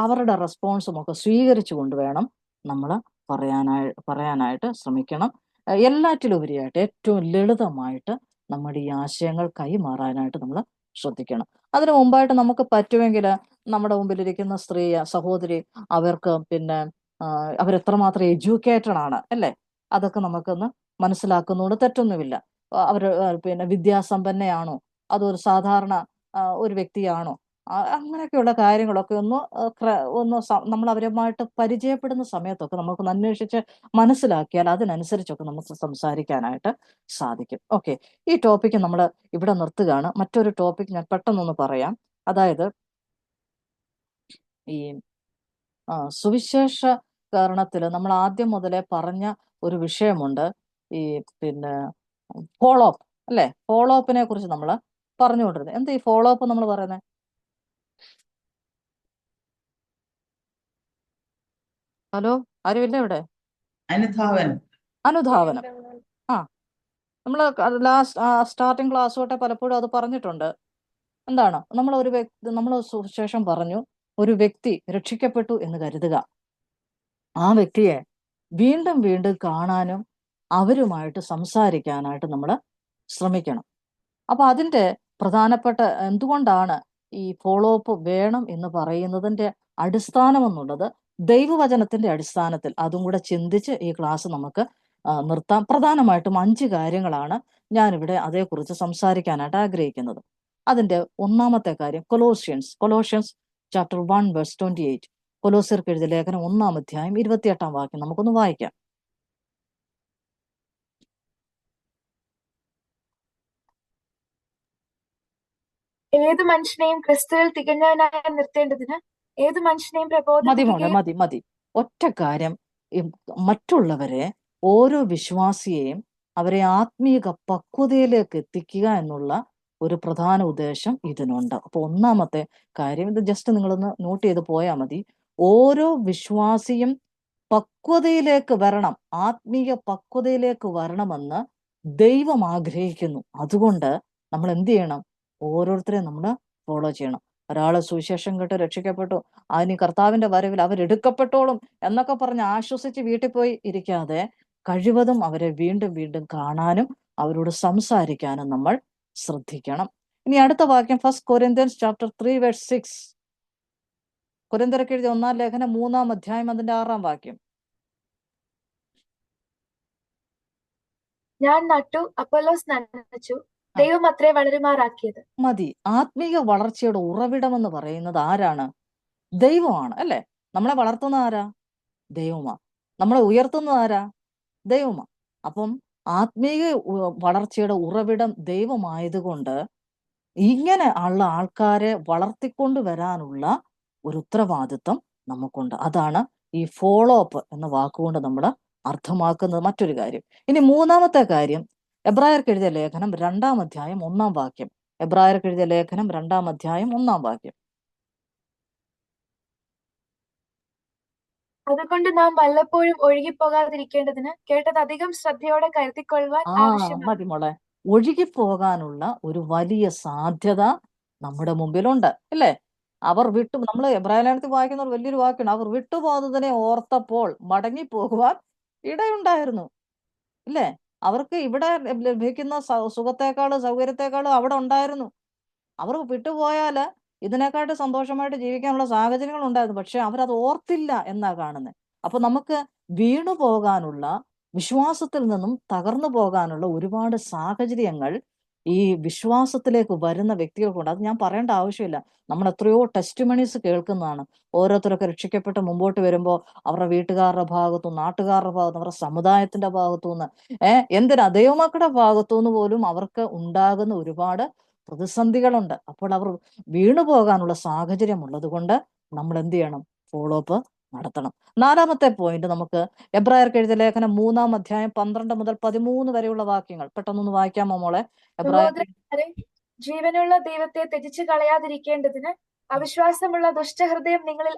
അവരുടെ റെസ്പോൺസും ഒക്കെ സ്വീകരിച്ചു കൊണ്ടുവേണം നമ്മൾ പറയാനായിട്ട് ശ്രമിക്കണം. എല്ലാറ്റിലുപരിയായിട്ട് ഏറ്റവും ലളിതമായിട്ട് നമ്മുടെ ഈ ആശയങ്ങൾ കൈമാറാനായിട്ട് നമ്മൾ ശ്രദ്ധിക്കണം. അതിനു മുമ്പായിട്ട് നമുക്ക് പറ്റുമെങ്കിൽ നമ്മുടെ മുമ്പിലിരിക്കുന്ന സ്ത്രീ സഹോദരി, അവർക്ക് പിന്നെ അവരെത്രമാത്രം എഡ്യൂക്കേറ്റഡ് ആണ് അല്ലേ, അതൊക്കെ നമുക്കൊന്ന് മനസ്സിലാക്കുന്നതുകൊണ്ട് തെറ്റൊന്നുമില്ല. അവർ പിന്നെ വിദ്യാസമ്പന്നയാണോ, അതൊരു സാധാരണ ഒരു വ്യക്തിയാണോ, അങ്ങനെയൊക്കെയുള്ള കാര്യങ്ങളൊക്കെ ഒന്ന് നമ്മൾ അവരുമായിട്ട് പരിചയപ്പെടുന്ന സമയത്തൊക്കെ നമുക്കൊന്ന് അന്വേഷിച്ച് മനസ്സിലാക്കിയാൽ അതിനനുസരിച്ചൊക്കെ നമുക്ക് സംസാരിക്കാനായിട്ട് സാധിക്കും. ഓക്കെ, ഈ ടോപ്പിക്ക് നമ്മൾ ഇവിടെ നിർത്തുകയാണ്. മറ്റൊരു ടോപ്പിക് ഞാൻ പെട്ടെന്നൊന്ന് പറയാം. അതായത് ഈ സുവിശേഷീകരണത്തിൽ നമ്മൾ ആദ്യം മുതലേ പറഞ്ഞ ഒരു വിഷയമുണ്ട്, ഈ പിന്നെ ഫോളോ അപ്പ് അല്ലെ. ഫോളോ അപ്പിനെ കുറിച്ച് നമ്മൾ പറഞ്ഞുകൊണ്ടിരുന്നത്. എന്താ ഈ ഫോളോ അപ്പ് നമ്മൾ പറയുന്നത്? ഹലോ, ആരുമില്ല ഇവിടെ? അനുധാവനം. നമ്മൾ സ്റ്റാർട്ടിങ് ക്ലാസ് തൊട്ടേ പലപ്പോഴും അത് പറഞ്ഞിട്ടുണ്ട്. എന്താണ് നമ്മൾ സുവിശേഷം പറഞ്ഞു, ഒരു വ്യക്തി രക്ഷിക്കപ്പെട്ടു എന്ന് കരുതുക. ആ വ്യക്തിയെ വീണ്ടും വീണ്ടും കാണാനും അവരുമായിട്ട് സംസാരിക്കാനായിട്ട് നമ്മൾ ശ്രമിക്കണം. അപ്പൊ അതിൻ്റെ പ്രധാനപ്പെട്ട എന്തുകൊണ്ടാണ് ഈ ഫോളോ അപ്പ് വേണം എന്ന് പറയുന്നതിൻ്റെ അടിസ്ഥാനം എന്നുള്ളത് ദൈവവചനത്തിന്റെ അടിസ്ഥാനത്തിൽ അതും കൂടെ ചിന്തിച്ച് ഈ ക്ലാസ് നമുക്ക് നിർത്താം. പ്രധാനമായിട്ടും 5 കാര്യങ്ങളാണ് ഞാനിവിടെ അതേക്കുറിച്ച് സംസാരിക്കാനായിട്ട് ആഗ്രഹിക്കുന്നത്. അതിൻ്റെ ഒന്നാമത്തെ കാര്യം കൊലോഷ്യൻസ് ചാപ്റ്റർ 1 വേഴ്സ് 28. കൊലോസ്യർക്ക് എഴുതിയ ലേഖനം 1-ാം അധ്യായം 28-ാം വാക്യം നമുക്കൊന്ന് വായിക്കാം. ഏത് മനുഷ്യനെയും ക്രിസ്തുവിൽ തികഞ്ഞവനായി നിർത്തേണ്ടതിന് ഏത് മനുഷ്യനെയും പ്രബോധിപ്പിക്കുകയും മതി. ഒറ്റ കാര്യം, മറ്റുള്ളവരെ, ഓരോ വിശ്വാസിയെയും അവരെ ആത്മീക പക്വതയിലേക്ക് എത്തിക്കുക എന്നുള്ള ഒരു പ്രധാന ഉദ്ദേശം ഇതിനുണ്ട്. അപ്പൊ ഒന്നാമത്തെ കാര്യം, ഇത് ജസ്റ്റ് നിങ്ങളൊന്ന് നോട്ട് ചെയ്ത് പോയാൽ മതി. ഓരോ വിശ്വാസിയും പക്വതയിലേക്ക് വരണം, ആത്മീയ പക്വതയിലേക്ക് വരണമെന്ന് ദൈവം ആഗ്രഹിക്കുന്നു. അതുകൊണ്ട് നമ്മൾ എന്ത് ചെയ്യണം? ഓരോരുത്തരെയും നമ്മൾ ഫോളോ ചെയ്യണം. ഒരാള് സുവിശേഷം കേട്ട് രക്ഷിക്കപ്പെട്ടു, അതിന് കർത്താവിന്റെ വരവിൽ അവരെടുക്കപ്പെട്ടോളും എന്നൊക്കെ പറഞ്ഞ് ആശ്വസിച്ച് വീട്ടിൽ പോയി ഇരിക്കാതെ കഴിവതും അവരെ വീണ്ടും വീണ്ടും കാണാനും അവരോട് സംസാരിക്കാനും നമ്മൾ ശ്രദ്ധിക്കണം. ഇനി അടുത്ത വാക്യം ഫസ്റ്റ് കൊരിന്ത്യൻസ് ചാപ്റ്റർ 3:6. കൊരിന്ത്യർക്ക് എഴുതിയ 1-ാം ലേഖനം 3-ാം അധ്യായം അതിന്റെ 6-ാം വാക്യം. ഞാൻ നട്ടു, അപ്പൊല്ലോസ് നനച്ചു, ദൈവം അത്രേ വളരുമാറാക്കിയത്. മതി. ആത്മീക വളർച്ചയുടെ ഉറവിടം എന്ന് പറയുന്നത് ആരാണ്? ദൈവമാണ്, അല്ലെ? നമ്മളെ വളർത്തുന്ന ആരാ? ദൈവമാ. നമ്മളെ ഉയർത്തുന്നത് ആരാ? ദൈവമാ. അപ്പം ആത്മീക വളർച്ചയുടെ ഉറവിടം ദൈവമായതുകൊണ്ട് ഇങ്ങനെ ഉള്ള ആൾക്കാരെ വളർത്തിക്കൊണ്ട് വരാനുള്ള ഒരു ഉത്തരവാദിത്വം നമുക്കുണ്ട്. അതാണ് ഈ ഫോളോ അപ്പ് എന്ന വാക്കുകൊണ്ട് നമ്മൾ അർത്ഥമാക്കുന്നത്. മറ്റൊരു കാര്യം. ഇനി 3-ാമത്തെ കാര്യം, എബ്രായർക്ക് എഴുതിയ ലേഖനം 2-ാം അധ്യായം 1-ാം വാക്യം. എബ്രായർക്ക് എഴുതിയ ലേഖനം 2-ാം അധ്യായം 1-ാം വാക്യം. അതുകൊണ്ട് നാം വല്ലപ്പോഴും ഒഴുകിപ്പോകാതിരിക്കേണ്ടതിന് കേട്ടത് അധികം ശ്രദ്ധയോടെ കരുതിക്കൊള്ളുവാൻ ആവശ്യമാണ്. മതി മോളെ. ഒഴുകിപ്പോകാനുള്ള ഒരു വലിയ സാധ്യത നമ്മുടെ മുമ്പിലുണ്ട്, അല്ലേ? അവർ നമ്മൾ എബ്രായ ലേഖനത്തിൽ വായിക്കുന്ന ഒരു വലിയൊരു വാക്കാണ്, അവർ വിട്ടുപോകുന്നതിനെ ഓർത്തപ്പോൾ മടങ്ങിപ്പോകുവാൻ ഇടയുണ്ടായിരുന്നു, ഇല്ലേ? അവർക്ക് ഇവിടെ ലഭിക്കുന്ന സുഖത്തെക്കാളും സൗകര്യത്തെക്കാളും അവിടെ ഉണ്ടായിരുന്നു. അവർ വിട്ടുപോയാല് ഇതിനെക്കാട്ട് സന്തോഷമായിട്ട് ജീവിക്കാനുള്ള സാഹചര്യങ്ങൾ ഉണ്ടായിരുന്നു. പക്ഷെ അവരത് ഓർത്തില്ല എന്നാ കാണുന്നത്. അപ്പൊ നമുക്ക് വീണു പോകാനുള്ള, വിശ്വാസത്തിൽ നിന്നും തകർന്നു പോകാനുള്ള ഒരുപാട് സാഹചര്യങ്ങൾ ഈ വിശ്വാസത്തിലേക്ക് വരുന്ന വ്യക്തികൾക്കുണ്ട്. അത് ഞാൻ പറയേണ്ട ആവശ്യമില്ല. നമ്മൾ എത്രയോ ടെസ്റ്റ് മണീസ് കേൾക്കുന്നതാണ്. ഓരോരുത്തരൊക്കെ രക്ഷിക്കപ്പെട്ട് മുമ്പോട്ട് വരുമ്പോൾ അവരുടെ വീട്ടുകാരുടെ ഭാഗത്തുനിന്ന്, നാട്ടുകാരുടെ ഭാഗത്തുനിന്ന്, അവരുടെ സമുദായത്തിന്റെ ഭാഗത്തുനിന്ന്, എന്തിനാ ദൈവമക്കളുടെ ഭാഗത്തുനിന്ന് പോലും അവർക്ക് ഉണ്ടാകുന്ന ഒരുപാട് പ്രതിസന്ധികളുണ്ട്. അപ്പോൾ അവർ വീണു പോകാനുള്ള സാഹചര്യം ഉള്ളത് കൊണ്ട് നമ്മൾ എന്ത് ചെയ്യണം? ഫോളോ അപ്പ് നടത്തണം. 4-ാമത്തെ പോയിന്റ് നമുക്ക് എബ്രായർക്ക് എഴുതിയ ലേഖനം 3-ാം അധ്യായം 12 മുതൽ 13 വരെയുള്ള വാക്യങ്ങൾ പെട്ടെന്നൊന്ന് വായിക്കാമോ മോളെ? സഹോദരന്മാരെ, ജീവനുള്ള ദൈവത്തെ ത്യജിച്ചു കളയാതിരിക്കേണ്ടതിന് അവിശ്വാസമുള്ള ദുഷ്ടഹൃദയം നിങ്ങളിൽ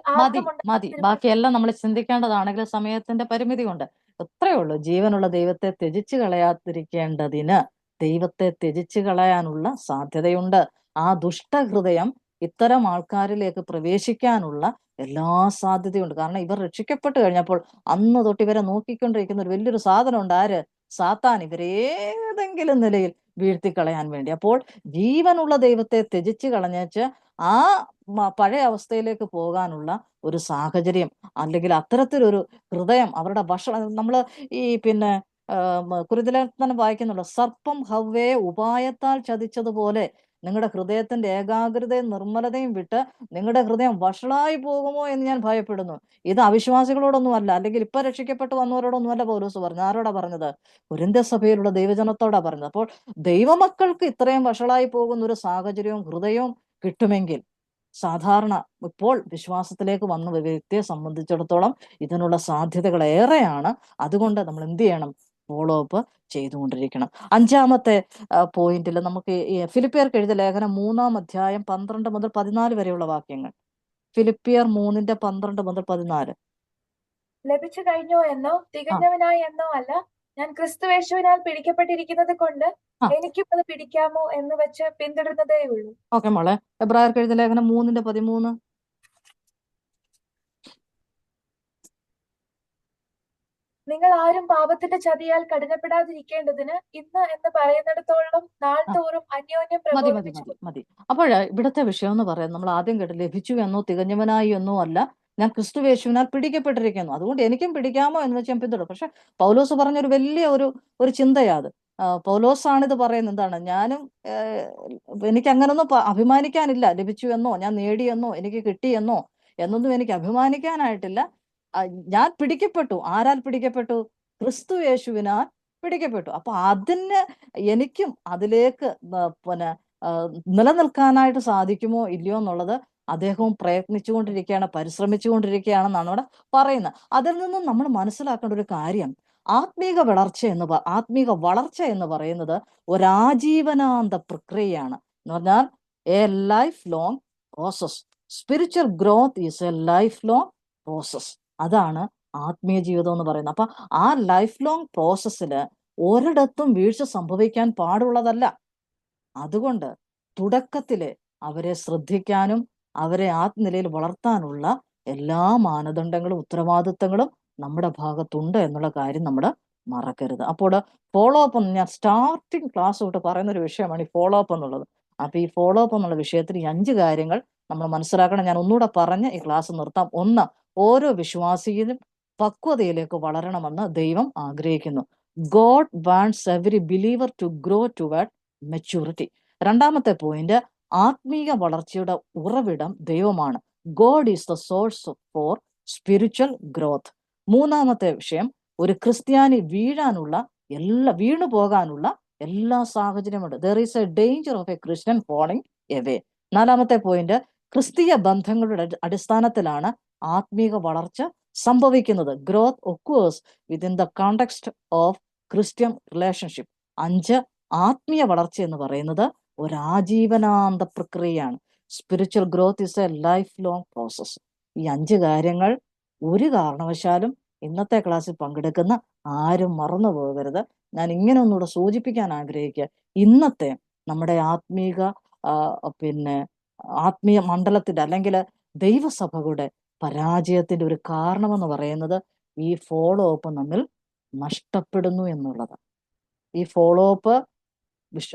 മതി. ബാക്കിയെല്ലാം നമ്മൾ ചിന്തിക്കേണ്ടതാണെങ്കിൽ സമയത്തിന്റെ പരിമിതി കൊണ്ട് എത്രയേ ഉള്ളൂ. ജീവനുള്ള ദൈവത്തെ ത്യജിച്ചു കളയാതിരിക്കേണ്ടതിന്, ദൈവത്തെ ത്യജിച്ചു കളയാനുള്ള സാധ്യതയുണ്ട്. ആ ദുഷ്ടഹൃദയം ഇത്തരം ആൾക്കാരിലേക്ക് പ്രവേശിക്കാനുള്ള എല്ലാ സാധ്യതയുണ്ട്. കാരണം ഇവർ രക്ഷിക്കപ്പെട്ട് കഴിഞ്ഞപ്പോൾ അന്ന് തൊട്ട് ഇവരെ നോക്കിക്കൊണ്ടിരിക്കുന്ന ഒരു വലിയൊരു സാധനം ഉണ്ട്. ആര്? സാത്താൻ. ഇവരേതെങ്കിലും നിലയിൽ വീഴ്ത്തിക്കളയാൻ വേണ്ടി. അപ്പോൾ ജീവനുള്ള ദൈവത്തെ ത്യജിച്ചു കളഞ്ഞേച്ച് ആ പഴയ അവസ്ഥയിലേക്ക് പോകാനുള്ള ഒരു സാഹചര്യം, അല്ലെങ്കിൽ അത്തരത്തിലൊരു ഹൃദയം അവരുടെ നമ്മൾ ഈ കുരുതിലേഖനം വായിക്കുന്നുള്ളൂ, സർപ്പം ഹവ്വയെ ഉപായത്താൽ ചതിച്ചതുപോലെ നിങ്ങളുടെ ഹൃദയത്തിന്റെ ഏകാഗ്രതയും നിർമ്മലതയും വിട്ട് നിങ്ങളുടെ ഹൃദയം വഷളായി പോകുമോ എന്ന് ഞാൻ ഭയപ്പെടുന്നു. ഇത് അവിശ്വാസികളോടൊന്നും അല്ല, അല്ലെങ്കിൽ ഇപ്പൊ രക്ഷിക്കപ്പെട്ട് വന്നവരോടൊന്നുമല്ല പൗലോസ് പറഞ്ഞത്. ആരോടാ പറഞ്ഞത്? കൊരിന്ത്യ സഭയിലുള്ള ദൈവജനത്തോടാ പറഞ്ഞത്. അപ്പോൾ ദൈവമക്കൾക്ക് ഇത്രയും വഷളായി പോകുന്ന ഒരു സാഹചര്യവും ഹൃദയവും കിട്ടുമെങ്കിൽ, സാധാരണ ഇപ്പോൾ വിശ്വാസത്തിലേക്ക് വന്ന വ്യക്തിയെ സംബന്ധിച്ചിടത്തോളം ഇതിനുള്ള സാധ്യതകൾ ഏറെയാണ്. അതുകൊണ്ട് നമ്മൾ എന്ത് ചെയ്യണം? ഫോളോ അപ്പ് ചെയ്തുകൊണ്ടിരിക്കണം. 5-ാമത്തെ പോയിന്റിൽ നമുക്ക് ഫിലിപ്പിയർക്ക് എഴുതിയ ലേഖനം 3-ാം അധ്യായം 12 മുതൽ 14 വരെയുള്ള വാക്യങ്ങൾ. ഫിലിപ്പിയർ 3:12 മുതൽ 14. ലഭിച്ചു കഴിഞ്ഞോ എന്നോ തികഞ്ഞവനായി എന്നോ അല്ല, ഞാൻ ക്രിസ്തുയേശുവിനാൽ പിടിക്കപ്പെട്ടിരിക്കുന്നത് കൊണ്ട് എനിക്കും അത് പിടിക്കാമോ എന്ന് വെച്ച് പിന്തുടരുന്നതേ ഉള്ളൂ. ഓക്കെ മോളെ. എബ്രായർക്ക് എഴുതിയ ലേഖനം 3:13. നിങ്ങൾ ആരും പാപത്തിന്റെ ചതിയാൽ കഠിനപ്പെടാതിരിക്കേണ്ടതിന് ഇന്ന് എന്ന് പറയുന്നിടത്തോളം നാൾ തോറും അന്യോന്യം പ്രബോധിപ്പിച്ചു. മതി. അപ്പോൾ ഇവിടുത്തെ വിഷയം എന്ന് പറയുന്നത്, നമ്മൾ ആദ്യം കേട്ട് ലഭിച്ചു എന്നോ തികഞ്ഞവനായി എന്നോ അല്ല, ഞാൻ ക്രിസ്തുയേശുവിനാൽ പിടിക്കപ്പെട്ടിരിക്കുന്നു, അതുകൊണ്ട് എനിക്കും പിടിക്കാമോ എന്ന് വെച്ച് ഞാൻ പിന്തുടരും. പക്ഷെ പൗലോസ് പറഞ്ഞൊരു വലിയ ഒരു ചിന്തയാത്. പൗലോസാണിത് പറയുന്നത്. എന്താണ്? ഞാനും എനിക്ക് അങ്ങനൊന്നും അഭിമാനിക്കാനില്ല. ലഭിച്ചു എന്നോ ഞാൻ നേടിയെന്നോ എനിക്ക് കിട്ടിയെന്നോ എന്നൊന്നും എനിക്ക് അഭിമാനിക്കാനായിട്ടില്ല. ഞാൻ പിടിക്കപ്പെട്ടു. ആരാൽ പിടിക്കപ്പെട്ടു? ക്രിസ്തുയേശുവിനാൽ പിടിക്കപ്പെട്ടു. അപ്പൊ അതിന് എനിക്കും അതിലേക്ക് നിലനിൽക്കാനായിട്ട് സാധിക്കുമോ ഇല്ലയോ എന്നുള്ളത് അദ്ദേഹവും പ്രയത്നിച്ചുകൊണ്ടിരിക്കുകയാണ്, പരിശ്രമിച്ചുകൊണ്ടിരിക്കുകയാണെന്നാണ് ഇവിടെ പറയുന്നത്. അതിൽ നിന്നും നമ്മൾ മനസ്സിലാക്കേണ്ട ഒരു കാര്യം, ആത്മീക വളർച്ച എന്ന് പറയുന്നത് ഒരാജീവനാന്ത പ്രക്രിയയാണ്. എന്ന് പറഞ്ഞാൽ A life long process. Spiritual growth is A life long process. അതാണ് ആത്മീയ ജീവിതം എന്ന് പറയുന്നത്. അപ്പൊ ആ ലൈഫ് ലോങ് പ്രോസസ്സിൽ ഒരിടത്തും വീഴ്ച സംഭവിക്കാൻ പാടുള്ളതല്ല. അതുകൊണ്ട് തുടക്കത്തില് അവരെ ശ്രദ്ധിക്കാനും അവരെ ആ നിലയിൽ വളർത്താനുള്ള എല്ലാ മാനദണ്ഡങ്ങളും ഉത്തരവാദിത്തങ്ങളും നമ്മുടെ ഭാഗത്തുണ്ട് എന്നുള്ള കാര്യം നമ്മൾ മറക്കരുത്. അപ്പോൾ ഫോളോ അപ്പ് എന്ന് ഞാൻ സ്റ്റാർട്ടിങ് ക്ലാസ് തൊട്ട് പറയുന്ന ഒരു വിഷയമാണ് ഈ ഫോളോ അപ്പ് എന്നുള്ളത്. അപ്പൊ ഈ ഫോളോ അപ്പ് എന്നുള്ള വിഷയത്തിൽ ഈ 5 കാര്യങ്ങൾ നമ്മൾ മനസ്സിലാക്കണം. ഞാൻ ഒന്നുകൂടെ പറഞ്ഞ് ഈ ക്ലാസ് നിർത്താം. ഒന്ന്, ഓരോ വിശ്വാസിയിലും പക്വതയിലേക്ക് വളരണമെന്ന് ദൈവം ആഗ്രഹിക്കുന്നു. God wants every believer to grow toward maturity. രണ്ടാമത്തെ പോയിന്റ്, ആത്മീയ വളർച്ചയുടെ ഉറവിടം ദൈവമാണ്. God is the source four spiritual growth. മൂന്നാമത്തെ വിഷയം, ഒരു ക്രിസ്ത്യാനി വീണു പോകാനുള്ള എല്ലാ സാഹചര്യമുണ്ട്. There is A danger of A Christian falling away. നാലാമത്തെ പോയിന്റ്, ക്രിസ്തീയ ബന്ധങ്ങളുടെ അടിസ്ഥാനത്തിലാണ് ആത്മീക വളർച്ച സംഭവിക്കുന്നത്. Growth occurs within the context of Christian relationship. 5, ആത്മീയ വളർച്ച എന്ന് പറയുന്നത് ഒരു ആജീവനാന്ത പ്രക്രിയയാണ്. Spiritual growth is A life long process. ഈ 5 കാര്യങ്ങൾ ഒരു കാരണവശാലും ഇന്നത്തെ ക്ലാസ്സിൽ പങ്കെടുക്കുന്ന ആരും മറന്നു പോകരുത്. ഞാൻ ഇങ്ങനെ ഒന്നുകൂടെ സൂചിപ്പിക്കാൻ ആഗ്രഹിക്കുക, ഇന്നത്തെ നമ്മുടെ ആത്മീയ മണ്ഡലത്തിന്റെ അല്ലെങ്കിൽ ദൈവസഭകളുടെ പരാജയത്തിന്റെ ഒരു കാരണമെന്ന് പറയുന്നത് ഈ ഫോളോ അപ്പ് നമ്മിൽ നഷ്ടപ്പെടുന്നു എന്നുള്ളതാണ്. ഈ ഫോളോ അപ്പ്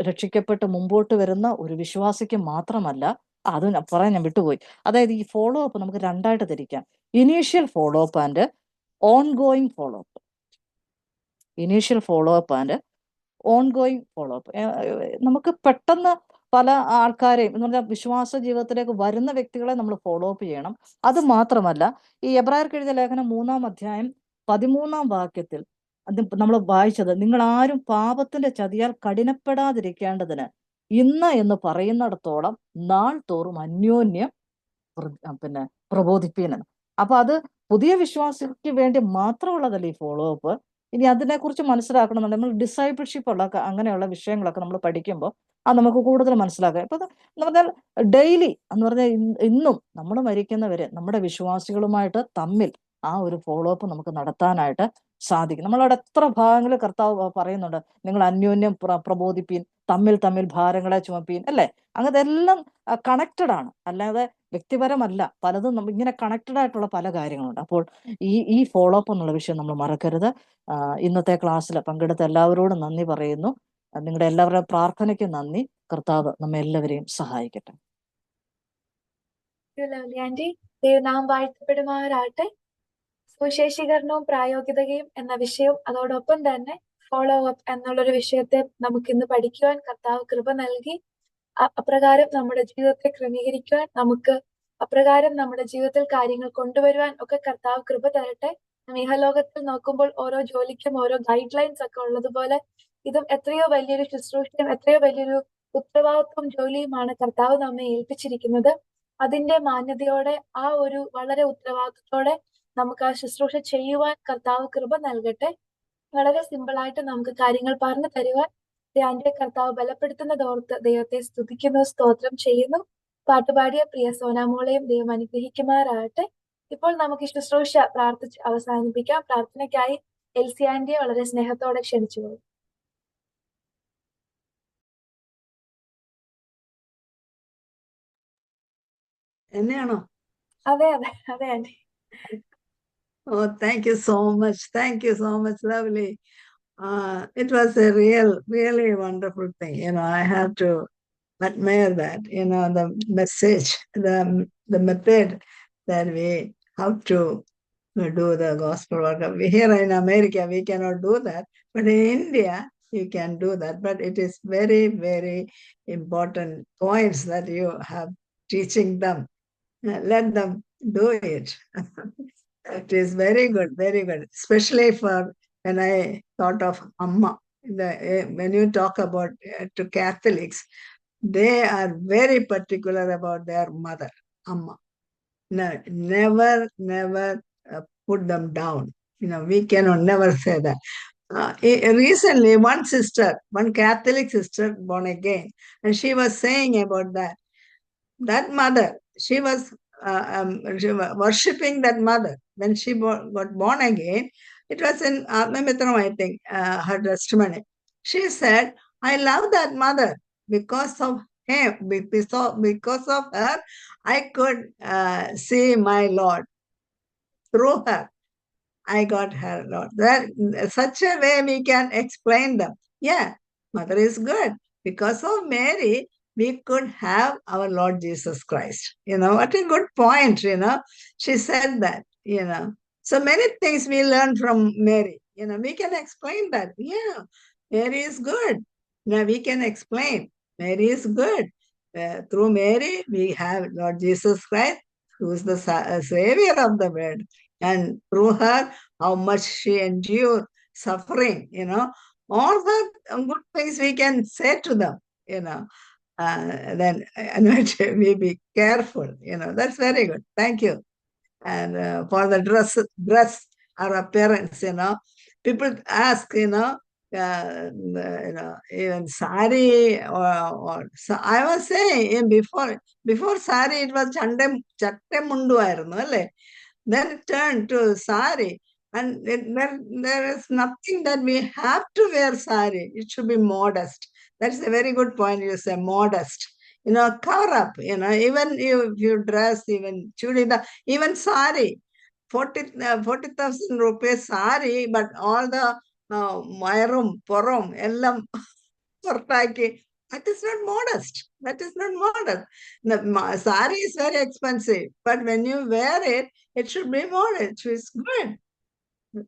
രക്ഷിക്കപ്പെട്ട് മുമ്പോട്ട് വരുന്ന ഒരു വിശ്വാസിക്ക് മാത്രമല്ല, അത് പറയാൻ ഞാൻ വിട്ടുപോയി. അതായത് ഈ ഫോളോ അപ്പ് നമുക്ക് രണ്ടായിട്ട് തിരിക്കാം. Initial follow up and ongoing follow up. Initial follow up and ongoing follow up. നമുക്ക് പെട്ടെന്ന് പല ആൾക്കാരെയും എന്ന് പറഞ്ഞാൽ വിശ്വാസ ജീവിതത്തിലേക്ക് വരുന്ന വ്യക്തികളെ നമ്മൾ ഫോളോ അപ്പ് ചെയ്യണം. അത് മാത്രമല്ല, ഈ എബ്രായർക്ക് എഴുതിയ ലേഖനം 3-ാം അധ്യായം 13-ാം വാക്യത്തിൽ അത് നമ്മൾ വായിച്ചത്, നിങ്ങൾ ആരും പാപത്തിന്റെ ചതിയാൽ കഠിനപ്പെടാതിരിക്കേണ്ടതിന് ഇന്ന് എന്ന് പറയുന്നിടത്തോളം നാൾ തോറും അന്യോന്യം പ്രബോധിപ്പീനെന്ന്. അപ്പൊ അത് പുതിയ വിശ്വാസിക്ക് വേണ്ടി മാത്രമുള്ളതല്ല ഈ ഫോളോ അപ്പ്. ഇനി അതിനെക്കുറിച്ച് മനസ്സിലാക്കണം. നമ്മൾ ഡിസൈപ്പിൾഷിപ്പ് ഉള്ള അങ്ങനെയുള്ള വിഷയങ്ങളൊക്കെ നമ്മൾ പഠിക്കുമ്പോൾ അത് നമുക്ക് കൂടുതൽ മനസ്സിലാക്കാം. ഇപ്പൊ എന്ന് പറഞ്ഞാൽ ഡെയിലി എന്ന് പറഞ്ഞാൽ ഇന്നും നമ്മൾ മരിക്കുന്നവരെ നമ്മുടെ വിശ്വാസികളുമായിട്ട് തമ്മിൽ ആ ഒരു ഫോളോ അപ്പ് നമുക്ക് നടത്താനായിട്ട് സാധിക്കും. നമ്മളവിടെ എത്ര ഭാഗങ്ങളിൽ കർത്താവ് പറയുന്നുണ്ട്, നിങ്ങൾ അന്യോന്യം പ്രബോധിപ്പീൻ, തമ്മിൽ ഭാരങ്ങളെ ചുമപ്പീൻ, അല്ലേ? അങ്ങനത്തെ എല്ലാം കണക്റ്റഡ് ആണ്, അല്ലാതെ വ്യക്തിപരമല്ല. പലതും ഇങ്ങനെ കണക്റ്റഡ് ആയിട്ടുള്ള പല കാര്യങ്ങളുണ്ട്. അപ്പോൾ ഈ ഫോളോ അപ്പ് എന്നുള്ള വിഷയം നമ്മൾ മറക്കരുത്. ഇന്നത്തെ ക്ലാസ്സിൽ പങ്കെടുത്ത എല്ലാവരോടും നന്ദി പറയുന്നു. നിങ്ങളുടെ എല്ലാവരുടെയും പ്രാർത്ഥനയ്ക്ക് നന്ദി. കർത്താവ് നമ്മെ എല്ലാവരെയും സഹായിക്കട്ടെ. ആന്റി, ദൈവനാമം വാഴ്ത്തപ്പെടുമാറാകട്ടെ. സുവിശേഷീകരണവും പ്രായോഗികതയും എന്ന വിഷയവും അതോടൊപ്പം തന്നെ ഫോളോ അപ്പ് എന്നുള്ളൊരു വിഷയത്തെ നമുക്ക് ഇന്ന് പഠിക്കുവാൻ കർത്താവ് കൃപ നൽകി. അപ്രകാരം നമ്മുടെ ജീവിതത്തെ ക്രമീകരിക്കുവാൻ, നമുക്ക് അപ്രകാരം നമ്മുടെ ജീവിതത്തിൽ കാര്യങ്ങൾ കൊണ്ടുവരുവാൻ ഒക്കെ കർത്താവ് കൃപ തരട്ടെ. ഇഹലോകത്തിൽ നോക്കുമ്പോൾ ഓരോ ജോലിക്കും ഓരോ ഗൈഡ് ലൈൻസ് ഒക്കെ ഉള്ളതുപോലെ ഇതും എത്രയോ വലിയൊരു ശുശ്രൂഷയും എത്രയോ വലിയൊരു ഉത്തരവാദിത്വം ജോലിയുമാണ് കർത്താവ് നമ്മെ ഏൽപ്പിച്ചിരിക്കുന്നത്. അതിന്റെ മാന്യതയോടെ ആ ഒരു വളരെ ഉത്തരവാദിത്വത്തോടെ നമുക്ക് ആ ശുശ്രൂഷ ചെയ്യുവാൻ കർത്താവ് കൃപ നൽകട്ടെ. വളരെ സിമ്പിളായിട്ട് നമുക്ക് കാര്യങ്ങൾ പറഞ്ഞു തരുവാൻ ആന്റിയെ കർത്താവ് ബലപ്പെടുത്തുന്നതോർത്ത് ദൈവത്തെ സ്തുതിക്കുന്നു, സ്തോത്രം ചെയ്യുന്നു. പാട്ടുപാടിയ പ്രിയ സോനാമോളെയും ദൈവം അനുഗ്രഹിക്കുമാറാകട്ടെ. ഇപ്പോൾ നമുക്ക് ഈ ശുശ്രൂഷ പ്രാർത്ഥിച്ച് അവസാനിപ്പിക്കാം. പ്രാർത്ഥനയ്ക്കായി എൽസി ആന്റിയെ വളരെ സ്നേഹത്തോടെ ക്ഷണിച്ചു പോകും. എന്നെയാണോ? അതെ അതെ അതെ anti. Oh, thank you so much. Thank you so much. Lovely. It was a really wonderful thing. I have to admire that, the message, the method that how to do the gospel work. Here in America, we cannot do that. But in India, you can do that. But it is very, very important points that you have teaching them. Let them do it. It is very good, very good. Especially for when I thought of Amma. When you talk about to Catholics, they are very particular about their mother, Amma. No, never put them down. We cannot never say that. Recently, one Catholic sister born again, and she was saying about that mother, she was worshipping that mother. When she got born again, it was in Atmamitram, I think, her testimony. She said, I love that mother because of him, because of her, I could see my Lord. Through her, I got her Lord. That such a way we can explain them. Yeah, mother is good. Because of Mary, we could have our Lord Jesus Christ. What a good point, She said that, So many things we learn from Mary. We can explain that. Yeah, Mary is good. Now we can explain. Mary is good. Through Mary, we have Lord Jesus Christ, who is the Savior of the world. And through her, how much she endured suffering, all the good things we can say to them, then we be careful, that's very good. Thank you. And for the dress, our appearance, people ask, even sari or so I was saying before sari it was chatte mundu aayirunnu. Then it turned to sari. And there is nothing that we have to wear sari. It should be modest. That's a very good point you say, modest. Cover up, even if you dress, even chudida, even sari, 40,000 rupees sari, but all the mayrum, porum, ellam, portaki, that is not modest. That is not modest. The sari is very expensive, but when you wear it, it should be modest. It's good.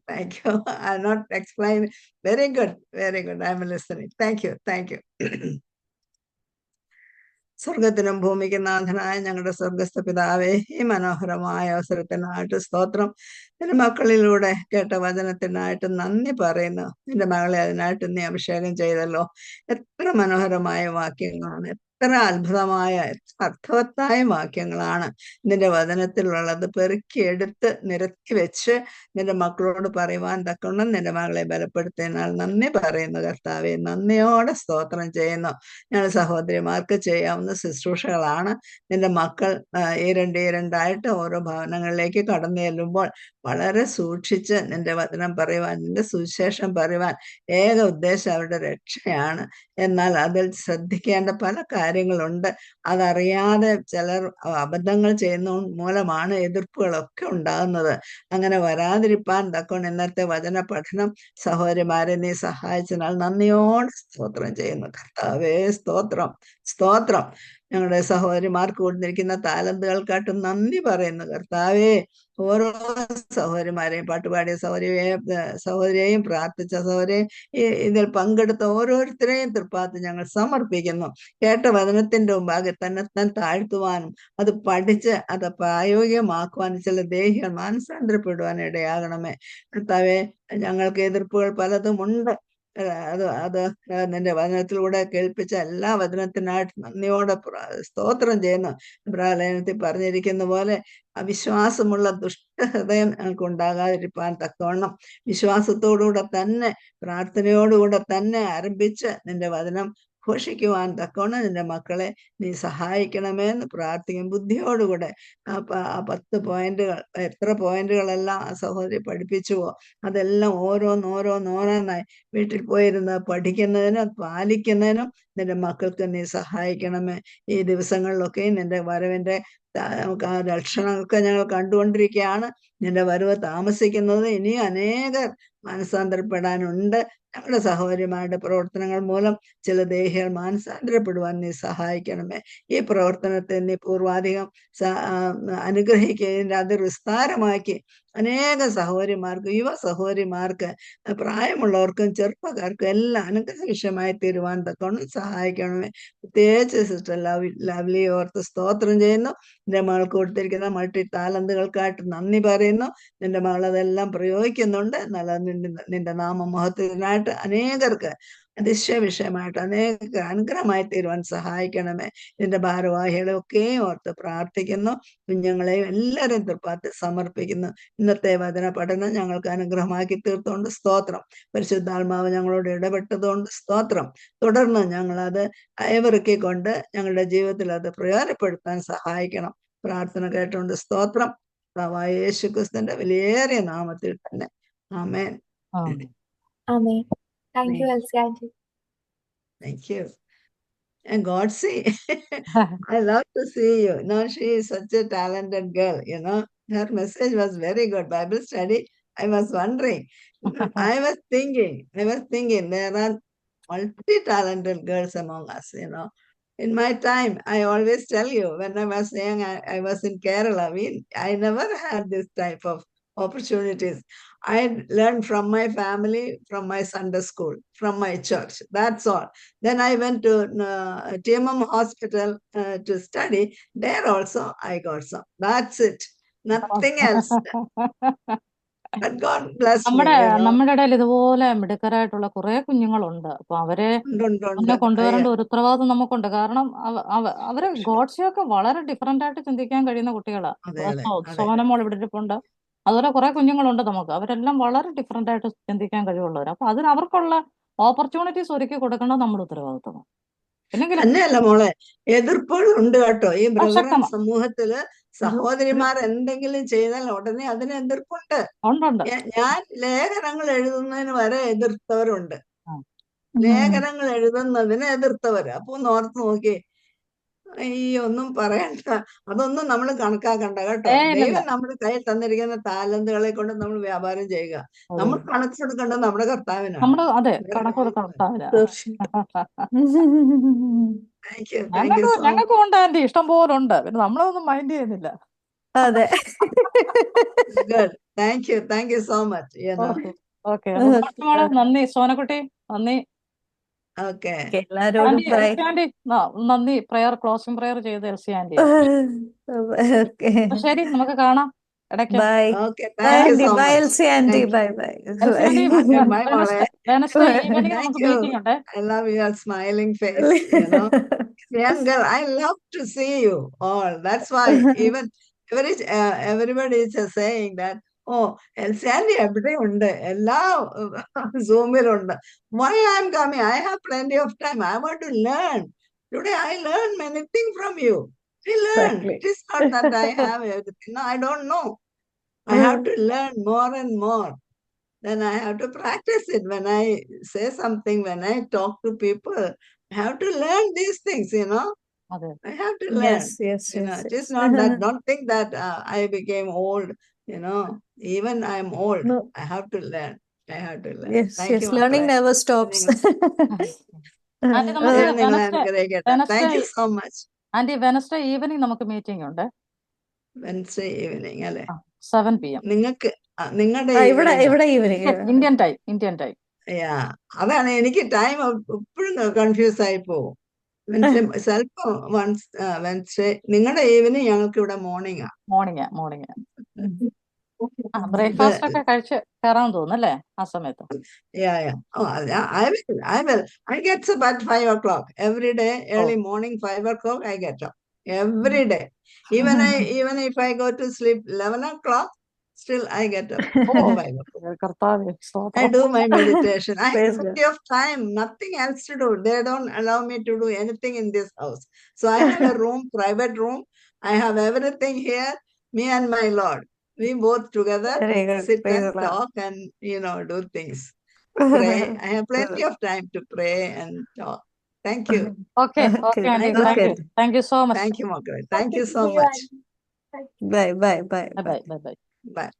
Thank you. I'm not explaining. Very good. Very good. I'm listening. Thank you. Thank you. സ്വർഗത്തിനും ഭൂമിക്കും നാഥനായ ഞങ്ങളുടെ സ്വർഗസ്ഥ പിതാവേ, ഈ മനോഹരമായ അവസരത്തിനായിട്ട് സ്തോത്രം. നിന്റെ മക്കളിലൂടെ കേട്ട വചനത്തിനായിട്ട് നന്ദി പറയുന്നു. നിന്റെ മകളെ അതിനായിട്ട് നീ അഭിഷേകം ചെയ്തല്ലോ. എത്ര മനോഹരമായ വാക്യങ്ങളാണ്, എത്ര അത്ഭുതമായ, അർത്ഥവത്തായ വാക്യങ്ങളാണ് നിന്റെ വചനത്തിലുള്ളത്. പെറുക്കിയെടുത്ത് നിരത്തി വെച്ച് നിന്റെ മക്കളോട് പറയുവാൻ തക്കവണ്ണം നിന്റെ മകളെ ബലപ്പെടുത്തിയതിനാൽ നന്ദി പറയുന്നു കർത്താവെ. നന്ദിയോടെ സ്തോത്രം ചെയ്യുന്നു. ഞങ്ങൾ സഹോദരിമാർക്ക് ചെയ്യാവുന്ന ശുശ്രൂഷകളാണ്. നിന്റെ മക്കൾ ഈരണ്ടായിട്ട് ഓരോ ഭവനങ്ങളിലേക്ക് കടന്നു ചെല്ലുമ്പോൾ വളരെ സൂക്ഷിച്ച് നിന്റെ വചനം പറയുവാൻ, നിന്റെ സുവിശേഷം പറയുവാൻ ഏക ഉദ്ദേശം അവരുടെ രക്ഷയാണ്. എന്നാൽ അതിൽ ശ്രദ്ധിക്കേണ്ട പല കാര്യങ്ങളുണ്ട്. അതറിയാതെ ചിലർ അബദ്ധങ്ങൾ ചെയ്യുന്ന മൂലമാണ് എതിർപ്പുകളൊക്കെ ഉണ്ടാകുന്നത്. അങ്ങനെ വരാതിരിപ്പാൻ തക്കോണം ഇന്നത്തെ വചന പഠനം സഹോദരിമാരെ നീ സഹായിച്ചതിനാൽ നന്ദിയോടെ സ്തോത്രം ചെയ്യുന്നു കർത്താവേ. സ്തോത്രം, സ്തോത്രം. ഞങ്ങളുടെ സഹോദരിമാർക്ക് കൊടുത്തിരിക്കുന്ന താലന്തുകൾക്കായിട്ട് നന്ദി പറയുന്നു കർത്താവേ. ഓരോ സഹോദരിമാരെയും, പാട്ടുപാടിയ സഹോദരിയെയും പ്രാർത്ഥിച്ച സഹോദരിയെയും ഇതിൽ പങ്കെടുത്ത ഓരോരുത്തരെയും തൃപ്പാത്ത് ഞങ്ങൾ സമർപ്പിക്കുന്നു. കേട്ട വചനത്തിന്റെ മുമ്പാകെ തന്നെ താഴ്ത്തുവാനും അത് പഠിച്ച് അത് പ്രായോഗികമാക്കുവാനും ചില ദേഹികൾ മാനസാന്തരപ്പെടുവാൻ ഇടയാകണമേ കർത്താവേ. ഞങ്ങൾക്ക് എതിർപ്പുകൾ പലതുമുണ്ട്. അത് നിന്റെ വചനത്തിലൂടെ കേൾപ്പിച്ച എല്ലാ വചനത്തിനായിട്ട് നന്ദിയോടെ സ്തോത്രം ചെയ്യുന്നു. ലേഖനത്തിൽ പറഞ്ഞിരിക്കുന്ന പോലെ അവിശ്വാസമുള്ള ദുഷ്ടഹൃദയം ഞങ്ങൾക്ക് ഉണ്ടാകാതിരിക്കാൻ തക്കവണ്ണം വിശ്വാസത്തോടുകൂടെ തന്നെ, പ്രാർത്ഥനയോടുകൂടെ തന്നെ ആരംഭിച്ച് നിന്റെ വചനം ഘോഷിക്കുവാൻ തക്കവണ്ണം നിന്റെ മക്കളെ നീ സഹായിക്കണമേ എന്ന് പ്രാർത്ഥിക്കും. ബുദ്ധിയോടുകൂടെ ആ 10 പോയിന്റുകൾ, എത്ര പോയിന്റുകളെല്ലാം ആ സഹോദരി പഠിപ്പിച്ചുവോ അതെല്ലാം ഓരോന്നോരോന്നായി വീട്ടിൽ പോയിരുന്ന് പഠിക്കുന്നതിനും പാലിക്കുന്നതിനും നിന്റെ മക്കൾക്ക് നീ സഹായിക്കണമേ. ഈ ദിവസങ്ങളിലൊക്കെ നിന്റെ വരവിന്റെ നമുക്ക് ആ ലക്ഷണങ്ങളൊക്കെ ഞങ്ങൾ കണ്ടുകൊണ്ടിരിക്കുകയാണ്. നിന്റെ വരവ് താമസിക്കുന്നത് ഇനിയും അനേകർ മാനസാന്തരപ്പെടാനുണ്ട്. ഞങ്ങളുടെ സഹോദരിമാരുടെ പ്രവർത്തനങ്ങൾ മൂലം ചില ദേഹികൾ മാനസാന്തരപ്പെടുവാൻ നീ സഹായിക്കണമേ. ഈ പ്രവർത്തനത്തെ നീ പൂർവാധികം അനുഗ്രഹിക്കുക, അത് വിസ്താരമാക്കി അനേക സഹോദരിമാർക്ക്, യുവ സഹോദരിമാർക്ക്, പ്രായമുള്ളവർക്കും ചെറുപ്പക്കാർക്കും എല്ലാം അനുഗ്രഹ വിഷയമായി തീരുവാൻ തക്കോണം സഹായിക്കണമേ. പ്രത്യേകിച്ച് സിസ്റ്റർ ലവ്ലി ഓർത്ത് സ്തോത്രം ചെയ്യുന്നു. നിന്റെ മകൾക്ക് കൊടുത്തിരിക്കുന്ന മൾട്ടി ടാലന്തുകൾക്കായിട്ട് നന്ദി പറയുന്നു. നിന്റെ മകൾ അതെല്ലാം പ്രയോഗിക്കുന്നുണ്ട്. നല്ല നിന്റെ നാമമഹത്വത്തിനായിട്ട് അനേകർക്ക് അതിശയ വിഷയമായിട്ട് അനേക അനുഗ്രഹമായി തീരുവാൻ സഹായിക്കണമേ. ഇതിന്റെ ഭാരവാഹികളെയൊക്കെ ഓർത്ത് പ്രാർത്ഥിക്കുന്നു. കുഞ്ഞുങ്ങളെയും എല്ലാവരെയും തൃപ്പാത്ത് സമർപ്പിക്കുന്നു. ഇന്നത്തെ വചന പഠനം ഞങ്ങൾക്ക് അനുഗ്രഹമാക്കി തീർത്തുകൊണ്ട് സ്തോത്രം. പരിശുദ്ധാത്മാവ് ഞങ്ങളോട് ഇടപെട്ടതുകൊണ്ട് സ്തോത്രം. തുടർന്ന് ഞങ്ങളത് അയവിറക്കിക്കൊണ്ട് ഞങ്ങളുടെ ജീവിതത്തിൽ അത് പ്രയോജനപ്പെടുത്താൻ സഹായിക്കണം. പ്രാർത്ഥന കേട്ടുകൊണ്ട് സ്തോത്രം. കർത്താവായ യേശുക്രിസ്തുവിന്റെ വിലയേറിയ നാമത്തിൽ തന്നെ. ആമേൻ. Amen. Thank you, Elsie Auntie. Thank you. And God see, I love to see you. Now she is such a talented girl, Her message was very good. Bible study, I was wondering. I was thinking, there are multi-talented girls among us, In my time, I always tell you, when I was young, I was in Kerala. I never had this type of opportunities. I learned from my family, from my Sunday school, from my church. That's all. Then I went to TMM Hospital to study. There also I got some. That's it. Nothing else. But God bless me. നമ്മുടെ ഇടയിൽ ഇതുപോലെ മിടുക്കരായിട്ടുള്ള കുറെ കുഞ്ഞുങ്ങളുണ്ട്. അപ്പൊ അവരെ അങ്ങനെ കൊണ്ടുവരേണ്ട ഒരു ഉത്തരവാദിത്വം നമുക്കുണ്ട്. കാരണം അവര് ഗോഡ്സിയൊക്കെ വളരെ ഡിഫറെന്റ് ആയിട്ട് ചിന്തിക്കാൻ കഴിയുന്ന കുട്ടികളാണ്. സോനമോൾ ഇവിടെ ഇരിപ്പുണ്ട്. അതുപോലെ കുറെ കുഞ്ഞുങ്ങളുണ്ട് നമുക്ക്. അവരെല്ലാം വളരെ ഡിഫറെന്റ് ആയിട്ട് ചിന്തിക്കാൻ കഴിവുള്ളവർ. അപ്പൊ അവർക്കുള്ള ഓപ്പർച്യൂണിറ്റീസ് ഒരുക്കി കൊടുക്കേണ്ടത് നമ്മുടെ ഉത്തരവാദിത്വമാണ്. തന്നെയല്ല മോളെ, എതിർപ്പുകളുണ്ട് കേട്ടോ. ഈ ബ്രദറൻ സമൂഹത്തില് സഹോദരിമാർ എന്തെങ്കിലും ചെയ്താൽ ഉടനെ അതിന് എതിർപ്പുണ്ട്. ഞാൻ ലേഖനങ്ങൾ എഴുതുന്നതിന് വരെ എതിർത്തവരുണ്ട്. ലേഖനങ്ങൾ എഴുതുന്നതിന് എതിർത്തവര്. അപ്പൊ ഒന്ന് ഓർത്ത് നോക്കി, ഈ ഒന്നും പറയണ്ട, അതൊന്നും നമ്മൾ കണക്കാക്കണ്ട കേട്ടോ. ദൈവം നമ്മുടെ കയ്യിൽ തന്നിരിക്കുന്ന താലന്തുകളെ കൊണ്ട് നമ്മൾ വ്യാപാരം ചെയ്യുക. നമ്മൾ കണക്കെടുക്കേണ്ടത് നമ്മുടെ കർത്താവിനാണ്. ഞങ്ങൾക്ക് ഉണ്ട് ആന്റി, ഇഷ്ടം പോലെ ഉണ്ട്. പിന്നെ നമ്മളതൊന്നും മൈൻഡ് ചെയ്യുന്നില്ല. അതെ. Thank you so much. Okay, നന്ദി സോനക്കുട്ടി, നന്ദി. നന്ദി. ക്ലോസിംഗ് പ്രയർ ചെയ്ത് എൽസി ആന്റി. ശരി, നമുക്ക് കാണാം ഇടയ്ക്ക്. വെനസ്ഡേ ഈവനിങ് നമുക്ക് മീറ്റിംഗ് ഉണ്ട്. I love your smiling face, Young girl, I love to see you all. That's why even everybody is saying that, oh, Elsie Auntie every undu, ella Zoom il undu. Why I am coming? I have plenty of time. I want to learn. Today I learned many things from you. I learned. It is not that I have everything. No, I don't know. I have to learn more and more. Then I have to practice it. When I say something, when I talk to people, I have to learn these things, I have to learn. Yes. It is not that, don't think that I became old, even I am old. No. I have to learn. Yes, learning never stops. Thank you so much. Aunty, Wednesday evening meeting മീറ്റിംഗ് ഉണ്ട്. Wednesday evening അല്ലേ? 7 PM. നിങ്ങൾക്ക് നിങ്ങളുടെ ഇവിടെ evening Indian time. അതാണ് എനിക്ക് time എപ്പോഴും confuse ആയി പോകും. ചിലപ്പോ വെൻസ്ഡേ നിങ്ങളുടെ ഈവനിങ്, ഞങ്ങൾക്ക് ഇവിടെ മോർണിംഗ്. ബ്രേക്ക്ഫാസ്റ്റ് ഒക്കെ കഴിച്ച് കയറാൻ തോന്നുന്നല്ലേ ആ സമയത്ത്? I get up at 5 o'clock every day. Early morning 5 o'clock I get up every day. Even if I go to sleep 11 o'clock, still I get up. I do my meditation. I have plenty of time, nothing else to do. They don't allow me to do anything in this house. So I have a room, private room. I have everything here, me and my Lord. We both together sit and talk and, do things. Pray. I have plenty of time to pray and talk. Thank you. Okay, auntie. Thank you so much. Thank you, Margaret. Thank you so much. Bye. Bye. Bye.